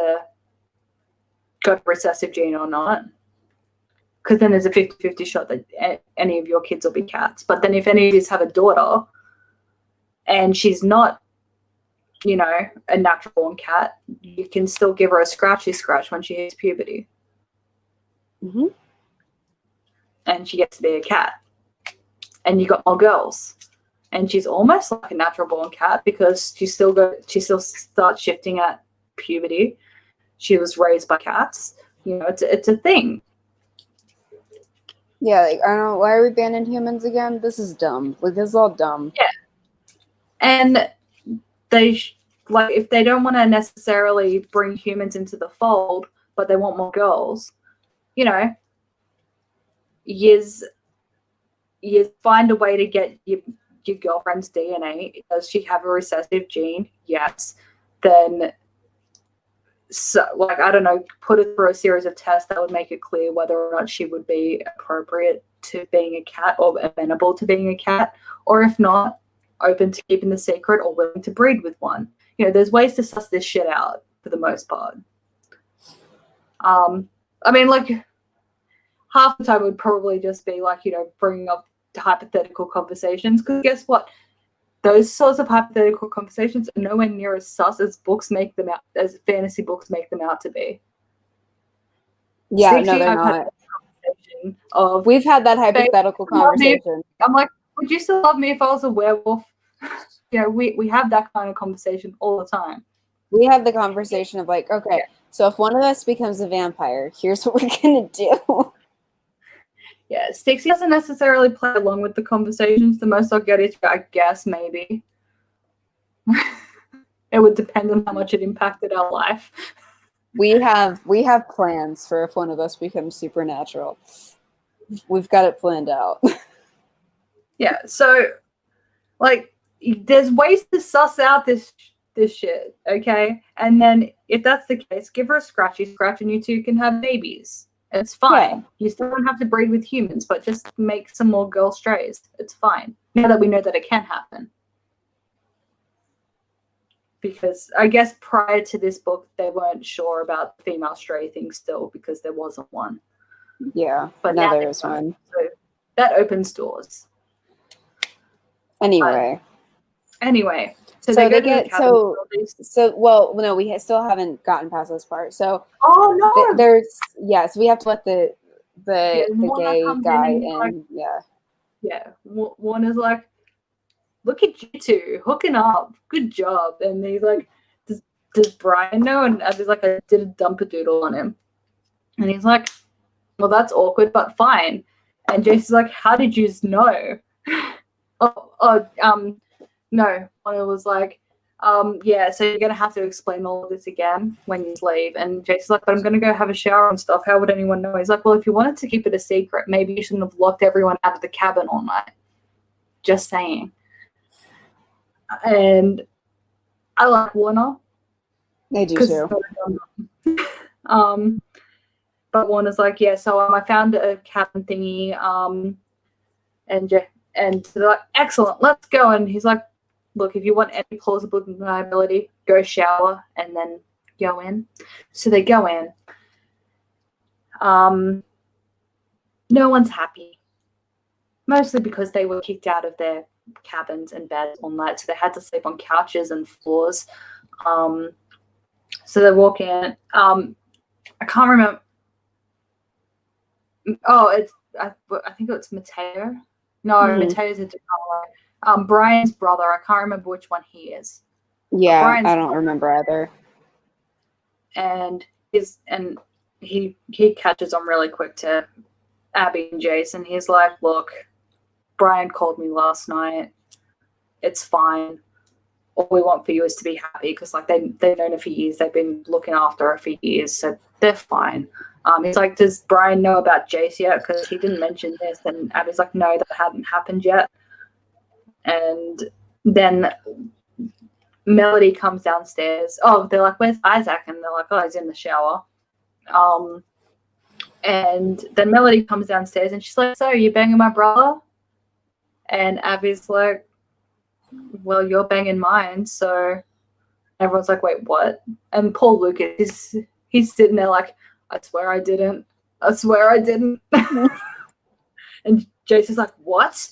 S2: got a recessive gene or not. Because then there's a 50-50 shot that any of your kids will be cats. But then if any of you have a daughter and she's not, you know, a natural born cat, you can still give her a scratchy scratch when she hits puberty.
S1: Mm-hmm. And
S2: she gets to be a cat. And you got more girls. And she's almost like a natural born cat because she still starts shifting at puberty. She was raised by cats. You know, it's a thing.
S1: Yeah, like, I don't know, why are we banning humans again? This is dumb. Like, this is all dumb.
S2: Yeah. And they, like, if they don't want to necessarily bring humans into the fold, but they want more girls, you know, you find a way to get your girlfriend's DNA. Does she have a recessive gene? Yes. Then, so, like, I don't know, put it through a series of tests that would make it clear whether or not she would be appropriate to being a cat or amenable to being a cat, or if not, open to keeping the secret or willing to breed with one. You know, there's ways to suss this shit out for the most part. I mean, like, half the time it would probably just be like, you know, bringing up hypothetical conversations, because guess what? Those sorts of hypothetical conversations are nowhere near as sus as fantasy books make them out to be.
S1: Yeah, no, they're not.
S2: conversation of...
S1: We've had that hypothetical conversation.
S2: I'm like, would you still love me if I was a werewolf? You know, we have that kind of conversation all the time.
S1: We have the conversation of like, okay, so if one of us becomes a vampire, here's what we're going to do.
S2: Yeah, Stixie doesn't necessarily play along with the conversations. The most I'll get is, I guess, maybe. It would depend on how much it impacted our life.
S1: We have plans for if one of us becomes supernatural. We've got it planned out.
S2: Yeah, so like there's ways to suss out this shit, okay? And then if that's the case, give her a scratchy scratch and you two can have babies. It's fine. Yeah. You still don't have to breed with humans, but just make some more girl strays. It's fine. Now that we know that it can happen. Because I guess prior to this book, they weren't sure about the female stray thing still because there wasn't one.
S1: Yeah, but now there is one.
S2: So that opens doors.
S1: Anyway.
S2: So
S1: they get well, no, we still haven't gotten past this part. So we have to let the gay guy in.
S2: Like, yeah. One is like, look at you two hooking up, good job. And he's like, does Brian know? And I was like, I did a dumper-doodle on him. And he's like, well, that's awkward, but fine. And Jason's like, how did you know? No. One was like, so you're going to have to explain all of this again when you leave. And Jason's like, but I'm going to go have a shower and stuff. How would anyone know? He's like, well, if you wanted to keep it a secret, maybe you shouldn't have locked everyone out of the cabin all night. Just saying. And I like Warner.
S1: I do too.
S2: But Warner's like, so I found a cabin thingy, and they're like, excellent, let's go. And he's like, look, if you want any plausible deniability, go shower and then go in. So they go in. No one's happy. Mostly because they were kicked out of their cabins and beds all night, so they had to sleep on couches and floors. So they walk in. I can't remember. Oh, I think it's Mateo. No, Mateo's a different. Brian's brother. I can't remember which one he is.
S1: Yeah, I don't remember either.
S2: And he catches on really quick to Abby and Jason. He's like, look, Brian called me last night. It's fine. All we want for you is to be happy because like they've known her for years. They've been looking after her for years, so they're fine. He's like, does Brian know about Jace yet? Because he didn't mention this. And Abby's like, no, that hadn't happened yet. And then Melody comes downstairs. Oh, they're like, where's Isaac? And they're like, oh, he's in the shower. And then Melody comes downstairs and she's like, so you banging my brother? And Abby's like, well, you're banging mine. So everyone's like, wait, what? And poor Lucas, he's sitting there like, I swear I didn't. And Jason's like, what?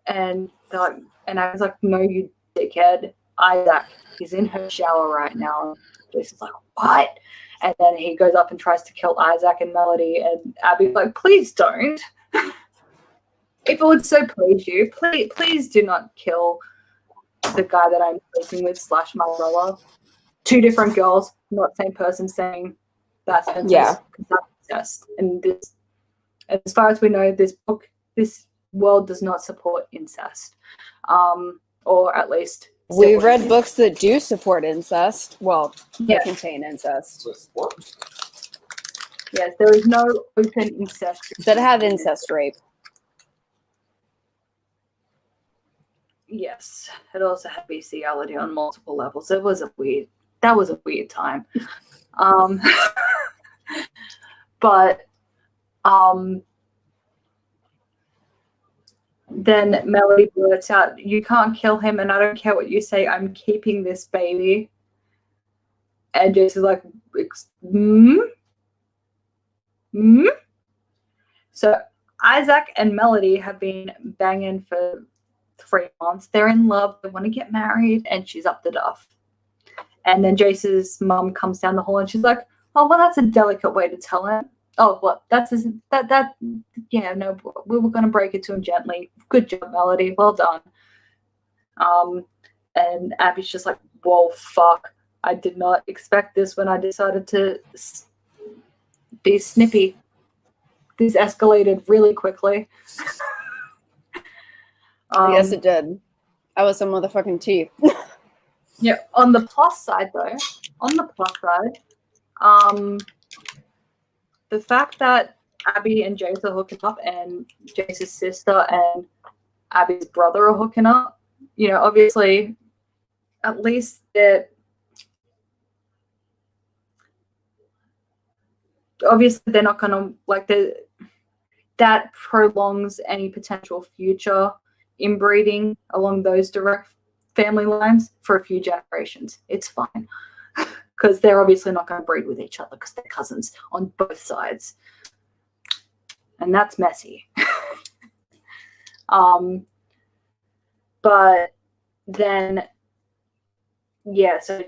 S2: And they're like, and I was like, no, you dickhead. Isaac, he's in her shower right now. Jason's like, what? And then he goes up and tries to kill Isaac and Melody, and Abby's like, please don't. If it would so please you, please do not kill the guy that I'm sleeping with / my brother. 2 different girls, not same person, saying that's incest.
S1: Yeah.
S2: That's incest. And this, as far as we know, this world does not support incest. Or at least
S1: we've read books that do support incest. Well, they contain incest.
S2: Yes, there is no open incest
S1: that have incest rape.
S2: Yes, it also had bestiality on multiple levels. That was a weird time. But then Melody blurts out, you can't kill him, and I don't care what you say, I'm keeping this baby. And Jason's like, So Isaac and Melody have been banging for 3 months. They're in love. They want to get married, and she's up the duff. And then Jace's mum comes down the hall, and she's like, oh, well, that's a delicate way to tell him. Oh, what? Yeah, no, we were going to break it to him gently. Good job, Melody. Well done. And Abby's just like, whoa, fuck. I did not expect this when I decided to be snippy. This escalated really quickly.
S1: Yes, it did. I was some motherfucking teeth.
S2: Yeah, on the plus side, though, the fact that Abby and Jace are hooking up and Jace's sister and Abby's brother are hooking up, you know, obviously, at least they're not going to, like, that prolongs any potential future inbreeding along those direct family lines for a few generations. It's fine. Because they're obviously not going to breed with each other because they're cousins on both sides. And that's messy. But then, yeah, so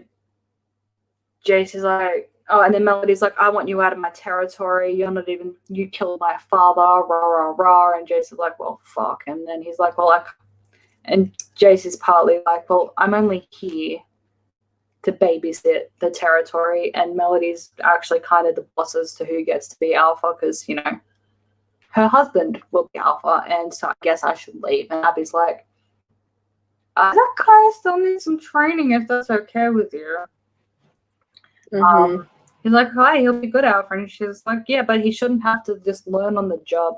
S2: Jace is like, oh, and then Melody's like, I want you out of my territory. You killed my father, rah, rah, rah. And Jace is like, well, fuck. And then he's like, well, and Jace is partly like, well, I'm only here to babysit the territory. And Melody's actually kind of the boss as to who gets to be alpha because, you know, her husband will be alpha. And so I guess I should leave. And Abby's like, that guy still needs some training if that's okay with you.
S1: Mm-hmm.
S2: He's like, hi, he'll be good alpha. And she's like, yeah, but he shouldn't have to just learn on the job,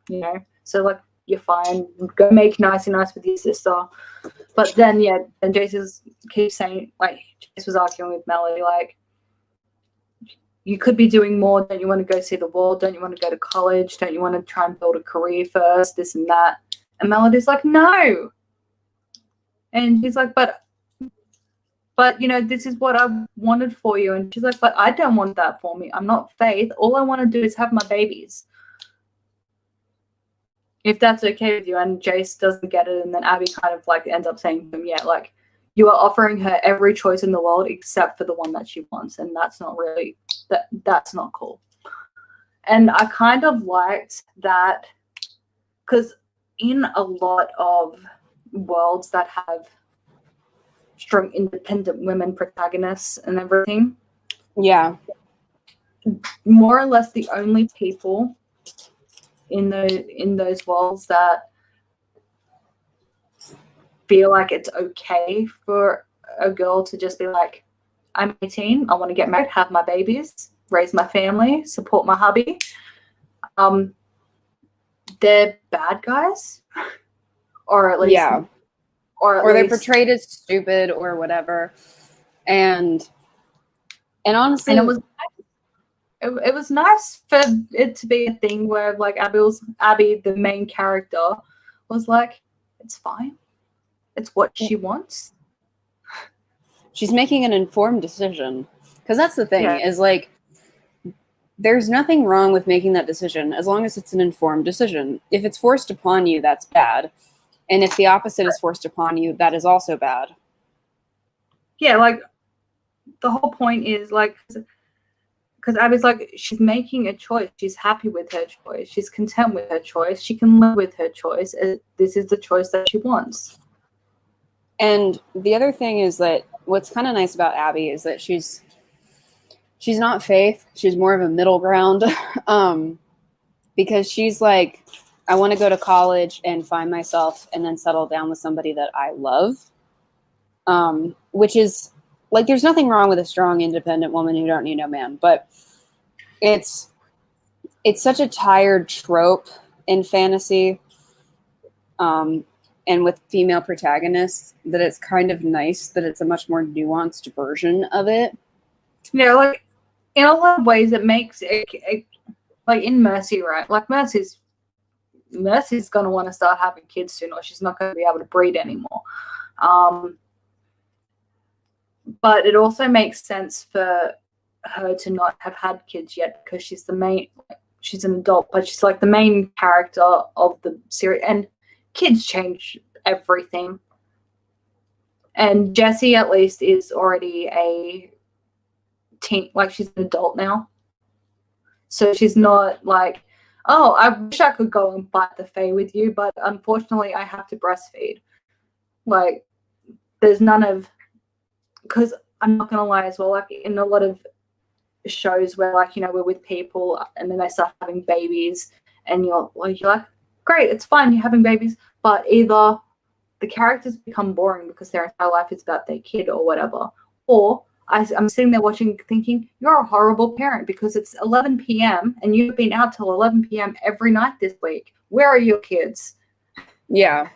S2: you know? So, like, you're fine. Go make nice with your sister. But then, yeah, and Jace keeps saying, like, Jace was arguing with Melody, like, you could be doing more. Don't you want to go see the world? Don't you want to go to college? Don't you want to try and build a career first? This and that. And Melody's like, no. And he's like, but, you know, this is what I wanted for you. And she's like, but I don't want that for me. I'm not Faith. All I want to do is have my babies. If that's okay with you. And Jace doesn't get it. And then Abby kind of like ends up saying to him, yeah, like, you are offering her every choice in the world except for the one that she wants. And that's not really, that's not cool. And I kind of liked that because in a lot of worlds that have strong independent women protagonists and everything,
S1: yeah,
S2: more or less the only people in those worlds that feel like it's okay for a girl to just be like, I'm 18, I want to get married, have my babies, raise my family, support my hubby. They're bad guys, or at least,
S1: yeah, or they're portrayed as stupid or whatever. And honestly,
S2: and it was nice for it to be a thing where like Abby, the main character, was like, it's fine. It's what she wants.
S1: She's making an informed decision. Because that's the thing, is like, there's nothing wrong with making that decision as long as it's an informed decision. If it's forced upon you, that's bad. And if the opposite is forced upon you, that is also bad.
S2: Yeah, like, the whole point is, like, because Abby's like, she's making a choice. She's happy with her choice. She's content with her choice. She can live with her choice. This is the choice that she wants.
S1: And the other thing is that what's kind of nice about Abby is that she's not Faith. She's more of a middle ground because she's like, I want to go to college and find myself and then settle down with somebody that I love, which is like, there's nothing wrong with a strong, independent woman who don't need no man, but it's such a tired trope in fantasy. And with female protagonists, that it's kind of nice that it's a much more nuanced version of it.
S2: Yeah, like, in a lot of ways, it makes it like in Mercy, right? Like, Mercy's going to want to start having kids soon, or she's not going to be able to breed anymore. But it also makes sense for her to not have had kids yet because she's she's an adult, but she's like the main character of the series. And kids change everything. And Jessie, at least, is already a teen, like, she's an adult now. So she's not like, oh, I wish I could go and fight the Fae with you, but unfortunately I have to breastfeed. Like, there's none of, because I'm not gonna lie as well, like in a lot of shows where, like, you know, we're with people and then they start having babies and you're like, great, it's fine, you're having babies, but either the characters become boring because their entire life is about their kid or whatever, or I'm sitting there watching thinking, you're a horrible parent because it's 11 p.m. and you've been out till 11 p.m. every night this week. Where are your kids?
S1: Yeah.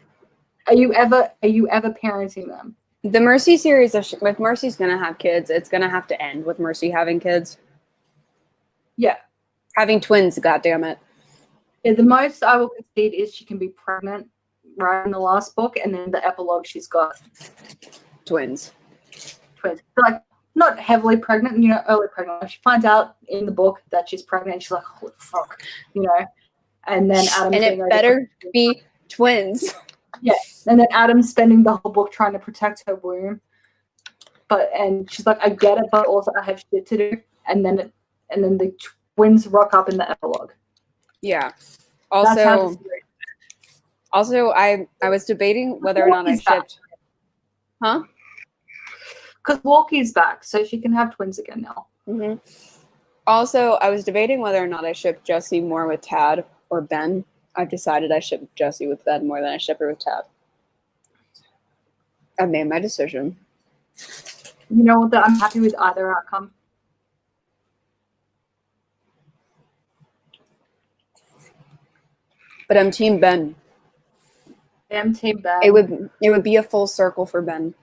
S2: Are you ever parenting them?
S1: The Mercy series, if Mercy's going to have kids, it's going to have to end with Mercy having kids.
S2: Yeah.
S1: Having twins, goddammit.
S2: Yeah, the most I will concede is she can be pregnant right in the last book, and then the epilogue she's got
S1: Twins.
S2: Like, not heavily pregnant, you know, early pregnant. She finds out in the book that she's pregnant, and she's like, holy fuck, you know. And then Adam,
S1: and it better be twins.
S2: Yeah, and then Adam's spending the whole book trying to protect her womb, and she's like, I get it, but also I have shit to do. And then the twins rock up in the epilogue.
S1: Yeah. Also, I was debating whether or not I shipped. Huh?
S2: Because Walkie's back, so she can have twins again now.
S1: Mm-hmm. Also, I was debating whether or not I shipped Jessie more with Tad or Ben. I've decided I ship Jessie with Ben more than I ship her with Tad. I've made my decision.
S2: You know what? I'm happy with either outcome.
S1: But I'm Team Ben.
S2: I'm Team Ben.
S1: It would be a full circle for Ben.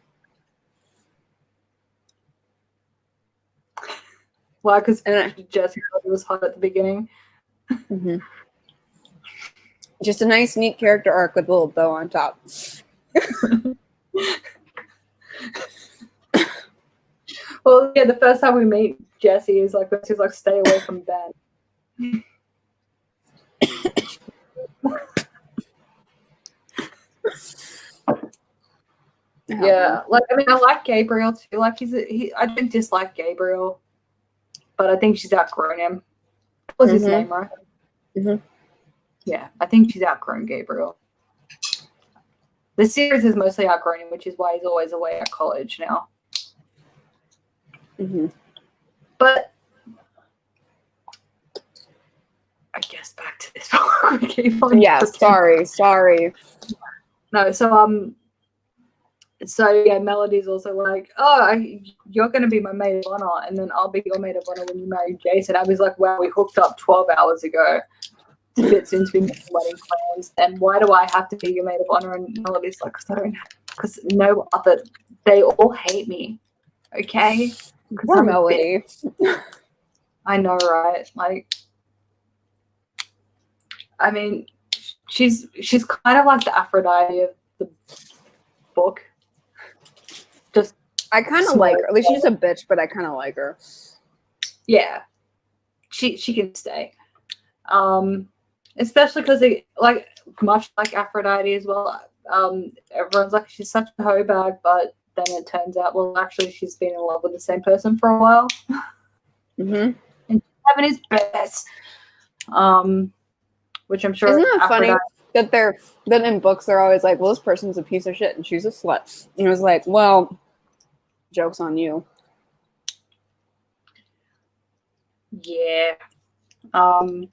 S2: Why? Because Jessie was hot at the beginning.
S1: Mm-hmm. Just a nice, neat character arc with a little bow on top.
S2: Well, yeah, the first time we meet Jessie is like, she's like, stay away from Ben. Yeah, like, I mean, I like Gabriel too. Like, I don't dislike Gabriel, but I think she's outgrown him. What was his name, right?
S1: Mm-hmm.
S2: Yeah, I think she's outgrown Gabriel. The series is mostly outgrown him, which is why he's always away at college now.
S1: Mm-hmm.
S2: But I guess back to this.
S1: Yeah, sorry.
S2: No, so yeah, Melody's also like, you're going to be my maid of honor, and then I'll be your maid of honor when you marry Jason. I was like, wow, we hooked up 12 hours ago to fit into wedding plans, and why do I have to be your maid of honor? And Melody's like, because no other, they all hate me, okay?
S1: Poor Melody.
S2: I know, right? Like, I mean, she's kind of like the Aphrodite of the book. Just,
S1: I kind of like her. At least she's a bitch, but I kind of like her.
S2: Yeah, she can stay. Especially because they, like, much like Aphrodite as well. Everyone's like, she's such a hoe bag, but then it turns out, well, actually, she's been in love with the same person for a while.
S1: Mm-hmm.
S2: And having his best. Which I'm sure
S1: isn't that funny that in books they're always like, well, this person's a piece of shit and she's a slut. And it was like, well, joke's on you.
S2: Yeah. I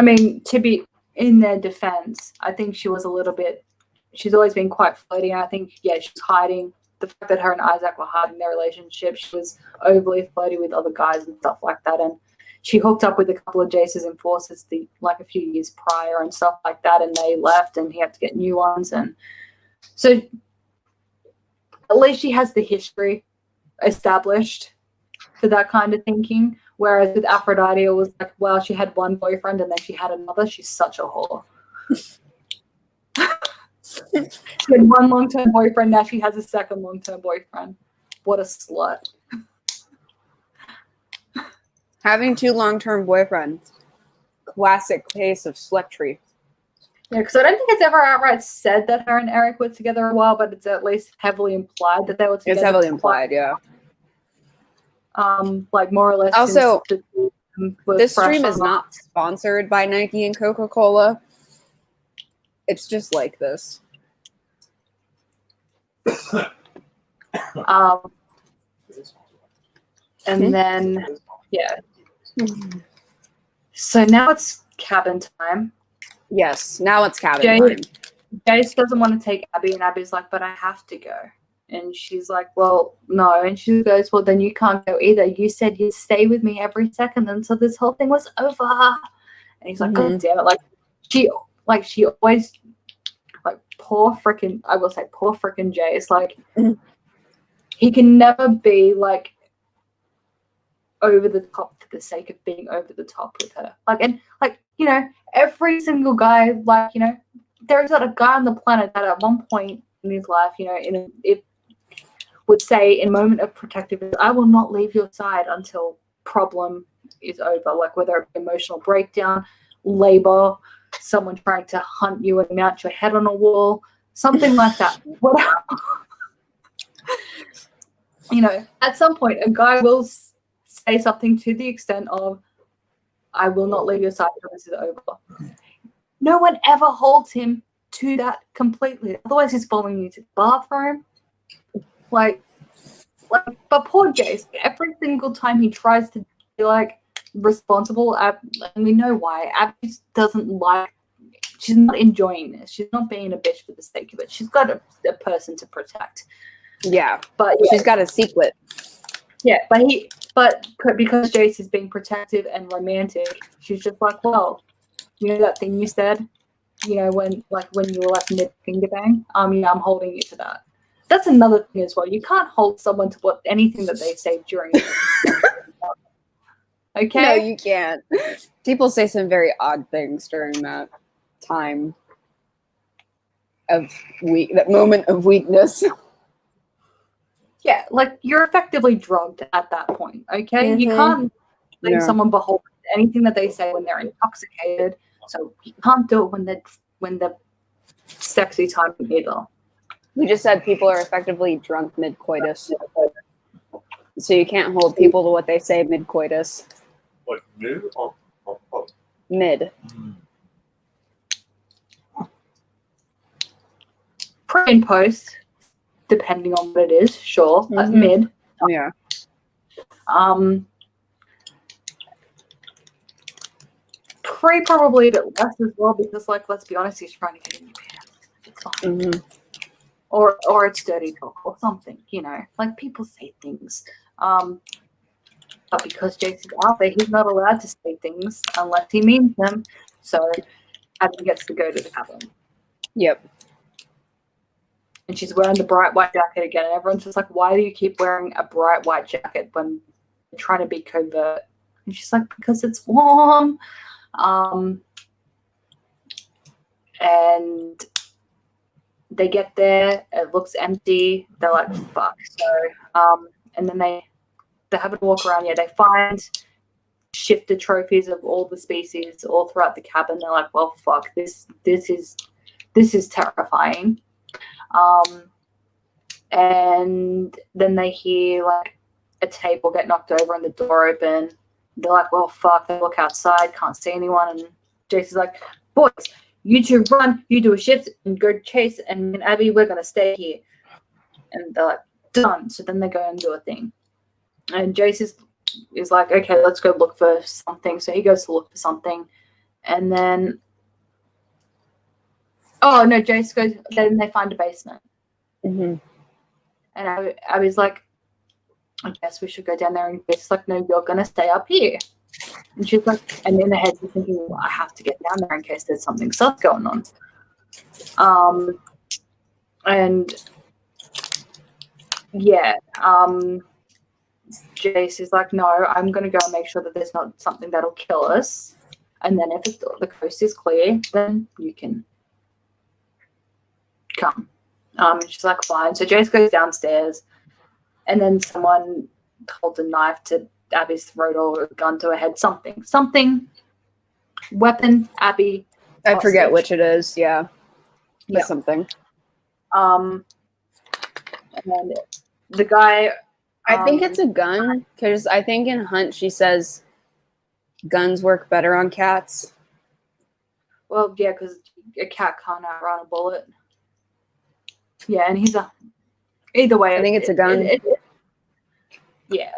S2: mean, to be in their defense, I think she's always been quite flirty, and I think, yeah, she's hiding the fact that her and Isaac were hiding their relationship. She was overly flirty with other guys and stuff like that, and she hooked up with a couple of Jace's enforcers a few years prior and stuff like that, and they left and he had to get new ones. And so at least she has the history established for that kind of thinking. Whereas with Aphrodite, it was like, well, she had one boyfriend and then she had another. She's such a whore. She had one long-term boyfriend, now she has a second long-term boyfriend. What a slut.
S1: Having two long-term boyfriends. Classic case of slutry.
S2: Yeah, because I don't think it's ever outright said that her and Eric were together a while, but it's at least heavily implied that they were together.
S1: It's heavily implied, yeah.
S2: Like more or less
S1: also, This stream is not sponsored by Nike and Coca-Cola. It's just like this.
S2: And then, yeah. So now it's cabin time.
S1: Yes, now it's cabin time.
S2: Jace doesn't want to take Abby, and Abby's like, but I have to go. And she's like, well, no. And she goes, well, then you can't go either. You said you'd stay with me every second until this whole thing was over. And he's like, God damn it. She always, poor freaking Jace. He can never be, over the top for the sake of being over the top with her. Every single guy, there's not a guy on the planet that at one point in his life, it would say in moment of protectiveness, I will not leave your side until problem is over. Whether it be emotional breakdown, labor, someone trying to hunt you and mount your head on a wall, something like that. Whatever. At some point, a guy will say something to the extent of, I will not leave your side until this is over. No one ever holds him to that completely. Otherwise, he's following you to the bathroom. But poor Jace, every single time he tries to be, responsible, and we know why. Abby doesn't she's not enjoying this. She's not being a bitch for the sake of it. She's got a person to protect.
S1: Yeah, but she's got a secret.
S2: Yeah, but because Jace is being protective and romantic, she's just like, well, that thing you said, when you were mid finger bang, I'm holding you to that. That's another thing as well. You can't hold someone to anything that they say during. Okay.
S1: No, you can't. People say some very odd things during that time of that moment of weakness.
S2: Yeah, you're effectively drugged at that point, okay?
S1: Mm-hmm.
S2: You can't make someone beholden to anything that they say when they're intoxicated, so you can't do it when they're sexy time either.
S1: We just said people are effectively drunk mid-coitus. So you can't hold people to what they say mid-coitus.
S3: What, mid or post?
S1: Mid.
S2: Pre and post, depending on what it is, sure, but mid.
S1: Yeah.
S2: Pre probably a bit less as well because, let's be honest, he's trying to get in your pants. It's fine.
S1: Mm-hmm.
S2: Or it's dirty talk or something, people say things. But because Jason's out there, he's not allowed to say things unless he means them. So Abby gets to go to the cabin.
S1: Yep.
S2: And she's wearing the bright white jacket again. And everyone's just like, why do you keep wearing a bright white jacket when you're trying to be covert? And she's like, because it's warm. And they get there. It looks empty. They're like, fuck. So, and then they have a walk around. Yeah, they find shifted trophies of all the species all throughout the cabin. They're like, well, fuck. This is terrifying. And then they hear a table get knocked over and the door open. They're like, well, fuck. They look outside, can't see anyone. And Jason's like, boys, you two run, you do a shift and go chase. And me and Abby, we're going to stay here. And they're like, done. So then they go and do a thing. And Jace is like, okay, let's go look for something. So he goes to look for something. And then Jace goes, then they find a basement.
S1: Mm-hmm.
S2: And Abby's like, I guess we should go down there. And Jace's like, no, you're going to stay up here. And she's like, and in her head, she's thinking, well, I have to get down there in case there's something sus going on. And yeah, Jace is like, no, I'm going to go and make sure that there's not something that'll kill us. And then if the coast is clear, then you can come. And she's like, fine. So Jace goes downstairs, and then someone holds a knife to Abby's throat or a gun to her head. Something. Weapon, Abby.
S1: I forget which it is. Yeah. But something.
S2: And then the guy.
S1: I think it's a gun, because I think in Hunt she says guns work better on cats.
S2: Well, yeah, because a cat can't outrun a bullet. Yeah, and he's a. Either way,
S1: I think it's a gun.
S2: Yeah.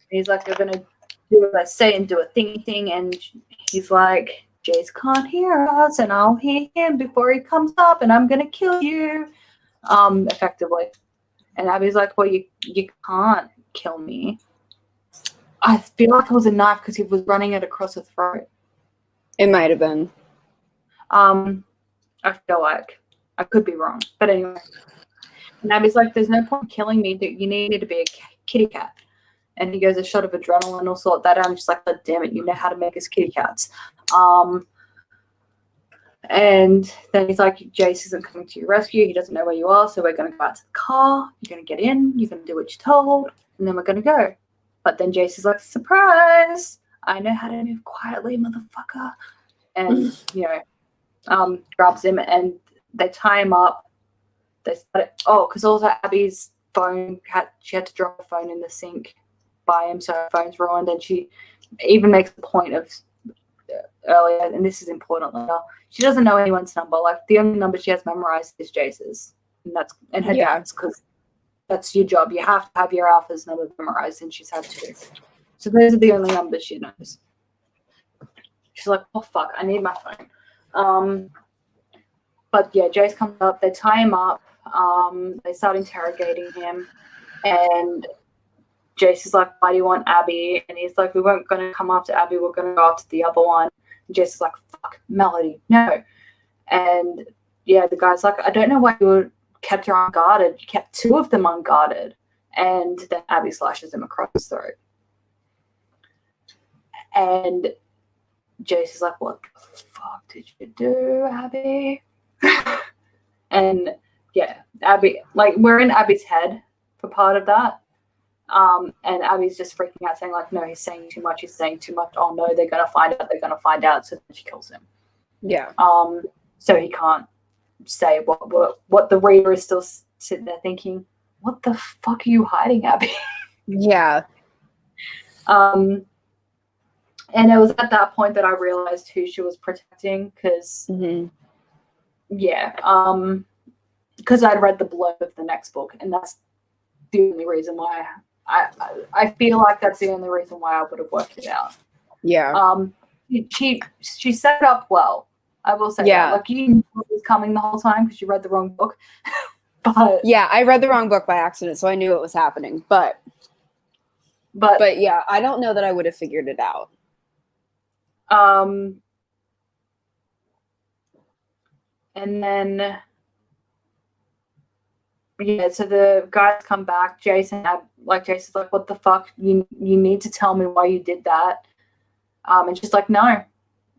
S2: He's like, "You're gonna do what I say and do a thingy thing," and he's like, "Jace can't hear us, and I'll hear him before he comes up, and I'm gonna kill you." Effectively. And Abby's like, "Well, you can't kill me." I feel like it was a knife because he was running it across her throat.
S1: It might have been.
S2: I feel like I could be wrong, but anyway. And Abby's like, "There's no point killing me. You need me to be a kitty cat." And he goes, "A shot of adrenaline will sort that out." And she's like, "God damn it, you know how to make us kitty cats." And then he's like, "Jace isn't coming to your rescue. He doesn't know where you are, so we're going to go out to the car. You're going to get in. You're going to do what you're told. And then we're going to go." But then Jace is like, "Surprise! I know how to move quietly, motherfucker." And, grabs him and they tie him up. They started, because also Abby's phone, she had to drop her phone in the sink by him, so her phone's ruined. And she even makes the point of earlier, and this is important later, she doesn't know anyone's number. Like, the only number she has memorized is Jace's, and her dad's, because that's your job. You have to have your alpha's number memorized, and she's had 2. So those are the only numbers she knows. She's like, "Oh fuck, I need my phone." But yeah, Jace comes up, they tie him up, they start interrogating him, and Jace is like, "Why do you want Abby?" And he's like, "We weren't going to come after Abby, we're going to go after the other one." And Jace is like, "Fuck, Melody, no." And yeah, the guy's like, "I don't know why you kept her unguarded. You kept 2 of them unguarded." And then Abby slashes him across his throat. And Jace is like, "What the fuck did you do, Abby?" And yeah, Abby, like, we're in Abby's head for part of that. And Abby's just freaking out, saying like, "No, he's saying too much. He's saying too much. Oh no, they're gonna find out. They're gonna find out." So then she kills him.
S1: Yeah.
S2: So he can't say what the reader is still sitting there thinking, "What the fuck are you hiding, Abby?"
S1: Yeah.
S2: And it was at that point that I realized who she was protecting, because because I'd read the blurb of the next book, and that's the only reason why I feel like that's the only reason why I would have worked it out.
S1: Yeah.
S2: She set it up well. I will say that. Like, you knew it was coming the whole time because you read the wrong book. But
S1: yeah, I read the wrong book by accident, so I knew it was happening. But yeah, I don't know that I would have figured it out.
S2: And then so the guys come back. Jason's like, "What the fuck? You need to tell me why you did that." And she's like, "No."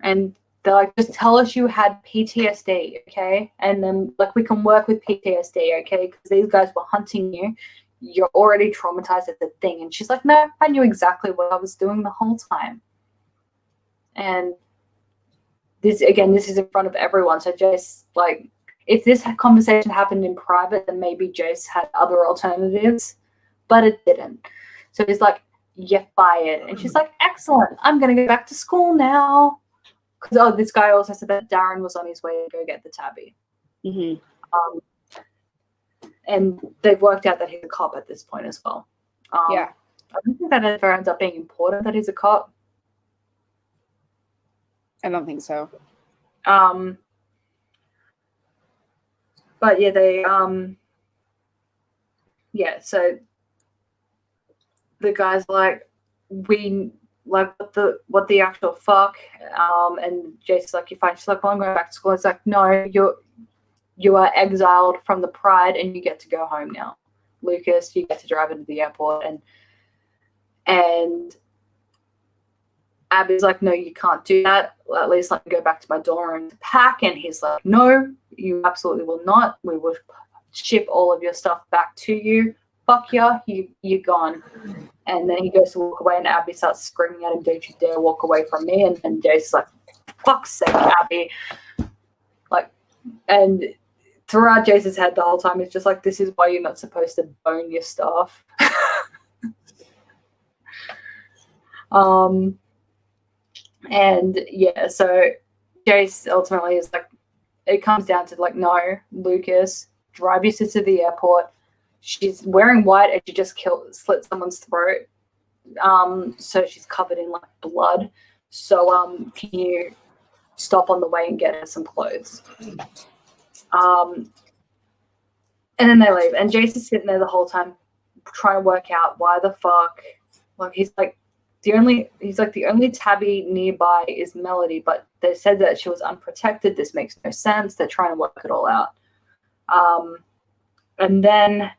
S2: And they're like, "Just tell us you had PTSD, okay? And then, like, we can work with PTSD, okay? Because these guys were hunting you. You're already traumatized at the thing." And she's like, "No, I knew exactly what I was doing the whole time." And this is in front of everyone. So Jace, like, if this conversation happened in private, then maybe Jace had other alternatives, but it didn't. So he's like, "You're fired." And she's like, "Excellent. I'm going to go back to school now." Because, this guy also said that Darren was on his way to go get the tabby. And they've worked out that he's a cop at this point as well. I don't think that ever ends up being important that he's a cop.
S1: I don't think so.
S2: But yeah, they so the guy's like, "We like, what the actual fuck?" And Jason's like, "You're fine." She's like, "Well, I'm going back to school." It's like, "No, you are exiled from the Pride, and you get to go home now, Lucas. You get to drive into the airport." And Abby's like, "No, you can't do that. Well, at least let me go back to my dorm room to pack." And he's like, "No, you absolutely will not. We will ship all of your stuff back to you. Fuck yeah, you're gone." And then he goes to walk away, and Abby starts screaming at him, "Don't you dare walk away from me." And Jason's like, "Fuck's sake, Abby." Like, and throughout Jason's head the whole time, it's just like, this is why you're not supposed to bone your stuff. And yeah, so Jace ultimately is like, it comes down to like, no, Lucas, drive your sister to the airport. She's wearing white and she just slit someone's throat. So she's covered in like blood. So can you stop on the way and get her some clothes? And then they leave, and Jason's sitting there the whole time trying to work out why the fuck, like he's like the only tabby nearby is Melody, but they said that she was unprotected. This makes no sense. They're trying to work it all out. And then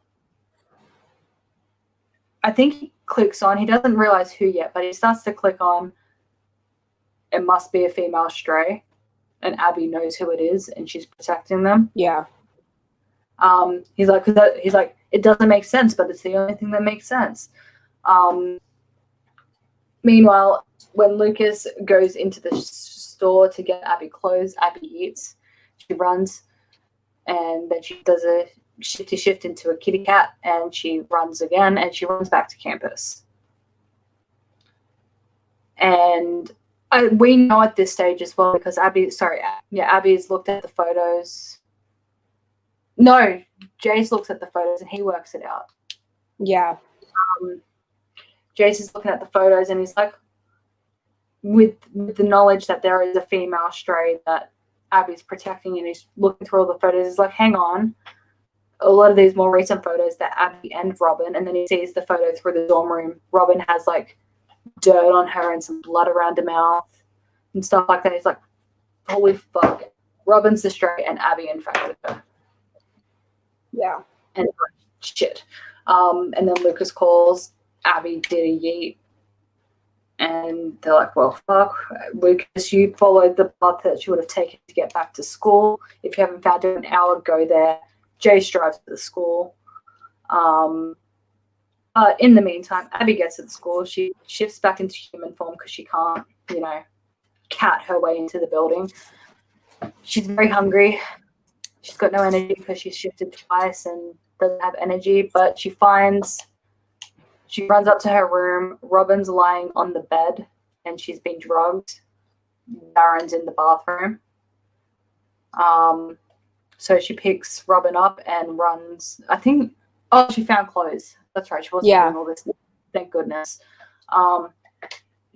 S2: I think he clicks on, he doesn't realize who yet, but he starts to click on, it must be a female stray, and Abby knows who it is, and she's protecting them.
S1: Yeah.
S2: He's like, it doesn't make sense, but it's the only thing that makes sense. Meanwhile, when Lucas goes into the store to get Abby clothes, Abby eats. She runs, and then she does a shifty shift into a kitty cat, and she runs again, and she runs back to campus. And we know at this stage as well, because Abby's looked at the photos. No, Jace looks at the photos and he works it out.
S1: Yeah.
S2: Jace is looking at the photos and he's like, with the knowledge that there is a female stray that Abby's protecting, and he's looking through all the photos, he's like, hang on. A lot of these more recent photos that Abby and Robin, and then he sees the photo through the dorm room. Robin has like dirt on her and some blood around her mouth and stuff like that. He's like, holy fuck. Robin's the stray and Abby infected her.
S1: Yeah.
S2: And shit. And then Lucas calls, Abby did a yeet. And they're like, well, fuck. Lucas, you followed the path that she would have taken to get back to school. If you haven't found her in an hour, go there. Jace drives to the school. In the meantime, Abby gets to the school. She shifts back into human form because she can't, cat her way into the building. She's very hungry. She's got no energy because she's shifted twice and doesn't have energy, but she runs up to her room. Robin's lying on the bed and she's been drugged. Darren's in the bathroom. So she picks Robin up and runs. She found clothes. That's right. She wasn't doing all this. Thank goodness.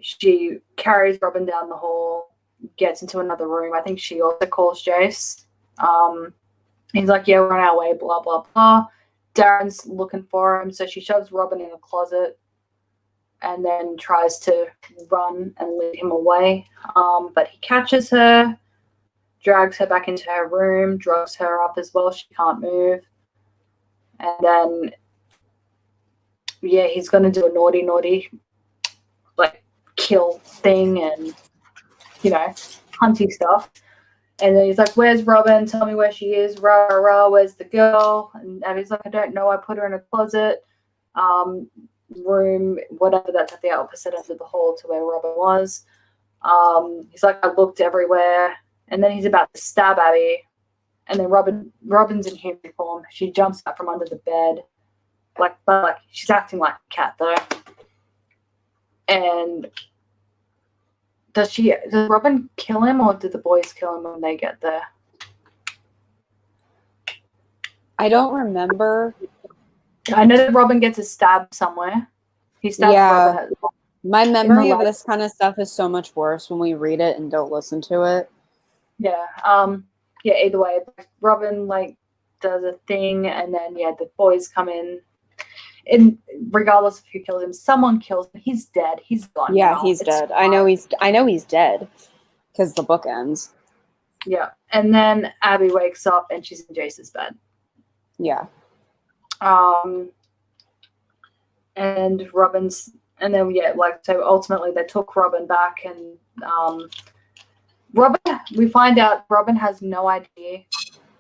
S2: She carries Robin down the hall, gets into another room. I think she also calls Jace. He's like, yeah, we're on our way, blah, blah, blah. Darren's looking for him, so she shoves Robin in a closet and then tries to run and lead him away. But he catches her, drags her back into her room, drugs her up as well. She can't move. And then, he's going to do a naughty, like, kill thing and, hunty stuff. And then he's like, where's Robin? Tell me where she is. Rah, rah, rah, where's the girl? And Abby's like, I don't know. I put her in a closet, room, whatever, that's at the opposite end of the hall to where Robin was. He's like, I looked everywhere. And then he's about to stab Abby. And then Robin's in human form. She jumps out from under the bed. But she's acting like a cat, though. And does Robin kill him, or do the boys kill him when they get there?
S1: I don't remember.
S2: I know that Robin gets a stab somewhere. He stabs Robin.
S1: My memory of this kind of stuff is so much worse when we read it and don't listen to it.
S2: Yeah. Either way, Robin does a thing, and then the boys come in. And regardless of who kills him, someone kills him. He's dead. He's gone.
S1: Yeah,
S2: now.
S1: he's dead. I know he's dead because the book ends.
S2: Yeah, and then Abby wakes up and she's in Jace's bed.
S1: Yeah.
S2: And so ultimately they took Robin back, and Robin, we find out Robin has no idea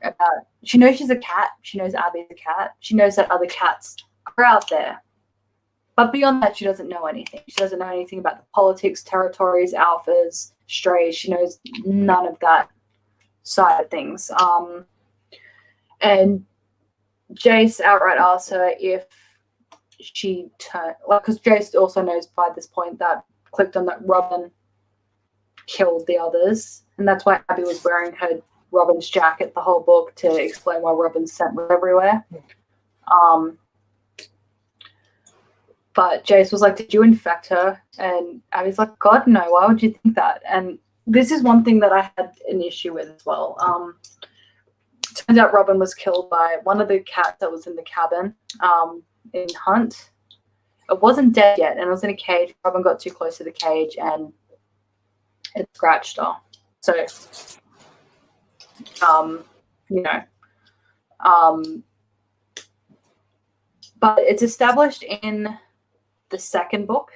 S2: about. She knows she's a cat. She knows Abby's a cat. She knows that other cats are out there. But beyond that, she doesn't know anything. She doesn't know anything about the politics, territories, alphas, strays. She knows none of that side of things. And Jace outright asks her if she turned, because Jace also knows by this point that clicked on that Robin killed the others, and that's why Abby was wearing her Robin's jacket the whole book to explain why Robin's scent was everywhere. But Jace was like, did you infect her? And Abby's like, God, no, why would you think that? And this is one thing that I had an issue with as well. Turns out Robin was killed by one of the cats that was in the cabin in Hunt. It wasn't dead yet, and it was in a cage. Robin got too close to the cage, and it scratched her. So, but it's established in the second book.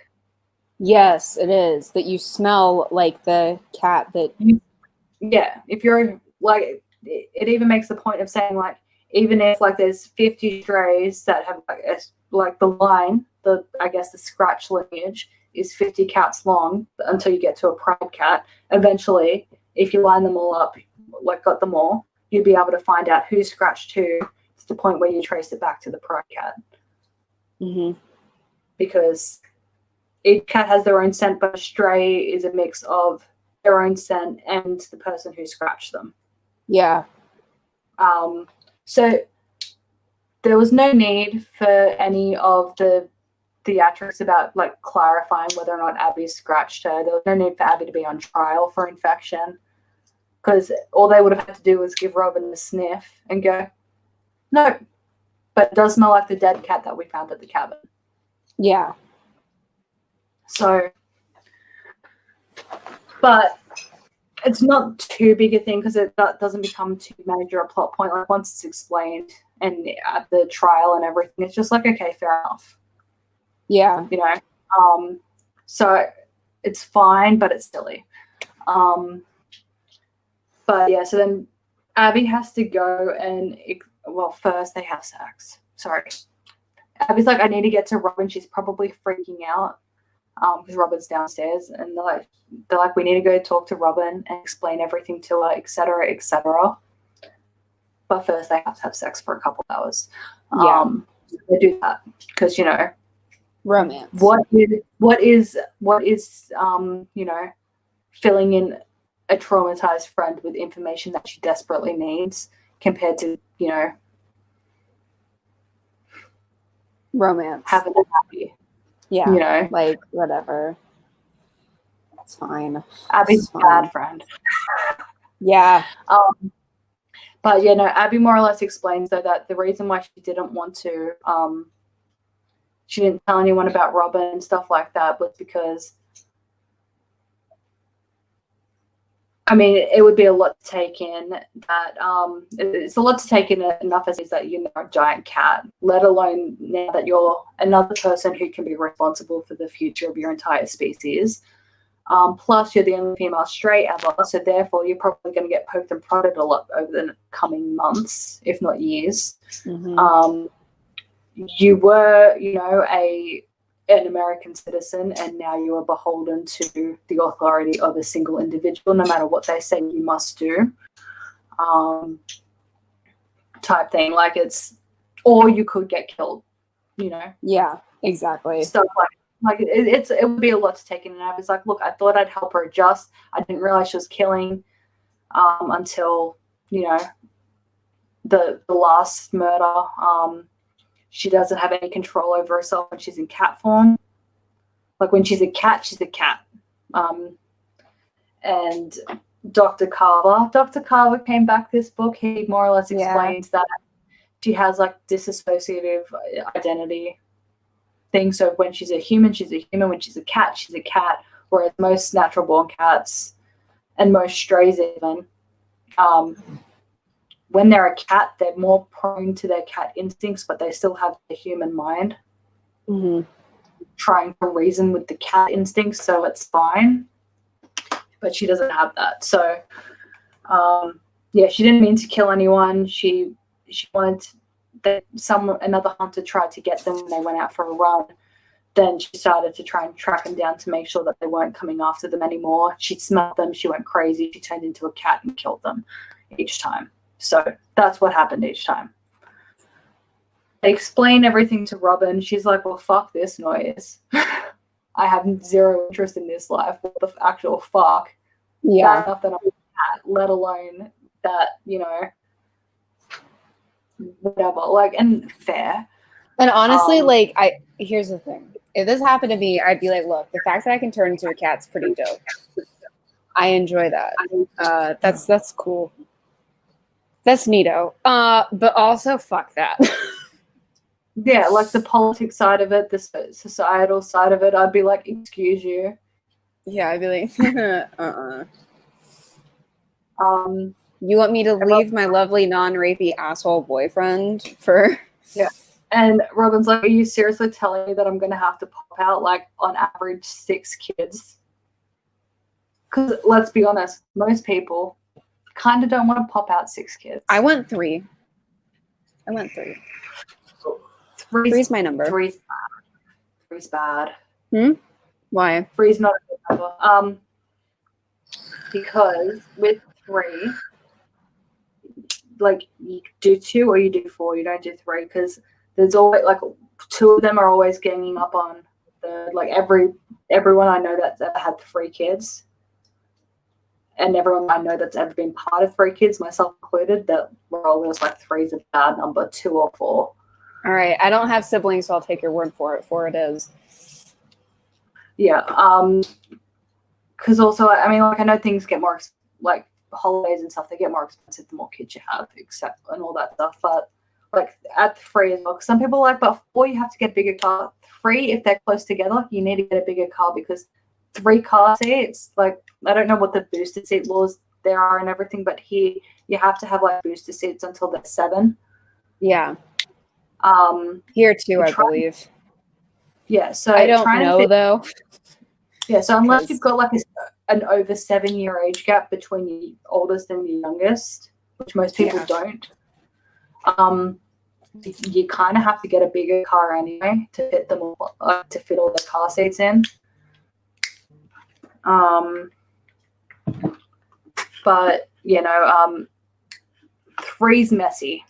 S1: Yes, it is. That you smell like the cat that...
S2: Yeah, if you're, like, it even makes the point of saying, like, even if, like, there's 50 strays that have, like the line, the scratch lineage is 50 cats long until you get to a pride cat. Eventually, if you line them all up, like, got them all, you'd be able to find out who scratched who to the point where you trace it back to the pride cat.
S1: Mm-hmm.
S2: Because each cat has their own scent, but a stray is a mix of their own scent and the person who scratched them.
S1: Yeah.
S2: So there was no need for any of the theatrics about, like, clarifying whether or not Abby scratched her. There was no need for Abby to be on trial for infection, because all they would have had to do was give Robin a sniff and go, no, but it does smell like the dead cat that we found at the cabin.
S1: Yeah.
S2: So, but it's not too big a thing because that doesn't become too major a plot point. Like, once it's explained and at the trial and everything, it's just like, okay, fair enough.
S1: Yeah.
S2: You know? So it's fine, but it's silly. But yeah, so then Abby has to go and, first they have sex. Sorry. Abby's like, I need to get to Robin. She's probably freaking out because Robin's downstairs. And they're like, we need to go talk to Robin and explain everything to her, etc., etc. But first they have to have sex for a couple hours.
S1: Yeah.
S2: They do that because, you know,
S1: romance.
S2: What is you know, filling in a traumatized friend with information that she desperately needs compared to, you know,
S1: romance.
S2: having it happy.
S1: Yeah.
S2: You know,
S1: like, whatever. It's fine.
S2: Abby's a bad friend.
S1: Yeah.
S2: But yeah, no, Abby more or less explains though that the reason why she didn't want to she didn't tell anyone about Robin and stuff like that was because, I mean, it would be a lot to take in that it's a lot to take in enough as is that you're not a giant cat, let alone now that you're another person who can be responsible for the future of your entire species. Plus, you're the only female stray ever, so therefore you're probably going to get poked and prodded a lot over the coming months, if not years.
S1: Mm-hmm.
S2: You were, you know, an American citizen, and now you are beholden to the authority of a single individual, no matter what they say you must do, type thing. Like, it's, or you could get killed, you know.
S1: Yeah, exactly.
S2: Stuff like it would be a lot to take in. And I was like, look, I thought I'd help her adjust. I didn't realize she was killing until, you know, the last murder. She doesn't have any control over herself when she's in cat form. Like, when she's a cat, she's a cat. And Dr. Carver came back this book. He more or less explains that she has, like, dissociative identity thing. So when she's a human, she's a human. When she's a cat, she's a cat. Whereas most natural-born cats and most strays even, when they're a cat, they're more prone to their cat instincts, but they still have the human mind.
S1: Mm-hmm.
S2: Trying to reason with the cat instincts, so it's fine. But she doesn't have that. So, yeah, she didn't mean to kill anyone. She wanted that another hunter tried to get them when they went out for a run. Then she started to try and track them down to make sure that they weren't coming after them anymore. She smelled them. She went crazy. She turned into a cat and killed them each time. So that's what happened each time. They explain everything to Robin. She's like, well, fuck this noise. I have zero interest in this life. What the actual fuck? bad enough that I'm a cat, let alone that, whatever. Like, and fair.
S1: And honestly, here's the thing. If this happened to me, I'd be like, look, the fact that I can turn into a cat's pretty dope. I enjoy that. That's cool. That's neato. But also, fuck that.
S2: Yeah, like the politics side of it, the societal side of it, I'd be like, excuse you.
S1: Yeah, I'd be like, you want me to leave my lovely non-rapey asshole boyfriend for...
S2: Yeah. And Robin's like, are you seriously telling me that I'm going to have to pop out, like, on average 6 kids? Because, let's be honest, most people kind of don't want to pop out 6 kids.
S1: I went 3. Three's my number.
S2: Three's bad.
S1: Why?
S2: 3's not a good number. Because with 3, like, you do 2 or you do 4. You don't do 3 because there's always, like, 2 of them are always ganging up on the, like, everyone I know that's ever had 3 kids. And everyone I know that's ever been part of 3 kids, myself included, that we're always like 3's a bad number, 2 or 4.
S1: All right. I don't have siblings, so I'll take your word for it. 4 it is.
S2: Yeah. Because also, I mean, like, I know things get more, like, holidays and stuff, they get more expensive the more kids you have, except and all that stuff. But, like, at 3 as well, because some people are like, but 4 you have to get a bigger car. 3, if they're close together, you need to get a bigger car because 3 car seats, like, I don't know what the booster seat laws there are and everything, but here you have to have, like, booster seats until they're 7.
S1: Yeah. Here too, I believe.
S2: Yeah, so
S1: I don't know though.
S2: Yeah, so unless you've got like an over 7-year age gap between your oldest and your youngest, which most people don't, you kind of have to get a bigger car anyway to fit them all, to fit all the car seats in. But 3's messy.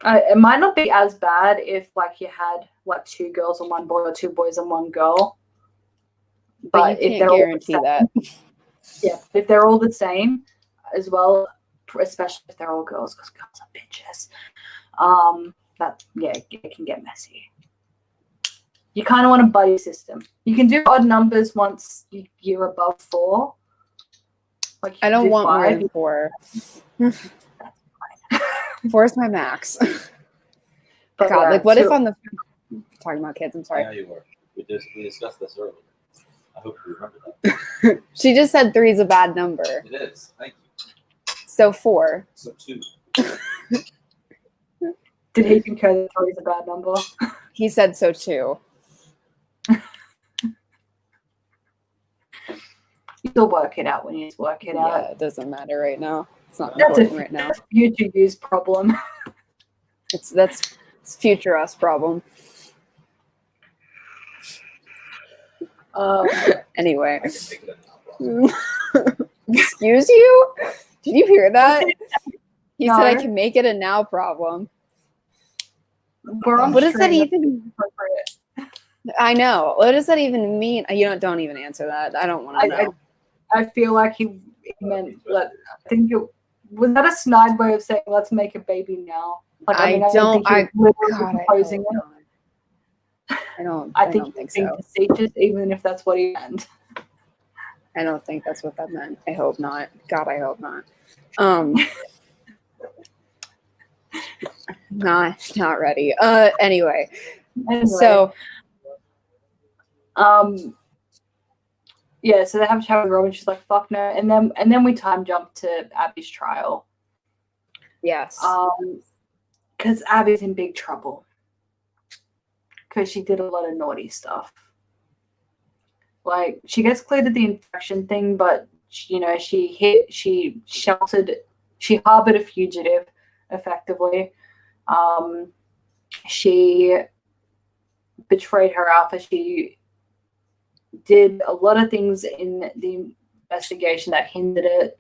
S2: It might not be as bad if, like, you had, like, 2 girls and 1 boy or 2 boys and 1 girl.
S1: But you can't guarantee that.
S2: Yeah, if they're all the same as well, especially if they're all girls, because girls are bitches. It can get messy. You kind of want a buddy system. You can do odd numbers once you're above 4. Like,
S1: I don't want 5. More than 4. 4 is my max.
S2: But
S1: God, like, what if on the talking about kids? I'm sorry.
S3: I know you were. We discussed this earlier. I hope you remember that.
S1: She just said 3 is a bad number.
S3: It is. Thank you.
S1: So 4.
S3: So 2.
S2: Did he concur that 3 is a bad number?
S1: He said so too.
S2: You'll work it out when you work it out.
S1: Yeah, it doesn't matter right now. It's not important right now.
S2: That's a future use problem.
S1: It's future us problem. Anyway. Excuse you? Did you hear that? He said I can make it a now problem. What does that even? I know. What does that even mean? Don't even answer that. I don't want to know.
S2: I feel like he meant. I think was that a snide way of saying let's make a baby now? Like, I don't think so. Facetious, even if that's what he meant.
S1: I don't think that's what that meant. I hope not. God, I hope not. Not ready. Anyway. So
S2: yeah, so they have a chat with Robin. She's like, "Fuck no," and then we time jump to Abby's trial.
S1: Yes.
S2: Because Abby's in big trouble because she did a lot of naughty stuff. Like, she gets cleared of the infection thing, but she harbored a fugitive, effectively. She betrayed her alpha. She did a lot of things in the investigation that hindered it.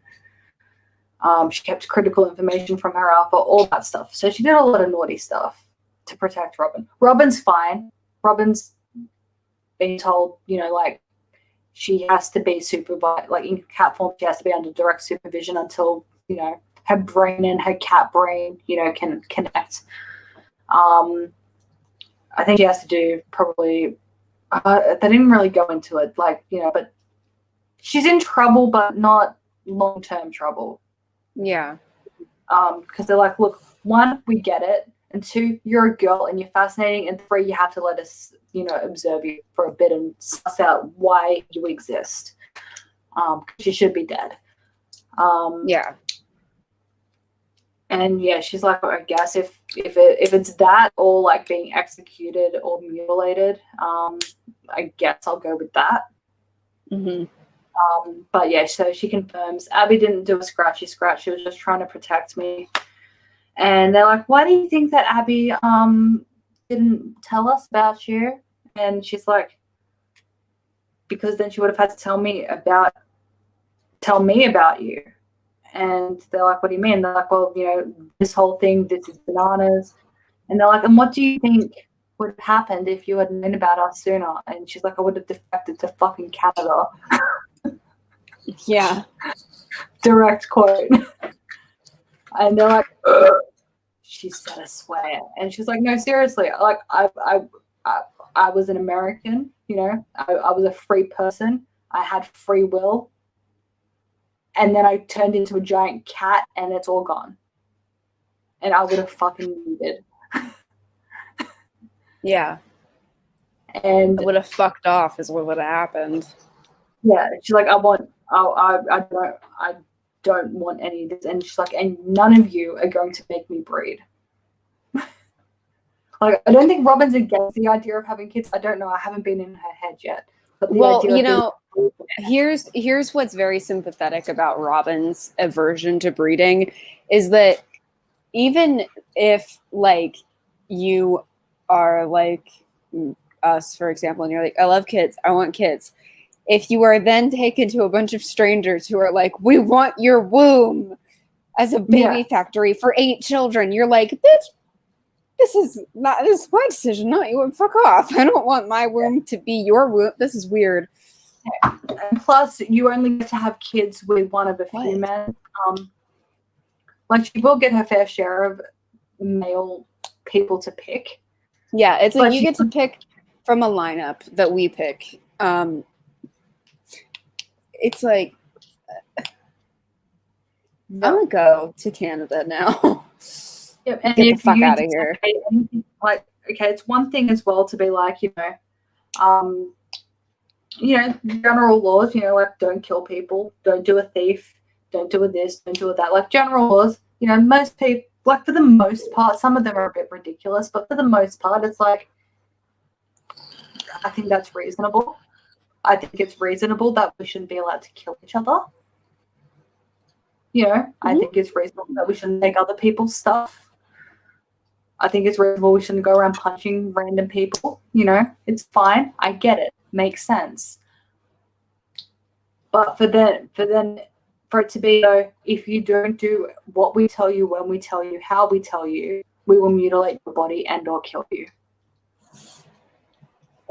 S2: She kept critical information from her alpha, all that stuff. So she did a lot of naughty stuff to protect Robin. Robin's fine. Robin's being told, she has to be supervised, like in cat form, she has to be under direct supervision until, you know, her brain and her cat brain, you know, can connect. I think she has to do probably, they didn't really go into it, like, you know, but she's in trouble, but not long-term trouble.
S1: Yeah.
S2: Because they're like, look, one, we get it. And two, you're a girl and you're fascinating. And three, you have to let us, you know, observe you for a bit and suss out why you exist. Because you should be dead.
S1: Yeah.
S2: And yeah, she's like, I guess if it's that or like being executed or mutilated, I guess I'll go with that.
S1: Mm-hmm.
S2: But yeah, so she confirms Abby didn't do a scratchy scratch. She was just trying to protect me. And they're like, why do you think that Abby didn't tell us about you? And she's like, because then she would have had to tell me about you. And they're like, what do you mean? They're like, well, you know, this whole thing, this is bananas. And they're like, and what do you think would have happened if you had known about us sooner? And she's like, I would have defected to fucking Canada.
S1: Yeah.
S2: Direct quote. And they're like, she said I swear. And she's like, no, seriously. Like, I was an American, you know. I was a free person. I had free will. And then I turned into a giant cat and it's all gone. And I would have fucking needed.
S1: Yeah.
S2: And
S1: I would have fucked off is what would have happened.
S2: Yeah. She's like, I don't want any of this. And she's like, and none of you are going to make me breed. Like, I don't think Robin's against the idea of having kids. I don't know. I haven't been in her head yet. But
S1: well, you know, here's what's very sympathetic about Robin's aversion to breeding is that even if, like, you are like us, for example, and you're like, I love kids, I want kids. If you are then taken to a bunch of strangers who are like, we want your womb as a baby factory for 8 children, you're like, bitch, this is my decision, not you. Fuck off. I don't want my womb to be your womb. This is weird.
S2: And plus, you only get to have kids with one of a few men. Like, she will get her fair share of male people to pick.
S1: Yeah, it's like you get to pick from a lineup that we pick. It's like, I'm gonna go to Canada now.
S2: Yep, and
S1: get the fuck out of here.
S2: Like, okay, it's one thing as well to be like, you know, general laws, you know, like don't kill people, don't do a thief, don't do a this, don't do a that. Like general laws, you know, most people, like for the most part, some of them are a bit ridiculous, but for the most part, it's like, I think that's reasonable. I think it's reasonable that we shouldn't be allowed to kill each other. You know, I think it's reasonable that we shouldn't take other people's stuff. I think it's reasonable we shouldn't go around punching random people. You know, it's fine. I get it. Makes sense. But for it to be, though, if you don't do what we tell you, when we tell you, how we tell you, we will mutilate your body and or kill you.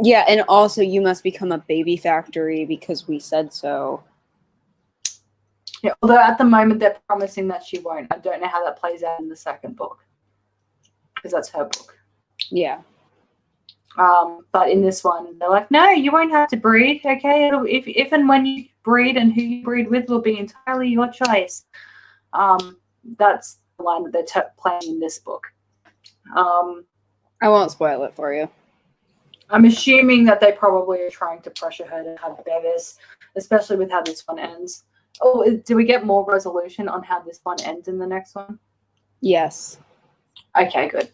S1: Yeah, and also you must become a baby factory because we said so.
S2: Yeah, although at the moment they're promising that she won't. I don't know how that plays out in the second book. Because that's her book.
S1: Yeah.
S2: But in this one, they're like, no, you won't have to breed, okay? If and when you breed and who you breed with will be entirely your choice. That's the line that they're playing in this book.
S1: I won't spoil it for you.
S2: I'm assuming that they probably are trying to pressure her to have babies, especially with how this one ends. Oh, do we get more resolution on how this one ends in the next one?
S1: Yes.
S2: Okay, good.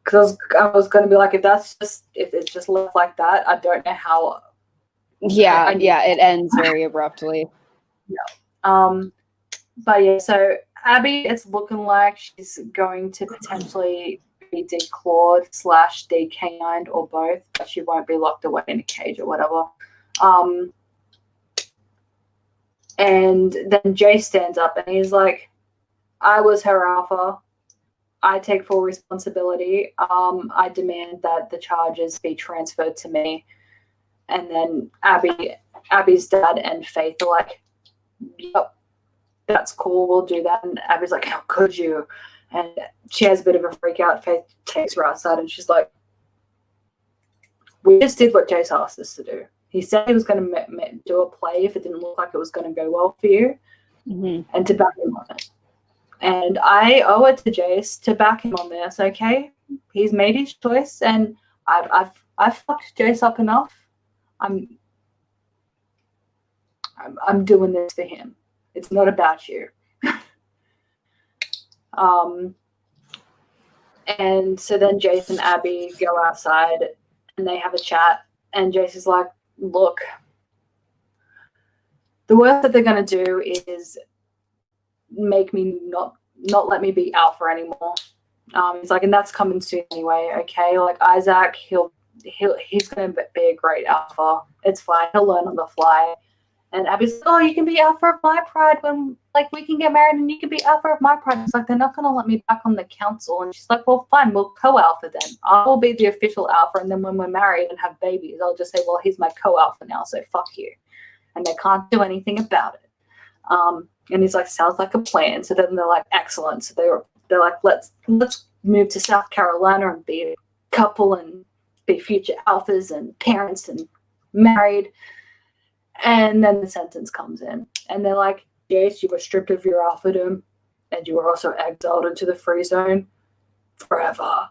S2: Because I was going to be like, if it's just left like that, I don't know how.
S1: Yeah, it ends very abruptly.
S2: Yeah. But yeah, so Abby, it's looking like she's going to potentially be declawed / decanine or both, but she won't be locked away in a cage or whatever. And then Jay stands up and he's like, I was her alpha. I take full responsibility. I demand that the charges be transferred to me. And then Abby's dad and Faith are like, yep, that's cool, we'll do that. And Abby's like, how could you? And she has a bit of a freak out. Faith takes her outside and she's like, we just did what Jace asked us to do. He said he was going to do a play if it didn't look like it was going to go well for you, and to back him on it. And I owe it to Jace to back him on this, okay? He's made his choice, and I've fucked Jace up enough. I'm doing this for him. It's not about you. And so then Jace and Abby go outside and they have a chat, and Jace is like, look, the worst that they're going to do is make me not let me be alpha anymore. He's like, and that's coming soon anyway, okay? Like, Isaac, he's going to be a great alpha. It's fine. He'll learn on the fly. And Abby's like, oh, you can be alpha of my pride when, like, we can get married and you can be alpha of my pride. It's like, they're not going to let me back on the council. And she's like, well, fine, we'll co-alpha then. I'll be the official alpha, and then when we're married and have babies, I'll just say, well, he's my co-alpha now, so fuck you. And they can't do anything about it. And he's like, sounds like a plan. So then they're like, excellent. So they're like, let's move to South Carolina and be a couple and be future alphas and parents and married. And then the sentence comes in, and they're like, Jace, you were stripped of your alphadom, and you were also exiled into the free zone forever.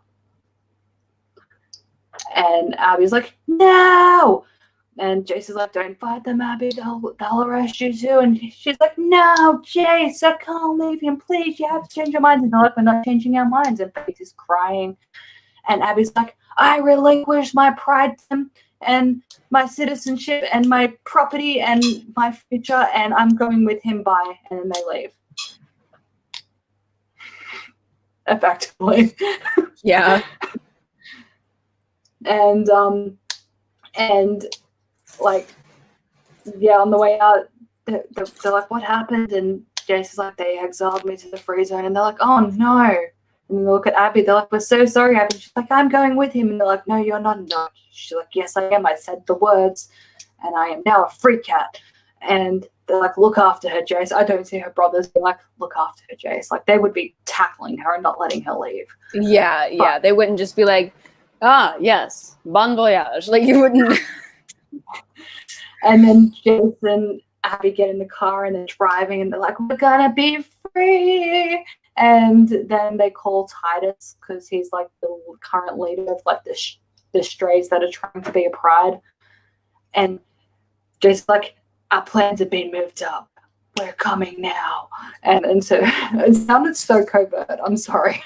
S2: And Abby's like, no. And Jace is like, don't fight them, Abby. They'll arrest you too. And she's like, no, Jace, I can't leave him. Please, you have to change your minds. And they're like, we're not changing our minds. And Faith is crying. And Abby's like, I relinquish my pride and my citizenship and my property and my future, and I'm going with him, bye. And then they leave. Effectively.
S1: Yeah.
S2: And like, yeah, on the way out, they're like, what happened? And Jace is like, they exiled me to the free zone. And they're like, oh no. And they look at Abby, they're like, we're so sorry, Abby. She's like, I'm going with him. And they're like, no, you're not. She's like, yes, I am. I said the words, and I am now a free cat. And they're like, look after her, Jace. I don't see her brothers being like, look after her, Jace. Like, they would be tackling her and not letting her leave.
S1: Yeah, yeah. They wouldn't just be like, yes, bon voyage. Like, you wouldn't.
S2: And then Jace and Abby get in the car and they're driving, and they're like, we're gonna be free. And then they call Titus, because he's like the current leader of like the strays that are trying to be a pride. And Jace's like, our plans have been moved up. We're coming now. And so it sounded so covert. I'm sorry.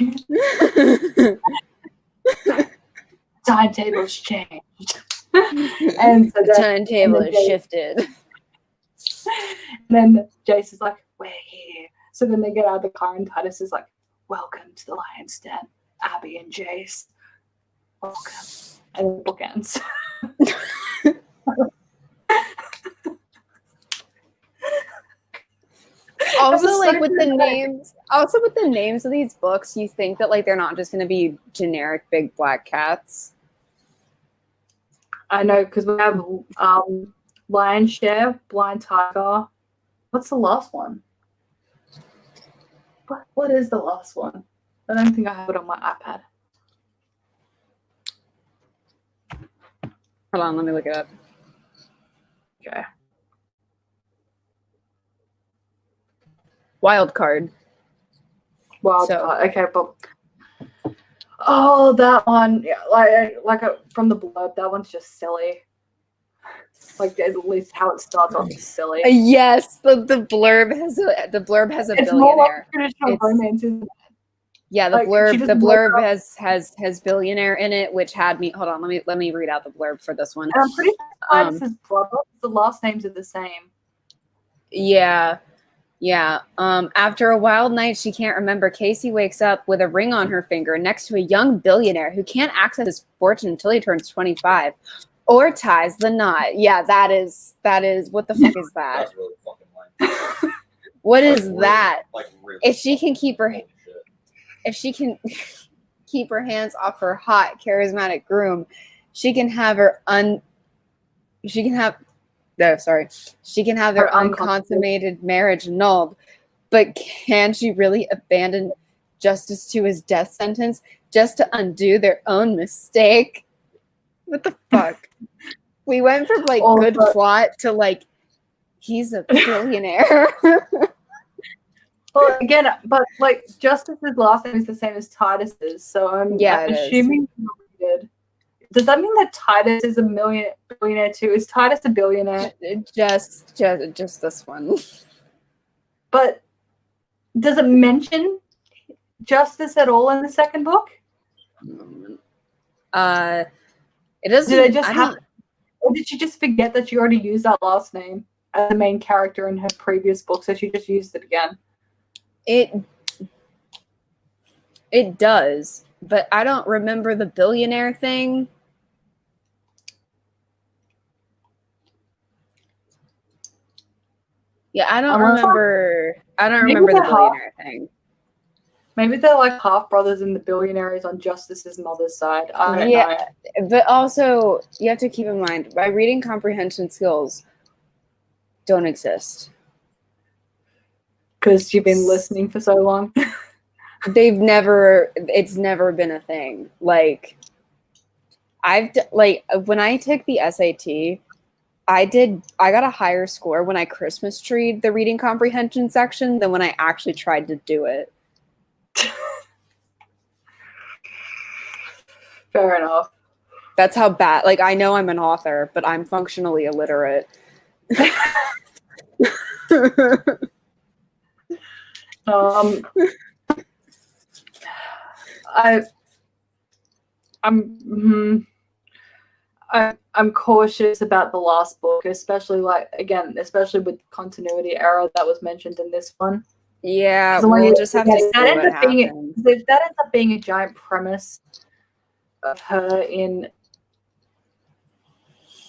S2: Timetable's changed. And so
S1: the timetable is shifted.
S2: And then Jace is like, we're here. So then they get out of the car, and Titus is like, welcome to the Lion's Den, Abby and Jace. Welcome. And then the book ends.
S1: Also, like, with the names of these books, you think that, like, they're not just going to be generic big black cats.
S2: I know, because we have Lion Share, Blind Tiger. What's the last one? What is the last one? I don't think I have it on my iPad.
S1: Hold on, let me look it up.
S2: Okay.
S1: Wild Card.
S2: Okay, but that one, yeah, like from the blurb, that one's just silly. Like, at least how it starts off is silly.
S1: Yes, the blurb has a
S2: it's
S1: billionaire.
S2: More like traditional romance, isn't it?
S1: Yeah, the blurb has billionaire in it, which had me. Hold on, let me read out the blurb for this one.
S2: And I'm pretty sure this is brother. The last names are the same.
S1: Yeah. After a wild night she can't remember, Casey wakes up with a ring on her finger next to a young billionaire who can't access his fortune until he turns 25. Or ties the knot. Yeah, that is what the fuck is that?
S3: That's really fucking lame.
S1: What is that?
S3: Like, really
S1: if she can keep her hands off her hot, charismatic groom, she can have her she can have their unconsummated marriage annulled, but can she really abandon justice to his death sentence just to undo their own mistake? What the fuck? We went from like good plot to like he's a billionaire.
S2: Well, again, but like Justice's last name is the same as Titus's, so I'm assuming he's related. Does that mean that Titus is a billionaire too? Is Titus a billionaire?
S1: Just this one.
S2: But does it mention Justice at all in the second book?
S1: It doesn't.
S2: Did they just or did she just forget that she already used that last name as the main character in her previous book, so she just used it again?
S1: It does, but I don't remember the billionaire thing. Yeah, I don't remember the billionaire thing.
S2: Maybe they're like half brothers and the billionaire is on Justice's mother's side. I don't know.
S1: But also you have to keep in mind my reading comprehension skills don't exist.
S2: Because you've been listening for so long.
S1: It's never been a thing. Like when I took the SAT, I got a higher score when I Christmas treed the reading comprehension section than when I actually tried to do it.
S2: Fair enough.
S1: That's how bad. Like, I know I'm an author, but I'm functionally illiterate.
S2: I'm cautious about the last book, especially with continuity error that was mentioned in this one.
S1: Yeah, we'll just have to see what happens.
S2: If that ends up being a giant premise of her in,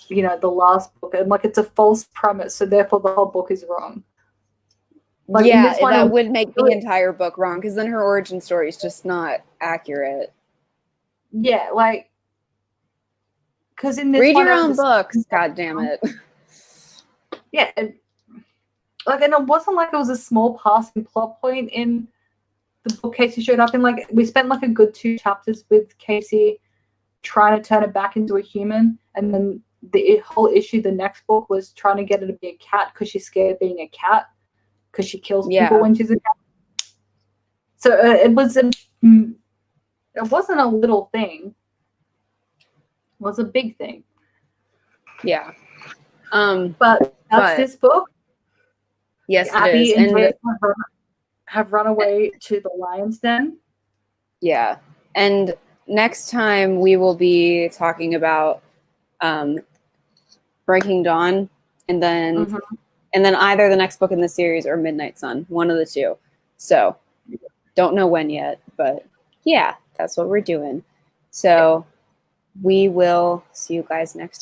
S2: the last book, and like it's a false premise, so therefore the whole book is wrong.
S1: Like, yeah, that would make the entire book wrong, because then her origin story is just not accurate.
S2: Yeah, like, because in this
S1: read your own books, god damn it.
S2: Yeah, and it wasn't like it was a small passing plot point in the book Casey showed up in. Like, we spent like a good 2 chapters with Casey trying to turn it back into a human, and then the whole issue, the next book, was trying to get her to be a cat because she's scared of being a cat because she kills people when she's a cat. So it wasn't a little thing. It was a big thing.
S1: Yeah.
S2: But that's this book.
S1: Yes,
S2: Abby
S1: it is.
S2: And Grayson have run away to the lion's den.
S1: Yeah. And next time we will be talking about Breaking Dawn, and then either the next book in the series or Midnight Sun, one of the two. So don't know when yet, but yeah, that's what we're doing. So we will see you guys next